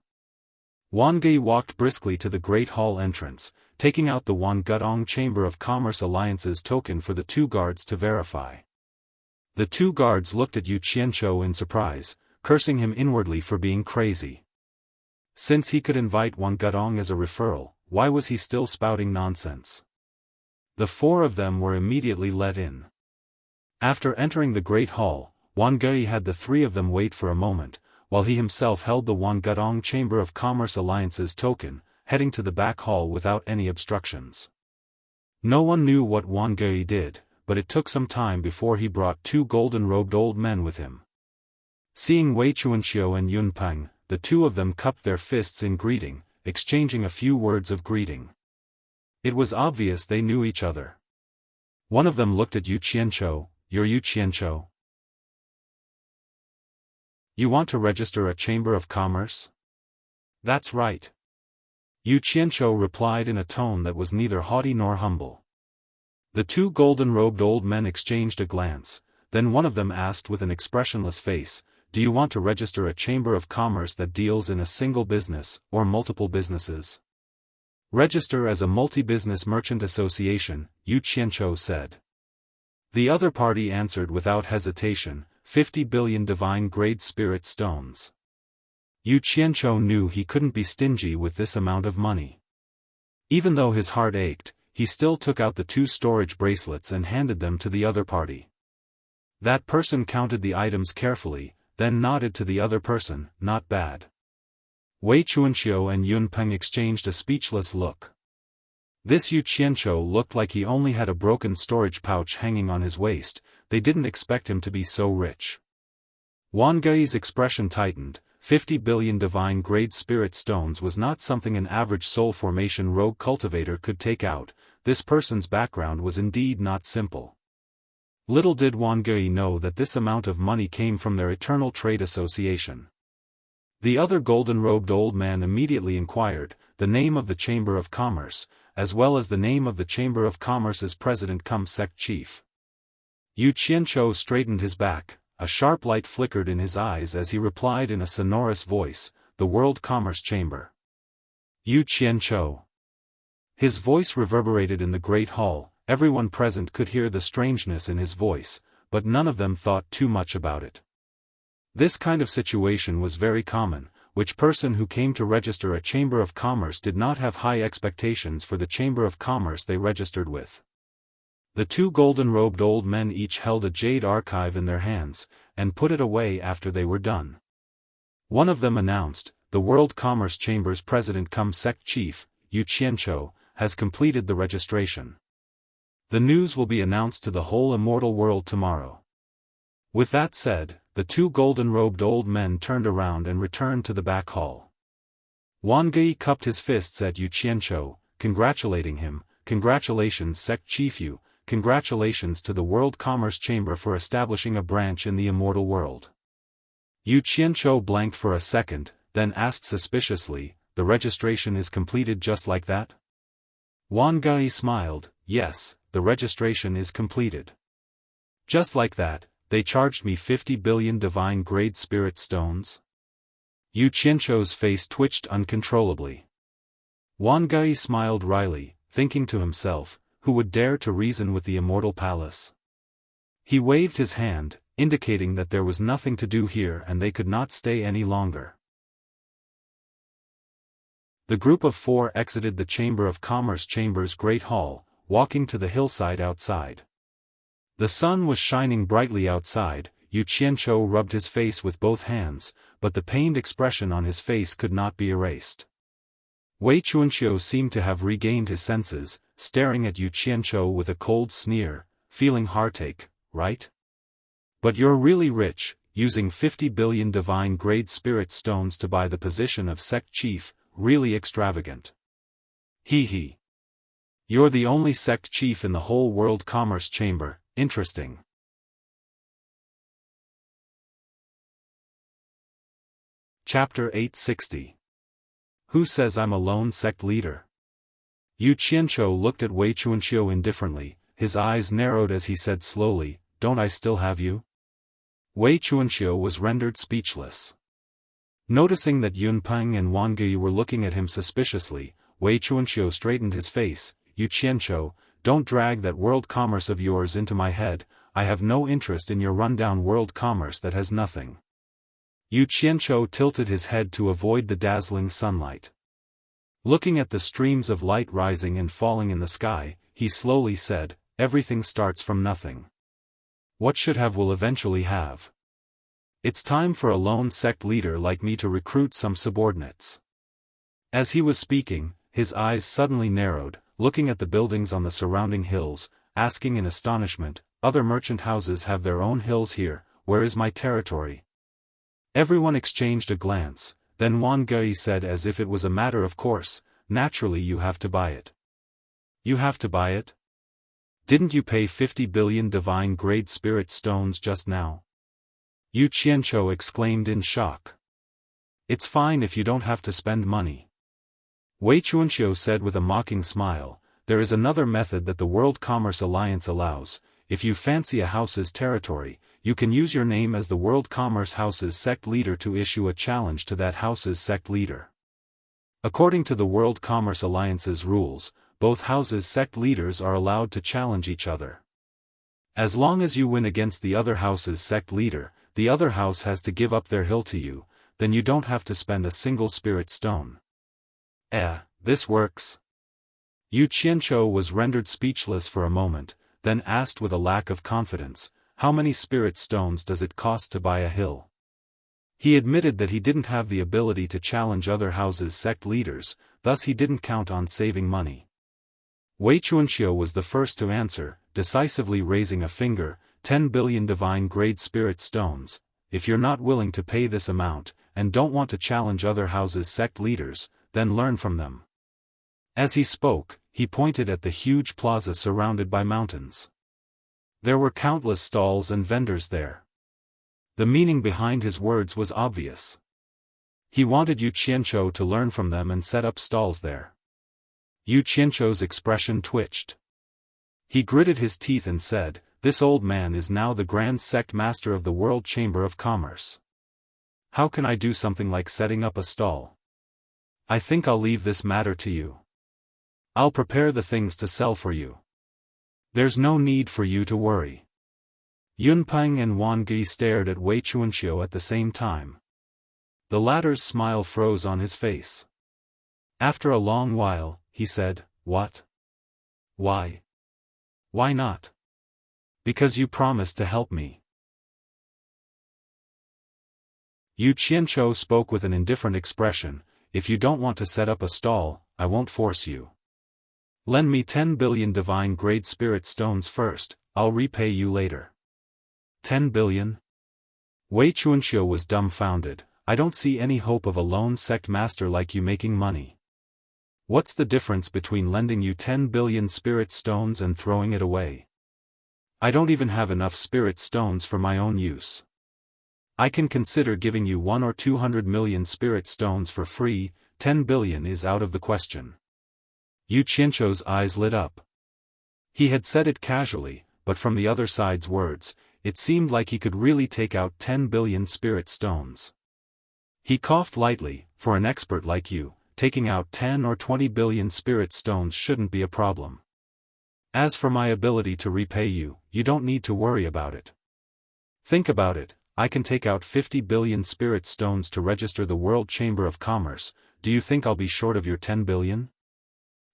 Wan Gui walked briskly to the Great Hall entrance, taking out the Wan Gudong Chamber of Commerce Alliance's token for the 2 guards to verify. The 2 guards looked at Yu Qianzhou in surprise, cursing him inwardly for being crazy. Since he could invite Wan Gudong as a referral, why was he still spouting nonsense? The 4 of them were immediately let in. After entering the Great Hall, Wan Gui had the 3 of them wait for a moment, while he himself held the Wan Gudong Chamber of Commerce Alliance's token, heading to the back hall without any obstructions. No one knew what Wan Gui did, but it took some time before he brought 2 golden-robed old men with him. Seeing Wei Chuanxiu and Yun Peng, the 2 of them cupped their fists in greeting, exchanging a few words of greeting. It was obvious they knew each other. One of them looked at Yu Qianzhou. You're Yu Qianzhou? You want to register a Chamber of Commerce? That's right. Yu Qianzhou replied in a tone that was neither haughty nor humble. The 2 golden-robed old men exchanged a glance, then one of them asked with an expressionless face, do you want to register a Chamber of Commerce that deals in a single business, or multiple businesses? Register as a multi-business merchant association, Yu Qianzhou said. The other party answered without hesitation, 50 billion divine-grade spirit stones. Yu Qianzhou knew he couldn't be stingy with this amount of money. Even though his heart ached, he still took out the 2 storage bracelets and handed them to the other party. That person counted the items carefully, then nodded to the other person, not bad. Wei Chuanxiu and Yun Peng exchanged a speechless look. This Yu Qianzhou looked like he only had a broken storage pouch hanging on his waist. They didn't expect him to be so rich. Wan Gui's expression tightened. 50 billion divine-grade spirit stones was not something an average soul formation rogue cultivator could take out. This person's background was indeed not simple. Little did Wan Gui know that this amount of money came from their eternal trade association. The other golden-robed old man immediately inquired the name of the Chamber of Commerce, as well as the name of the Chamber of Commerce's president-cum-sect chief. Yu Qianzhou straightened his back, a sharp light flickered in his eyes as he replied in a sonorous voice, the World Commerce Chamber. Yu Qianzhou. His voice reverberated in the Great Hall. Everyone present could hear the strangeness in his voice, but none of them thought too much about it. This kind of situation was very common. Which person who came to register a Chamber of Commerce did not have high expectations for the Chamber of Commerce they registered with. The 2 golden-robed old men each held a jade archive in their hands, and put it away after they were done. One of them announced, the World Commerce Chamber's president-cum-sect chief, Yu Qianzhou, has completed the registration. The news will be announced to the whole immortal world tomorrow. With that said, the 2 golden-robed old men turned around and returned to the back hall. Wan Gui cupped his fists at Yu Qianzhou, congratulating him. Congratulations Sect Chief Yu, congratulations to the World Commerce Chamber for establishing a branch in the immortal world. Yu Qianzhou blanked for a second, then asked suspiciously, the registration is completed just like that? Wang Gui smiled. Yes, the registration is completed. Just like that, they charged me 50 billion divine-grade spirit stones? Yu Qianzhou's face twitched uncontrollably. Wang Gui smiled wryly, thinking to himself, who would dare to reason with the immortal palace? He waved his hand, indicating that there was nothing to do here and they could not stay any longer. The group of four exited the Chamber of Commerce Chamber's Great Hall, walking to the hillside outside. The sun was shining brightly outside. Yu Qianzhou rubbed his face with both hands, but the pained expression on his face could not be erased. Wei Chuanxiu seemed to have regained his senses, staring at Yu Qianzhou with a cold sneer, feeling heartache, right? But you're really rich, using 50 billion divine-grade spirit stones to buy the position of sect chief, really extravagant. He. You're the only sect chief in the whole World Commerce Chamber, interesting. Chapter 860. Who says I'm a lone sect leader? Yu Qianzhou looked at Wei Chuanxiu indifferently, his eyes narrowed as he said slowly, don't I still have you? Wei Chuanxiu was rendered speechless. Noticing that Yun Peng and Wang Gui were looking at him suspiciously, Wei Chuanxiu straightened his face. Yu Qianzhou, don't drag that world commerce of yours into my head, I have no interest in your rundown world commerce that has nothing. Yu Qianzhou tilted his head to avoid the dazzling sunlight. Looking at the streams of light rising and falling in the sky, he slowly said, everything starts from nothing. What should have will eventually have. It's time for a lone sect leader like me to recruit some subordinates. As he was speaking, his eyes suddenly narrowed, looking at the buildings on the surrounding hills, asking in astonishment, other merchant houses have their own hills here, where is my territory? Everyone exchanged a glance, then Wang Gui said as if it was a matter of course, naturally you have to buy it. You have to buy it? Didn't you pay 50 billion divine-grade spirit stones just now? Yu Qianzhou exclaimed in shock. It's fine if you don't have to spend money. Wei Chuanxiu said with a mocking smile, there is another method that the World Commerce Alliance allows. If you fancy a house's territory, you can use your name as the World Commerce House's sect leader to issue a challenge to that house's sect leader. According to the World Commerce Alliance's rules, both houses' sect leaders are allowed to challenge each other. As long as you win against the other house's sect leader, the other house has to give up their hill to you, then you don't have to spend a single spirit stone. This works? Yu Qianzhou was rendered speechless for a moment, then asked with a lack of confidence, how many spirit stones does it cost to buy a hill? He admitted that he didn't have the ability to challenge other houses' sect leaders, thus he didn't count on saving money. Wei Chuanxiu was the first to answer, decisively raising a finger, 10 billion divine-grade spirit stones. If you're not willing to pay this amount, and don't want to challenge other houses' sect leaders, then learn from them. As he spoke, he pointed at the huge plaza surrounded by mountains. There were countless stalls and vendors there. The meaning behind his words was obvious. He wanted Yu Qianzhou to learn from them and set up stalls there. Yu Qianzhou's expression twitched. He gritted his teeth and said, this old man is now the Grand Sect Master of the World Chamber of Commerce. How can I do something like setting up a stall? I think I'll leave this matter to you. I'll prepare the things to sell for you. There's no need for you to worry. Yun Peng and Wang Gui stared at Wei Chuanxiu at the same time. The latter's smile froze on his face. After a long while, he said, what? Why? Why not? Because you promised to help me. Yu Qianzhou spoke with an indifferent expression, if you don't want to set up a stall, I won't force you. Lend me 10 billion divine-grade spirit stones first, I'll repay you later. 10 billion? Wei Chuanxiu was dumbfounded. I don't see any hope of a lone sect master like you making money. What's the difference between lending you 10 billion spirit stones and throwing it away? I don't even have enough spirit stones for my own use. I can consider giving you 1 or 200 million spirit stones for free, 10 billion is out of the question. Yu Qianzhou's eyes lit up. He had said it casually, but from the other side's words, it seemed like he could really take out 10 billion spirit stones. He coughed lightly. For an expert like you, taking out 10 or 20 billion spirit stones shouldn't be a problem. As for my ability to repay you, you don't need to worry about it. Think about it, I can take out 50 billion spirit stones to register the World Chamber of Commerce. Do you think I'll be short of your 10 billion?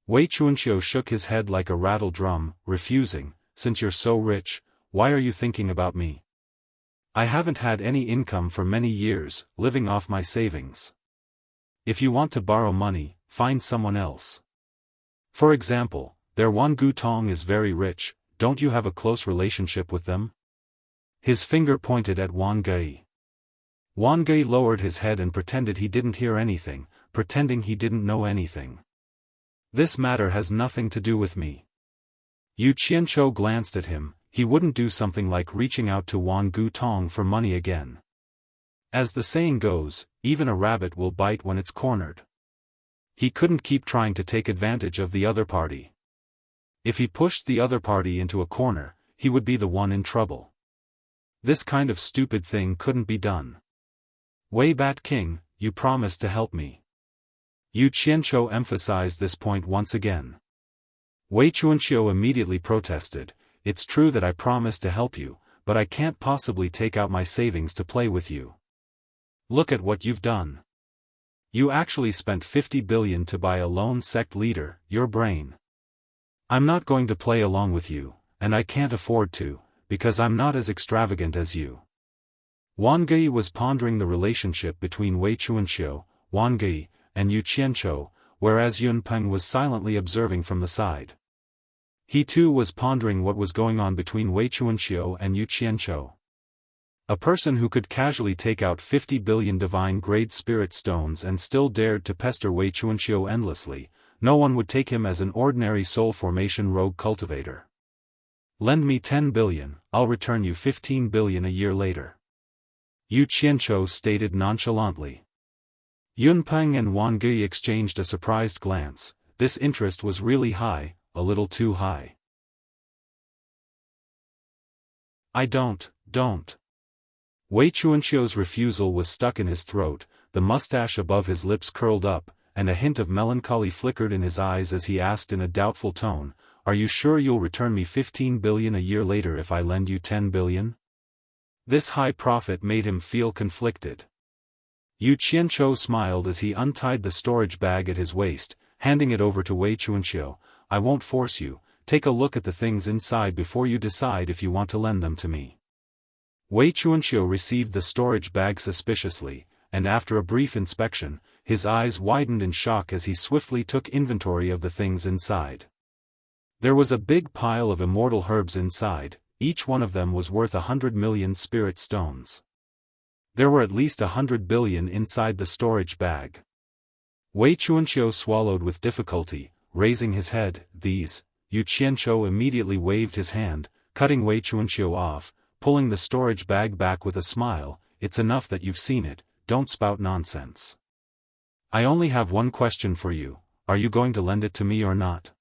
Wei Chuanxiu shook his head like a rattle drum, refusing. Since you're so rich, why are you thinking about me? I haven't had any income for many years, living off my savings. If you want to borrow money, find someone else. For example, their Wan Gutong is very rich, don't you have a close relationship with them? His finger pointed at Wang Gei. Wang Gei lowered his head and pretended he didn't hear anything, pretending he didn't know anything. This matter has nothing to do with me. Yu Qianzhou glanced at him. He wouldn't do something like reaching out to Wan Gutong for money again. As the saying goes, even a rabbit will bite when it's cornered. He couldn't keep trying to take advantage of the other party. If he pushed the other party into a corner, he would be the one in trouble. This kind of stupid thing couldn't be done. Wei Bat King, you promised to help me. Yu Qianzhou emphasized this point once again. Wei Chuanxiu immediately protested. It's true that I promised to help you, but I can't possibly take out my savings to play with you. Look at what you've done. You actually spent 50 billion to buy a lone sect leader, your brain. I'm not going to play along with you, and I can't afford to, because I'm not as extravagant as you. Wang Gei was pondering the relationship between Wei Chuanxiu, Wang Gei, and Yu Qianzhou, whereas Yun Peng was silently observing from the side. He too was pondering what was going on between Wei Chuanxiu and Yu Qianzhou. A person who could casually take out 50 billion divine-grade spirit stones and still dared to pester Wei Chuanxiu endlessly, no one would take him as an ordinary soul formation rogue cultivator. Lend me 10 billion, I'll return you 15 billion a year later. Yu Qianzhou stated nonchalantly. Yun Peng and Wang Gei exchanged a surprised glance. This interest was really high, a little too high. I don't. Wei Chuanxiu's refusal was stuck in his throat, the mustache above his lips curled up, and a hint of melancholy flickered in his eyes as he asked in a doubtful tone, are you sure you'll return me 15 billion a year later if I lend you 10 billion? This high profit made him feel conflicted. Yu Qianzhou smiled as he untied the storage bag at his waist, handing it over to Wei Chuanxiu. I won't force you, take a look at the things inside before you decide if you want to lend them to me. Wei Chuanxiu received the storage bag suspiciously, and after a brief inspection, his eyes widened in shock as he swiftly took inventory of the things inside. There was a big pile of immortal herbs inside, each one of them was worth 100 million spirit stones. There were at least 100 billion inside the storage bag. Wei Chuanxiu swallowed with difficulty, raising his head. These, Yu Qianzhou immediately waved his hand, cutting Wei Chuanxiu off, pulling the storage bag back with a smile. It's enough that you've seen it, don't spout nonsense. I only have one question for you, are you going to lend it to me or not?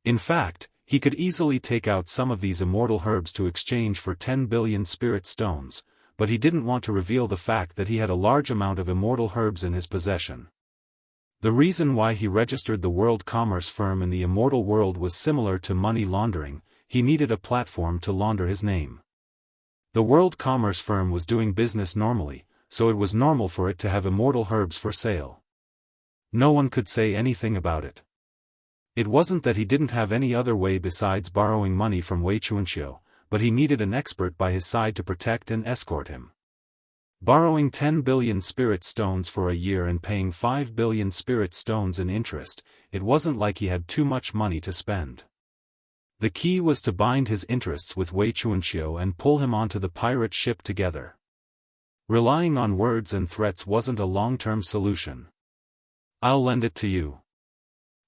In fact, he could easily take out some of these immortal herbs to exchange for 10 billion spirit stones, but he didn't want to reveal the fact that he had a large amount of immortal herbs in his possession. The reason why he registered the world commerce firm in the immortal world was similar to money laundering. He needed a platform to launder his name. The world commerce firm was doing business normally, so it was normal for it to have immortal herbs for sale. No one could say anything about it. It wasn't that he didn't have any other way besides borrowing money from Wei Chuanxiu, but he needed an expert by his side to protect and escort him. Borrowing 10 billion spirit stones for a year and paying 5 billion spirit stones in interest, it wasn't like he had too much money to spend. The key was to bind his interests with Wei Chuanxiu and pull him onto the pirate ship together. Relying on words and threats wasn't a long-term solution. I'll lend it to you.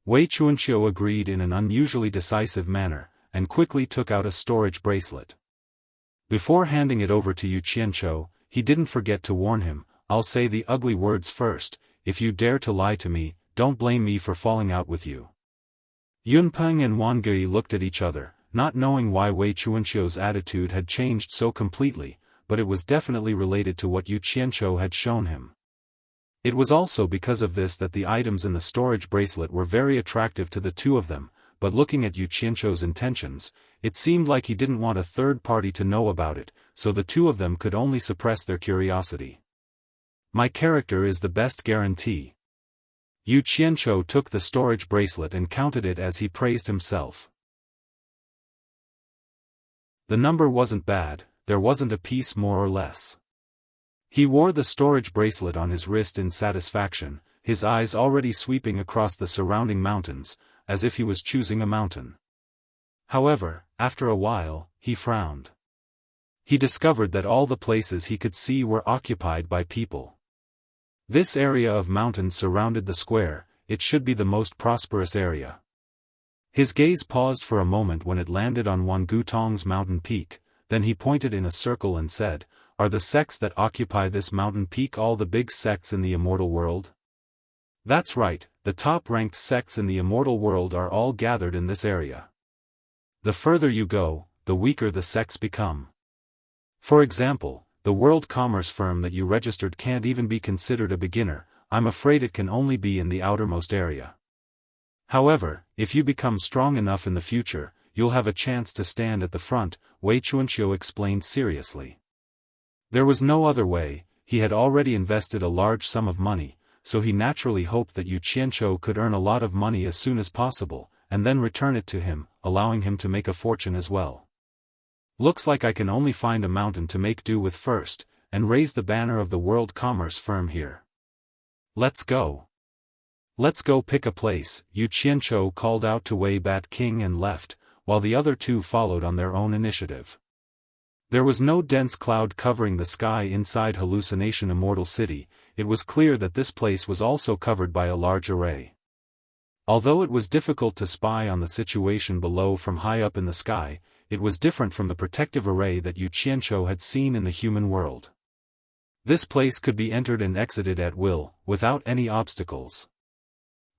Wei Chuanxiu agreed in an unusually decisive manner, and quickly took out a storage bracelet. Before handing it over to Yu Qianzhou, he didn't forget to warn him, I'll say the ugly words first, if you dare to lie to me, don't blame me for falling out with you. Yunpeng and Wang Gui looked at each other, not knowing why Wei Chuanqiu's attitude had changed so completely, but it was definitely related to what Yu Qianqiu had shown him. It was also because of this that the items in the storage bracelet were very attractive to the two of them, but looking at Yu Qianqiu's intentions, it seemed like he didn't want a third party to know about it, so the two of them could only suppress their curiosity. My character is the best guarantee. Yu Qianqiu took the storage bracelet and counted it as he praised himself. The number wasn't bad, there wasn't a piece more or less. He wore the storage bracelet on his wrist in satisfaction, his eyes already sweeping across the surrounding mountains, as if he was choosing a mountain. However, after a while, he frowned. He discovered that all the places he could see were occupied by people. This area of mountains surrounded the square, it should be the most prosperous area. His gaze paused for a moment when it landed on Wangutong's mountain peak, then he pointed in a circle and said, "Are the sects that occupy this mountain peak all the big sects in the immortal world?" "That's right, the top-ranked sects in the immortal world are all gathered in this area. The further you go, the weaker the sects become. For example, the world commerce firm that you registered can't even be considered a beginner, I'm afraid it can only be in the outermost area. However, if you become strong enough in the future, you'll have a chance to stand at the front," Wei Chuanqiu explained seriously. There was no other way, he had already invested a large sum of money, so he naturally hoped that Yu Qianqiu could earn a lot of money as soon as possible, and then return it to him, allowing him to make a fortune as well. "Looks like I can only find a mountain to make do with first, and raise the banner of the world commerce firm here. Let's go. Let's go pick a place," Yu Qianqiu called out to Wei Bat King and left, while the other two followed on their own initiative. There was no dense cloud covering the sky inside Hallucination Immortal City, it was clear that this place was also covered by a large array. Although it was difficult to spy on the situation below from high up in the sky, it was different from the protective array that Yu Qianqiu had seen in the human world. This place could be entered and exited at will, without any obstacles.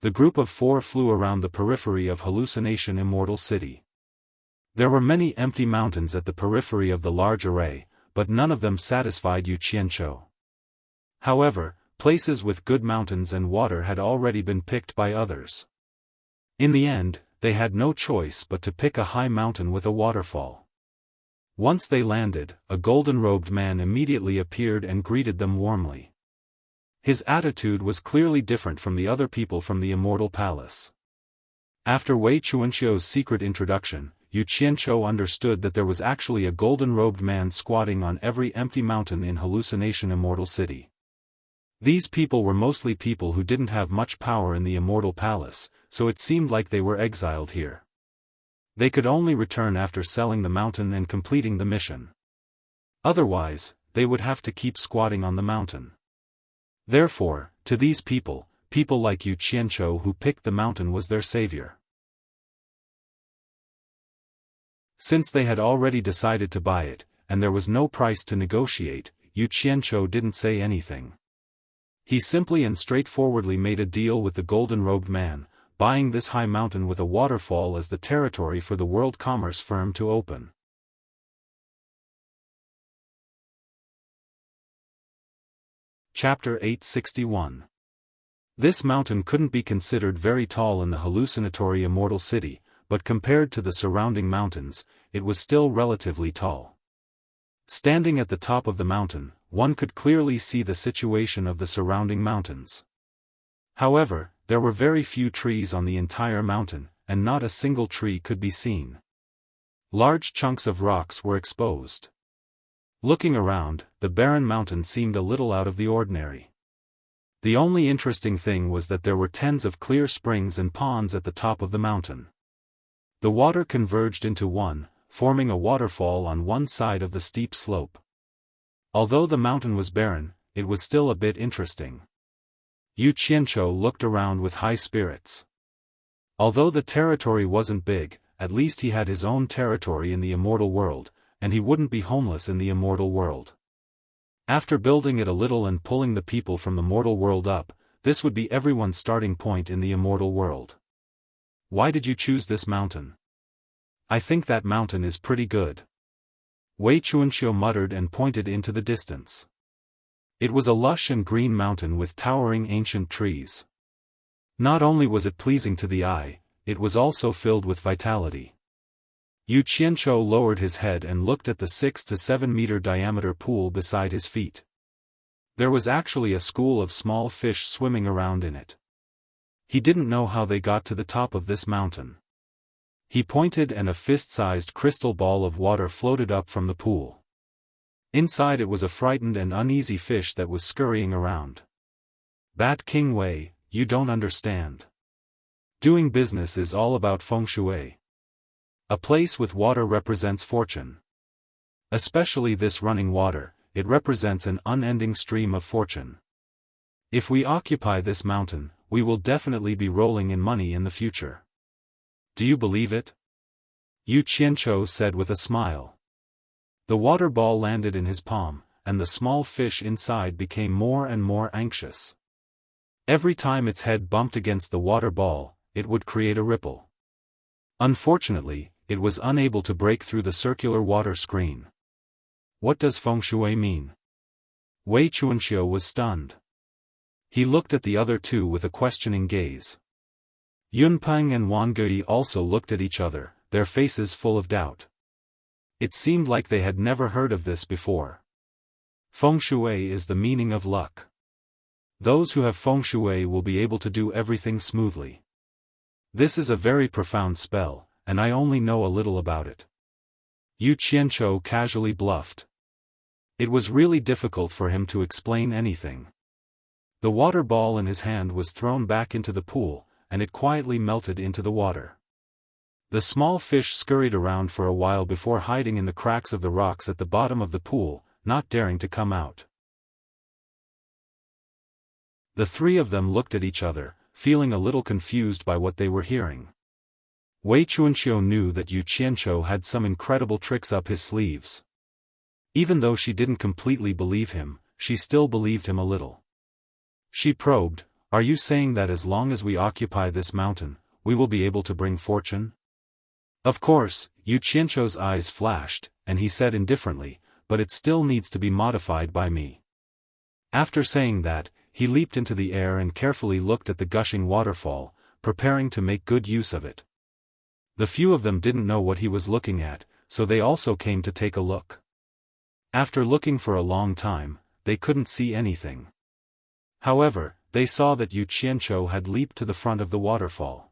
The group of four flew around the periphery of Hallucination Immortal City. There were many empty mountains at the periphery of the large array, but none of them satisfied Yu Qianqiu. However, places with good mountains and water had already been picked by others. In the end, they had no choice but to pick a high mountain with a waterfall. Once they landed, a golden-robed man immediately appeared and greeted them warmly. His attitude was clearly different from the other people from the Immortal Palace. After Wei Chuanqiu's secret introduction, Yu Qianqiu understood that there was actually a golden-robed man squatting on every empty mountain in Hallucination Immortal City. These people were mostly people who didn't have much power in the Immortal Palace, so it seemed like they were exiled here. They could only return after selling the mountain and completing the mission. Otherwise, they would have to keep squatting on the mountain. Therefore, to these people, people like Yu Qianqiu who picked the mountain was their savior. Since they had already decided to buy it, and there was no price to negotiate, Yu Qianqiu didn't say anything. He simply and straightforwardly made a deal with the golden-robed man, buying this high mountain with a waterfall as the territory for the world commerce firm to open. Chapter 861. This mountain couldn't be considered very tall in the hallucinatory Immortal City, but compared to the surrounding mountains, it was still relatively tall. Standing at the top of the mountain, one could clearly see the situation of the surrounding mountains. However, there were very few trees on the entire mountain, and not a single tree could be seen. Large chunks of rocks were exposed. Looking around, the barren mountain seemed a little out of the ordinary. The only interesting thing was that there were tens of clear springs and ponds at the top of the mountain. The water converged into one, forming a waterfall on one side of the steep slope. Although the mountain was barren, it was still a bit interesting. Yu Qianqiu looked around with high spirits. Although the territory wasn't big, at least he had his own territory in the immortal world, and he wouldn't be homeless in the immortal world. After building it a little and pulling the people from the mortal world up, this would be everyone's starting point in the immortal world. Why did you choose this mountain? I think that mountain is pretty good. Wei Chuanxiu muttered and pointed into the distance. It was a lush and green mountain with towering ancient trees. Not only was it pleasing to the eye, it was also filled with vitality. Yu Qianzhou lowered his head and looked at the 6 to 7 meter diameter pool beside his feet. There was actually a school of small fish swimming around in it. He didn't know how they got to the top of this mountain. He pointed and a fist-sized crystal ball of water floated up from the pool. Inside it was a frightened and uneasy fish that was scurrying around. Bat King Wei, you don't understand. Doing business is all about feng shui. A place with water represents fortune. Especially this running water, it represents an unending stream of fortune. If we occupy this mountain, we will definitely be rolling in money in the future. Do you believe it? Yu Qianzhou said with a smile. The water ball landed in his palm, and the small fish inside became more and more anxious. Every time its head bumped against the water ball, it would create a ripple. Unfortunately, it was unable to break through the circular water screen. What does feng shui mean? Wei Chuanxiu was stunned. He looked at the other two with a questioning gaze. Yunpeng and Wang Gui also looked at each other, their faces full of doubt. It seemed like they had never heard of this before. Feng shui is the meaning of luck. Those who have feng shui will be able to do everything smoothly. This is a very profound spell, and I only know a little about it. Yu Qianzhou casually bluffed. It was really difficult for him to explain anything. The water ball in his hand was thrown back into the pool, and it quietly melted into the water. The small fish scurried around for a while before hiding in the cracks of the rocks at the bottom of the pool, not daring to come out. The three of them looked at each other, feeling a little confused by what they were hearing. Wei Chuanxiu knew that Yu Qianzhou had some incredible tricks up his sleeves. Even though she didn't completely believe him, she still believed him a little. She probed, "Are you saying that as long as we occupy this mountain, we will be able to bring fortune?" Of course, Yu Qianzhou's eyes flashed, and he said indifferently, "But it still needs to be modified by me." After saying that, he leaped into the air and carefully looked at the gushing waterfall, preparing to make good use of it. The few of them didn't know what he was looking at, so they also came to take a look. After looking for a long time, they couldn't see anything. However, they saw that Yu Qianzhou had leaped to the front of the waterfall.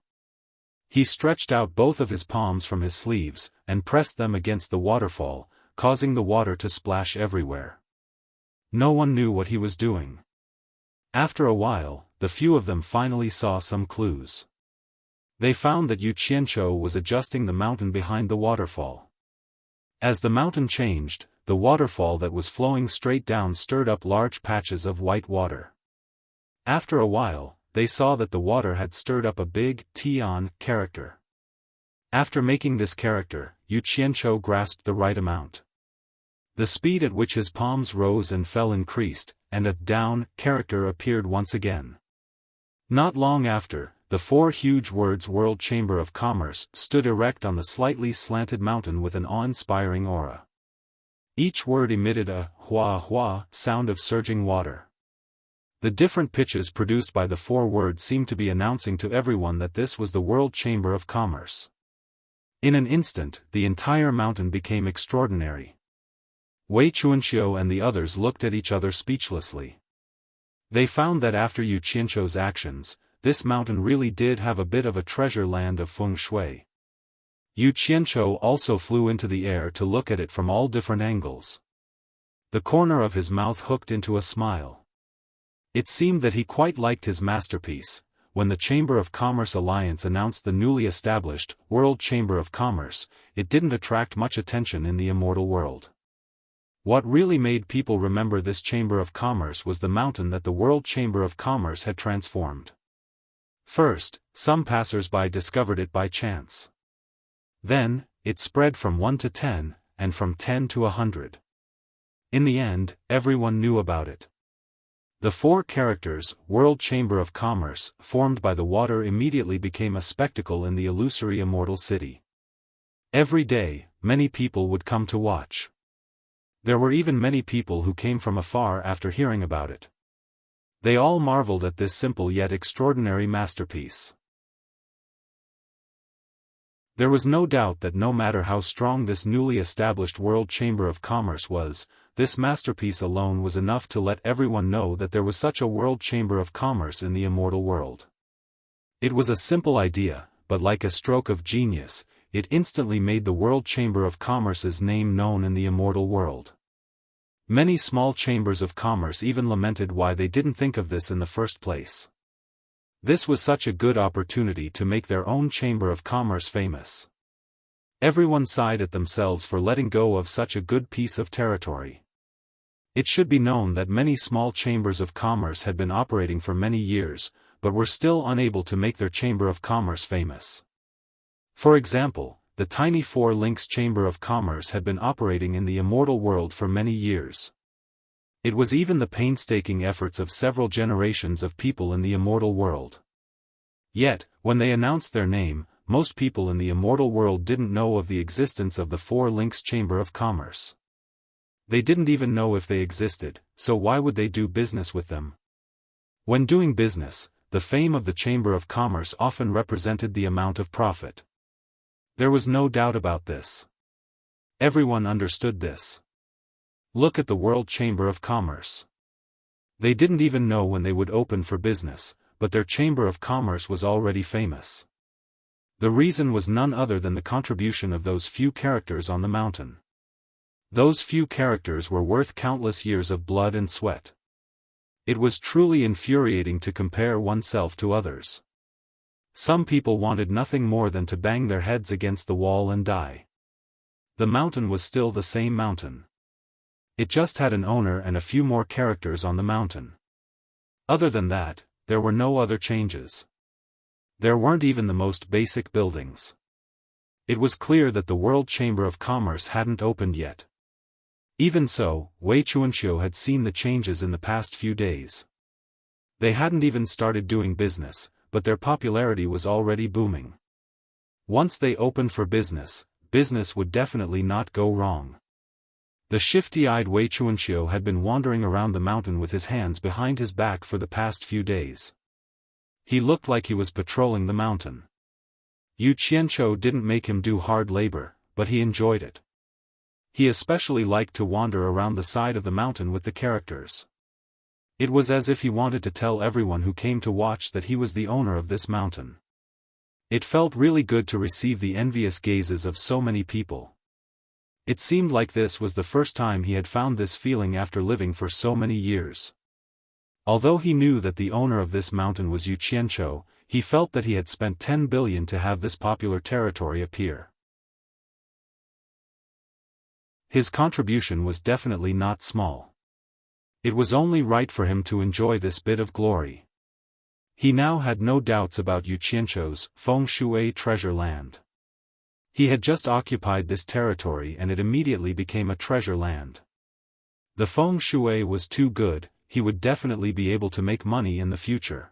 He stretched out both of his palms from his sleeves, and pressed them against the waterfall, causing the water to splash everywhere. No one knew what he was doing. After a while, the few of them finally saw some clues. They found that Yu Qianzhou was adjusting the mountain behind the waterfall. As the mountain changed, the waterfall that was flowing straight down stirred up large patches of white water. After a while, they saw that the water had stirred up a big, Tian character. After making this character, Yu Qianzhou grasped the right amount. The speed at which his palms rose and fell increased, and a down character appeared once again. Not long after, the four huge words World Chamber of Commerce stood erect on the slightly slanted mountain with an awe-inspiring aura. Each word emitted a hua-hua sound of surging water. The different pitches produced by the four words seemed to be announcing to everyone that this was the World Chamber of Commerce. In an instant, the entire mountain became extraordinary. Wei Chuanxiu and the others looked at each other speechlessly. They found that after Yu Qianzhou's actions, this mountain really did have a bit of a treasure land of feng shui. Yu Qianzhou also flew into the air to look at it from all different angles. The corner of his mouth hooked into a smile. It seemed that he quite liked his masterpiece. When the Chamber of Commerce Alliance announced the newly established World Chamber of Commerce, it didn't attract much attention in the immortal world. What really made people remember this Chamber of Commerce was the mountain that the World Chamber of Commerce had transformed. First, some passers-by discovered it by chance. Then, it spread from 1 to 10, and from 10 to 100. In the end, everyone knew about it. The four characters, World Chamber of Commerce, formed by the water immediately became a spectacle in the illusory immortal city. Every day, many people would come to watch. There were even many people who came from afar after hearing about it. They all marveled at this simple yet extraordinary masterpiece. There was no doubt that no matter how strong this newly established World Chamber of Commerce was, this masterpiece alone was enough to let everyone know that there was such a World Chamber of Commerce in the immortal world. It was a simple idea, but like a stroke of genius, it instantly made the World Chamber of Commerce's name known in the immortal world. Many small chambers of commerce even lamented why they didn't think of this in the first place. This was such a good opportunity to make their own Chamber of Commerce famous. Everyone sighed at themselves for letting go of such a good piece of territory. It should be known that many small chambers of commerce had been operating for many years, but were still unable to make their Chamber of Commerce famous. For example, the tiny Four Links Chamber of Commerce had been operating in the immortal world for many years. It was even the painstaking efforts of several generations of people in the immortal world. Yet, when they announced their name, most people in the immortal world didn't know of the existence of the Four Links Chamber of Commerce. They didn't even know if they existed, so why would they do business with them? When doing business, the fame of the Chamber of Commerce often represented the amount of profit. There was no doubt about this. Everyone understood this. Look at the World Chamber of Commerce. They didn't even know when they would open for business, but their Chamber of Commerce was already famous. The reason was none other than the contribution of those few characters on the mountain. Those few characters were worth countless years of blood and sweat. It was truly infuriating to compare oneself to others. Some people wanted nothing more than to bang their heads against the wall and die. The mountain was still the same mountain. It just had an owner and a few more characters on the mountain. Other than that, there were no other changes. There weren't even the most basic buildings. It was clear that the World Chamber of Commerce hadn't opened yet. Even so, Wei Chuanxiu had seen the changes in the past few days. They hadn't even started doing business, but their popularity was already booming. Once they opened for business, business would definitely not go wrong. The shifty-eyed Wei Chuanxiu had been wandering around the mountain with his hands behind his back for the past few days. He looked like he was patrolling the mountain. Yu Qianqiu didn't make him do hard labor, but he enjoyed it. He especially liked to wander around the side of the mountain with the characters. It was as if he wanted to tell everyone who came to watch that he was the owner of this mountain. It felt really good to receive the envious gazes of so many people. It seemed like this was the first time he had found this feeling after living for so many years. Although he knew that the owner of this mountain was Yu Qianqiu, he felt that he had spent 10 billion to have this popular territory appear. His contribution was definitely not small. It was only right for him to enjoy this bit of glory. He now had no doubts about Yu Qianqiu's Feng Shui treasure land. He had just occupied this territory and it immediately became a treasure land. The Feng Shui was too good, he would definitely be able to make money in the future.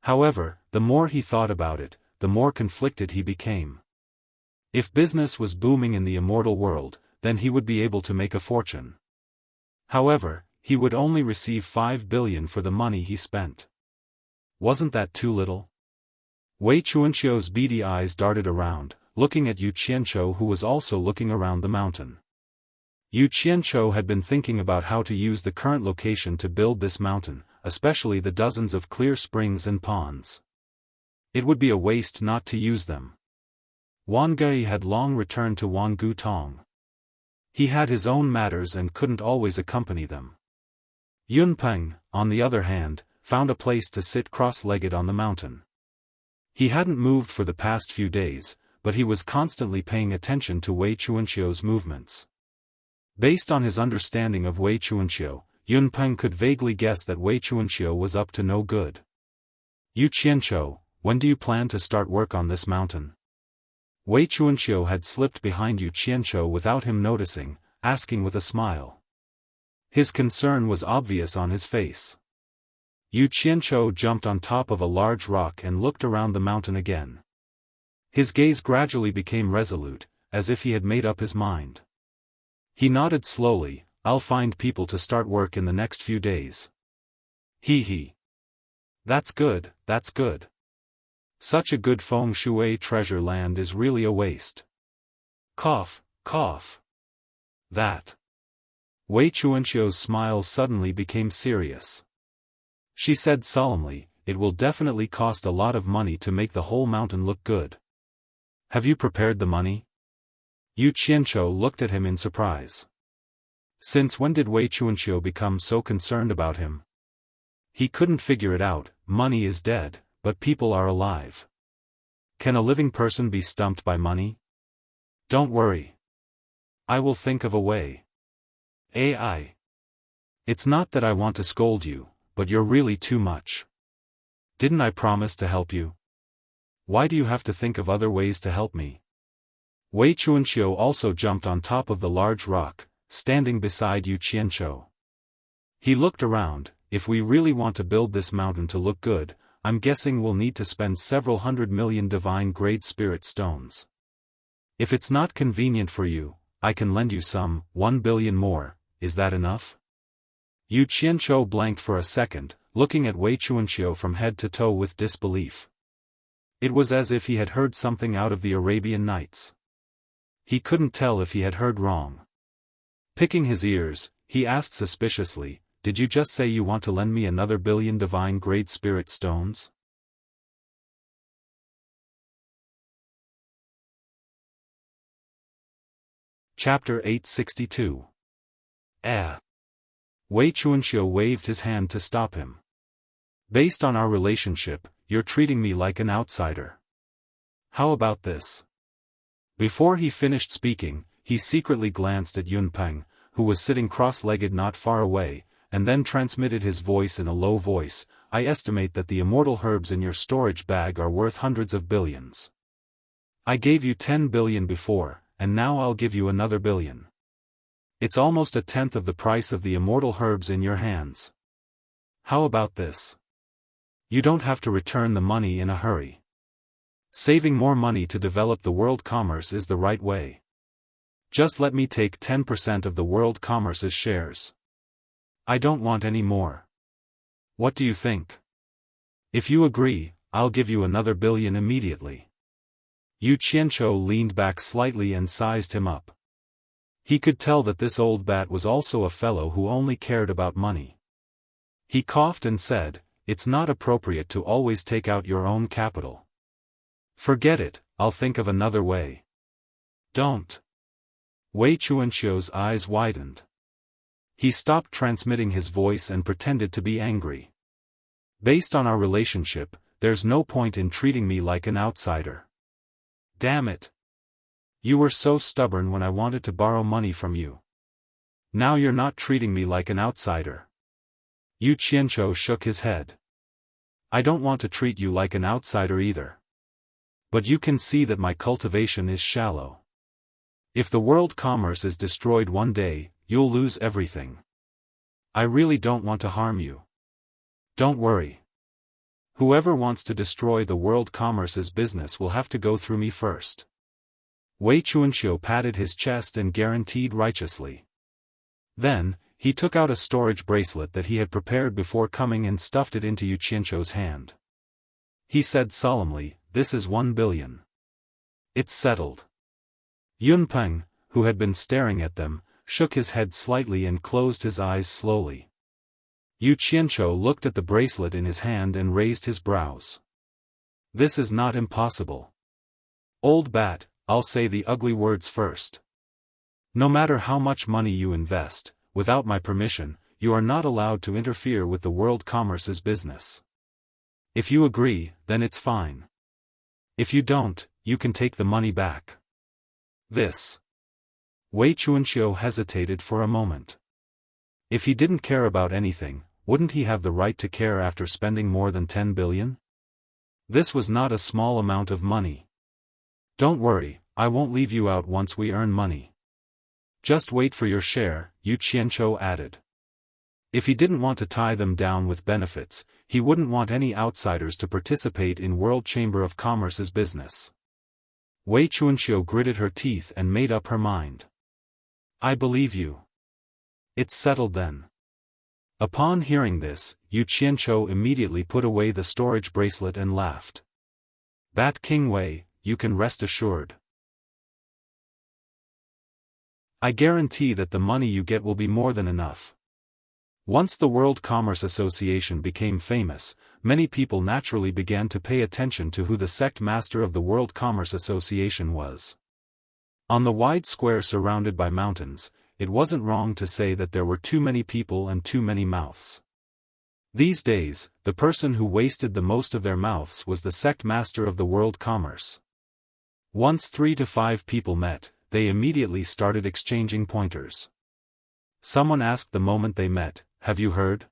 However, the more he thought about it, the more conflicted he became. If business was booming in the immortal world, then he would be able to make a fortune. However, he would only receive 5 billion for the money he spent. Wasn't that too little? Wei Chuanxiu's beady eyes darted around, looking at Yu Qianqiu, who was also looking around the mountain. Yu Qianqiu had been thinking about how to use the current location to build this mountain, especially the dozens of clear springs and ponds. It would be a waste not to use them. Wang Gui had long returned to Wangu Tong. He had his own matters and couldn't always accompany them. Yun Peng, on the other hand, found a place to sit cross-legged on the mountain. He hadn't moved for the past few days, but he was constantly paying attention to Wei Chuanxiu's movements. Based on his understanding of Wei Chuanxiu, Yun Peng could vaguely guess that Wei Chuanxiu was up to no good. Yu Qianqiu, when do you plan to start work on this mountain? Wei Chuanxiu had slipped behind Yu Qianqiu without him noticing, asking with a smile. His concern was obvious on his face. Yu Qianqiu jumped on top of a large rock and looked around the mountain again. His gaze gradually became resolute, as if he had made up his mind. He nodded slowly. I'll find people to start work in the next few days. He. That's good, that's good. Such a good feng shui treasure land is really a waste. Cough, cough. That. Wei Chuanqiu's smile suddenly became serious. She said solemnly, it will definitely cost a lot of money to make the whole mountain look good. Have you prepared the money? Yu Qianqiu looked at him in surprise. Since when did Wei Chuanqiu become so concerned about him? He couldn't figure it out. Money is dead, but people are alive. Can a living person be stumped by money? Don't worry. I will think of a way. AI. It's not that I want to scold you, but you're really too much. Didn't I promise to help you? Why do you have to think of other ways to help me? Wei Chuanqiu also jumped on top of the large rock, standing beside Yu Qianqiu. He looked around. If we really want to build this mountain to look good, I'm guessing we'll need to spend several 100 million divine-grade spirit stones. If it's not convenient for you, I can lend you some, 1 billion more. Is that enough? Yu Qianqiu blanked for a second, looking at Wei Chuanqiu from head to toe with disbelief. It was as if he had heard something out of the Arabian Nights. He couldn't tell if he had heard wrong. Picking his ears, he asked suspiciously, did you just say you want to lend me another billion divine-grade spirit stones? Chapter 862. Wei Chuanqiu waved his hand to stop him. Based on our relationship, you're treating me like an outsider. How about this? Before he finished speaking, he secretly glanced at Yunpeng, who was sitting cross-legged not far away, and then transmitted his voice in a low voice. I estimate that the immortal herbs in your storage bag are worth hundreds of billions. I gave you 10 billion before, and now I'll give you another billion. It's almost a tenth of the price of the immortal herbs in your hands. How about this? You don't have to return the money in a hurry. Saving more money to develop the world commerce is the right way. Just let me take 10% of the world commerce's shares. I don't want any more. What do you think? If you agree, I'll give you another billion immediately. Yu Qianqiu leaned back slightly and sized him up. He could tell that this old bat was also a fellow who only cared about money. He coughed and said, it's not appropriate to always take out your own capital. Forget it, I'll think of another way. Don't. Wei Chuanqiu's eyes widened. He stopped transmitting his voice and pretended to be angry. Based on our relationship, there's no point in treating me like an outsider. Damn it. You were so stubborn when I wanted to borrow money from you. Now you're not treating me like an outsider. Yu Qianqiu shook his head. I don't want to treat you like an outsider either. But you can see that my cultivation is shallow. If the world commerce is destroyed one day, you'll lose everything. I really don't want to harm you. Don't worry. Whoever wants to destroy the world commerce's business will have to go through me first. Wei Chuanqiu patted his chest and guaranteed righteously. Then, he took out a storage bracelet that he had prepared before coming and stuffed it into Yu Qianqiu's hand. He said solemnly, this is 1 billion. It's settled. Yunpeng, who had been staring at them, shook his head slightly and closed his eyes slowly. Yu Qianqiu looked at the bracelet in his hand and raised his brows. This is not impossible. Old bat, I'll say the ugly words first. No matter how much money you invest, without my permission, you are not allowed to interfere with the world commerce's business. If you agree, then it's fine. If you don't, you can take the money back. This. Wei Chuanqiu hesitated for a moment. If he didn't care about anything, wouldn't he have the right to care after spending more than 10 billion? This was not a small amount of money. Don't worry, I won't leave you out once we earn money. Just wait for your share, Yu Qianqiu added. If he didn't want to tie them down with benefits, he wouldn't want any outsiders to participate in World Chamber of Commerce's business. Wei Chunqiu gritted her teeth and made up her mind. I believe you. It's settled then. Upon hearing this, Yu Qianzhou immediately put away the storage bracelet and laughed. Bat King Wei, you can rest assured. I guarantee that the money you get will be more than enough. Once the World Commerce Association became famous, many people naturally began to pay attention to who the sect master of the World Commerce Association was. On the wide square surrounded by mountains, it wasn't wrong to say that there were too many people and too many mouths. These days, the person who wasted the most of their mouths was the sect master of the World Commerce. Once 3 to 5 people met, they immediately started exchanging pointers. Someone asked the moment they met, have you heard?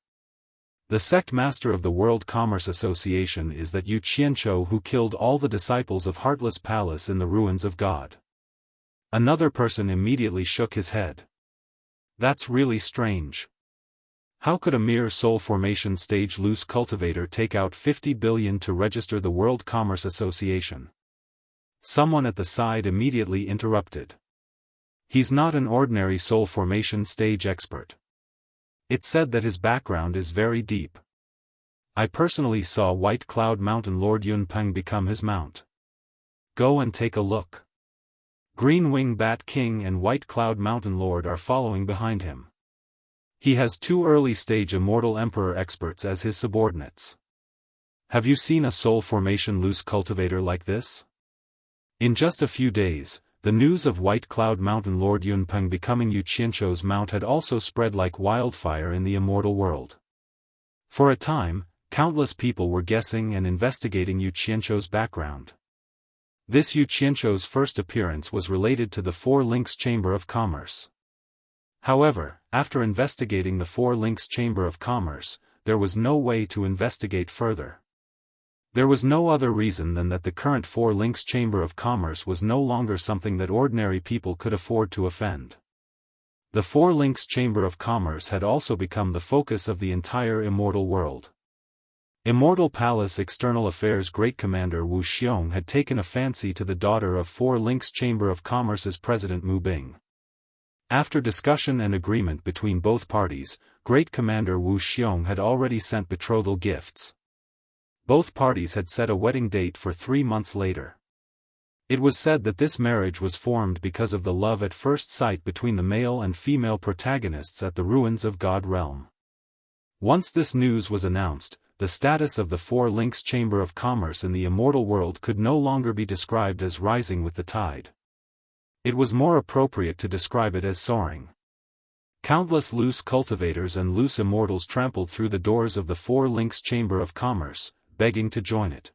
The sect master of the World Commerce Association is that Yu Qianzhou who killed all the disciples of Heartless Palace in the ruins of God. Another person immediately shook his head. That's really strange. How could a mere soul formation stage loose cultivator take out 50 billion to register the World Commerce Association? Someone at the side immediately interrupted. He's not an ordinary soul formation stage expert. It's said that his background is very deep. I personally saw White Cloud Mountain Lord Yunpeng become his mount. Go and take a look. Green Wing Bat King and White Cloud Mountain Lord are following behind him. He has 2 early-stage Immortal Emperor experts as his subordinates. Have you seen a soul formation loose cultivator like this? In just a few days, the news of White Cloud Mountain Lord Yunpeng becoming Yu Qianzhou's mount had also spread like wildfire in the immortal world. For a time, countless people were guessing and investigating Yu Qianzhou's background. This Yu Qianzhou's first appearance was related to the Four Links Chamber of Commerce. However, after investigating the Four Links Chamber of Commerce, there was no way to investigate further. There was no other reason than that the current Four Links Chamber of Commerce was no longer something that ordinary people could afford to offend. The Four Links Chamber of Commerce had also become the focus of the entire immortal world. Immortal Palace External Affairs Great Commander Wu Xiong had taken a fancy to the daughter of Four Links Chamber of Commerce's President Mu Bing. After discussion and agreement between both parties, Great Commander Wu Xiong had already sent betrothal gifts. Both parties had set a wedding date for 3 months later. It was said that this marriage was formed because of the love at first sight between the male and female protagonists at the ruins of God Realm. Once this news was announced, the status of the Four Links Chamber of Commerce in the immortal world could no longer be described as rising with the tide. It was more appropriate to describe it as soaring. Countless loose cultivators and loose immortals trampled through the doors of the Four Links Chamber of Commerce, begging to join it.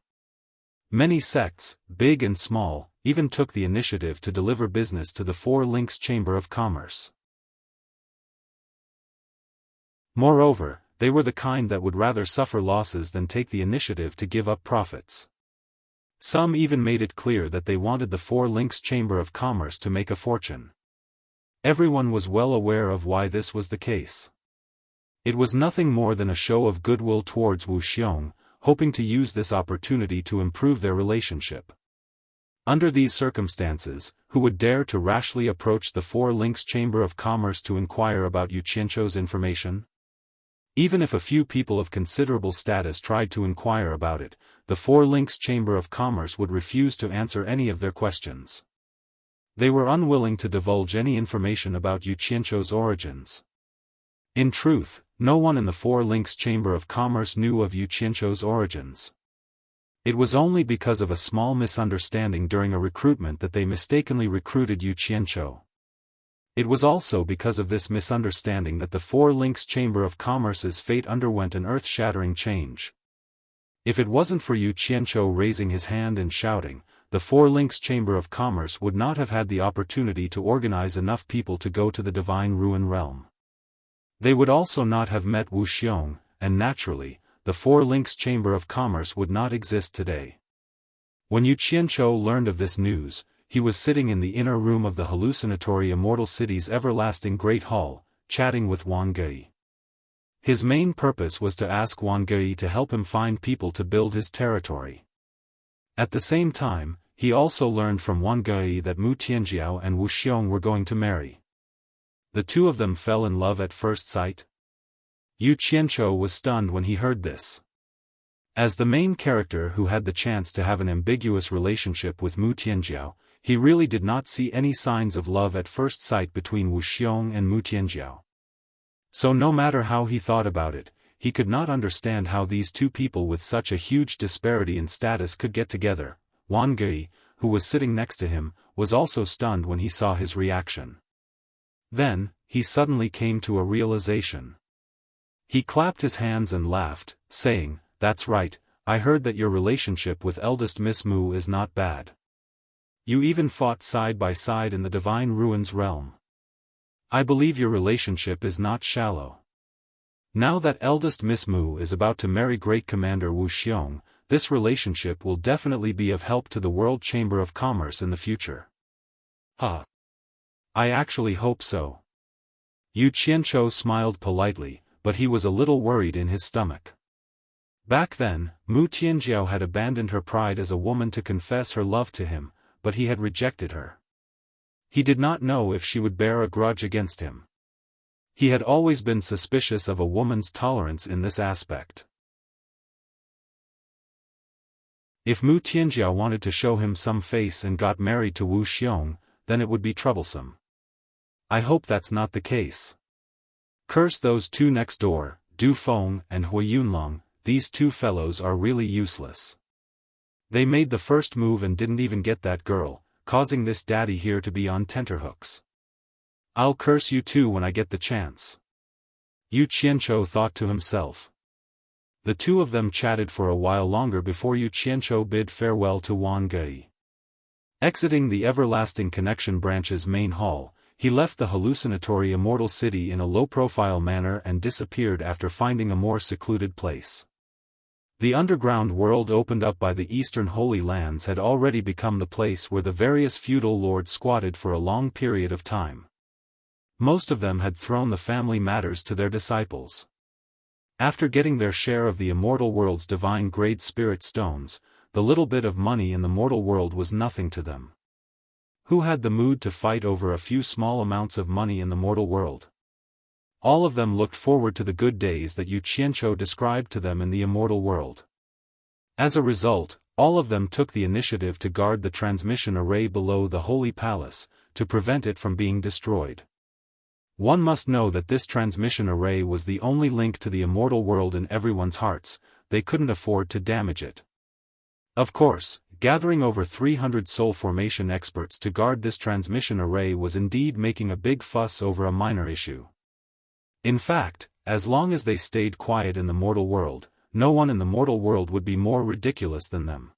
Many sects, big and small, even took the initiative to deliver business to the Four Links Chamber of Commerce. Moreover, they were the kind that would rather suffer losses than take the initiative to give up profits. Some even made it clear that they wanted the Four Links Chamber of Commerce to make a fortune. Everyone was well aware of why this was the case. It was nothing more than a show of goodwill towards Wu Xiong, hoping to use this opportunity to improve their relationship. Under these circumstances, who would dare to rashly approach the Four Links Chamber of Commerce to inquire about Yu Qianzhou's information? Even if a few people of considerable status tried to inquire about it, the Four Links Chamber of Commerce would refuse to answer any of their questions. They were unwilling to divulge any information about Yu Qianzhou's origins. In truth, no one in the Four Links Chamber of Commerce knew of Yu Qianzhou's origins. It was only because of a small misunderstanding during a recruitment that they mistakenly recruited Yu Qianzhou. It was also because of this misunderstanding that the Four Links Chamber of Commerce's fate underwent an earth-shattering change. If it wasn't for Yu Qianzhou raising his hand and shouting, the Four Links Chamber of Commerce would not have had the opportunity to organize enough people to go to the Divine Ruin Realm. They would also not have met Wu Xiong, and naturally, the Four Links Chamber of Commerce would not exist today. When Yu Qianzhou learned of this news, he was sitting in the inner room of the hallucinatory Immortal City's everlasting Great Hall, chatting with Wang Gei. His main purpose was to ask Wang Gei to help him find people to build his territory. At the same time, he also learned from Wang Gei that Mu Tianjiao and Wu Xiong were going to marry. The two of them fell in love at first sight. Yu Qianzhou was stunned when he heard this. As the main character who had the chance to have an ambiguous relationship with Mu Tianjiao, he really did not see any signs of love at first sight between Wu Xiong and Mu Tianjiao. So no matter how he thought about it, he could not understand how these two people with such a huge disparity in status could get together. Wang Gei, who was sitting next to him, was also stunned when he saw his reaction. Then, he suddenly came to a realization. He clapped his hands and laughed, saying, "That's right, I heard that your relationship with eldest Miss Mu is not bad. You even fought side by side in the Divine Ruins realm. I believe your relationship is not shallow. Now that eldest Miss Mu is about to marry Great Commander Wu Xiong, this relationship will definitely be of help to the World Chamber of Commerce in the future." I actually hope so. Yu Qianzhou smiled politely, but he was a little worried in his stomach. Back then, Mu Tianjiao had abandoned her pride as a woman to confess her love to him, but he had rejected her. He did not know if she would bear a grudge against him. He had always been suspicious of a woman's tolerance in this aspect. If Mu Tianjiao wanted to show him some face and got married to Wu Xiong, then it would be troublesome. I hope that's not the case. Curse those two next door, Du Feng and Hui Yunlong, these two fellows are really useless. They made the first move and didn't even get that girl, causing this daddy here to be on tenterhooks. I'll curse you too when I get the chance. Yu Qianzhou thought to himself. The two of them chatted for a while longer before Yu Qianzhou bid farewell to Wang Gei. Exiting the Everlasting Connection branch's main hall, he left the hallucinatory immortal city in a low-profile manner and disappeared after finding a more secluded place. The underground world opened up by the Eastern Holy Lands had already become the place where the various feudal lords squatted for a long period of time. Most of them had thrown the family matters to their disciples. After getting their share of the immortal world's divine grade spirit stones, the little bit of money in the mortal world was nothing to them. Who had the mood to fight over a few small amounts of money in the mortal world? All of them looked forward to the good days that Yu Qianzhou described to them in the immortal world. As a result, all of them took the initiative to guard the transmission array below the Holy Palace, to prevent it from being destroyed. One must know that this transmission array was the only link to the immortal world in everyone's hearts. They couldn't afford to damage it. Of course, gathering over 300 soul formation experts to guard this transmission array was indeed making a big fuss over a minor issue. In fact, as long as they stayed quiet in the mortal world, no one in the mortal world would be more ridiculous than them.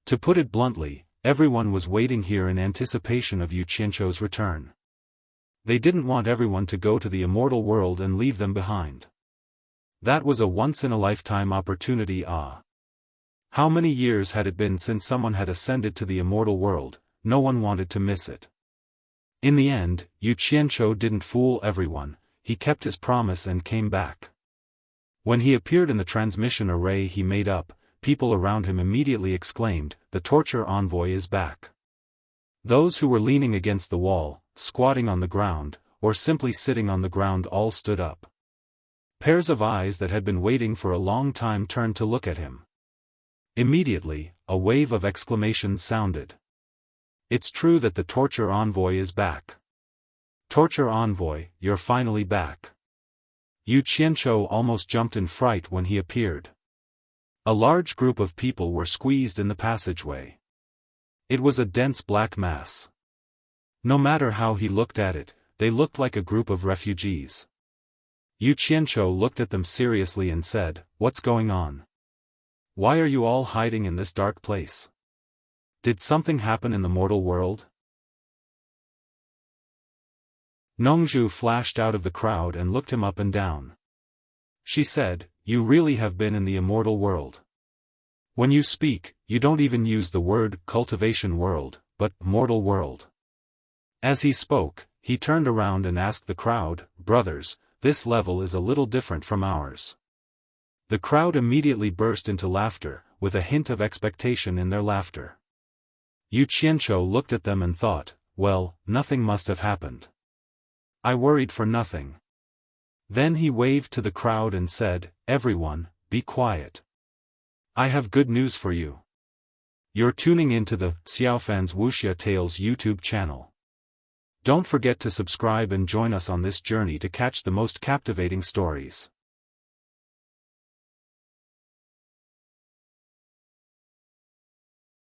To put it bluntly, everyone was waiting here in anticipation of Yu Qianzhou's return. They didn't want everyone to go to the immortal world and leave them behind. That was a once-in-a-lifetime opportunity. How many years had it been since someone had ascended to the immortal world? No one wanted to miss it. In the end, Yu Qianzhou didn't fool everyone. He kept his promise and came back. When he appeared in the transmission array he made up, people around him immediately exclaimed, "The torture envoy is back." Those who were leaning against the wall, squatting on the ground, or simply sitting on the ground all stood up. Pairs of eyes that had been waiting for a long time turned to look at him. Immediately, a wave of exclamations sounded. It's true that the torture envoy is back. Torture envoy, you're finally back. Yu Qianzhou almost jumped in fright when he appeared. A large group of people were squeezed in the passageway. It was a dense black mass. No matter how he looked at it, they looked like a group of refugees. Yu Qianzhou looked at them seriously and said, "What's going on? Why are you all hiding in this dark place? Did something happen in the mortal world?" Nongzhu flashed out of the crowd and looked him up and down. She said, "You really have been in the immortal world. When you speak, you don't even use the word cultivation world, but mortal world." As he spoke, he turned around and asked the crowd, "Brothers, this level is a little different from ours." The crowd immediately burst into laughter, with a hint of expectation in their laughter. Yu Qianqiu looked at them and thought, well, nothing must have happened. I worried for nothing. Then he waved to the crowd and said, "Everyone, be quiet. I have good news for you. You're tuning into the Xiaofan's Wuxia Tales YouTube channel. Don't forget to subscribe and join us on this journey to catch the most captivating stories.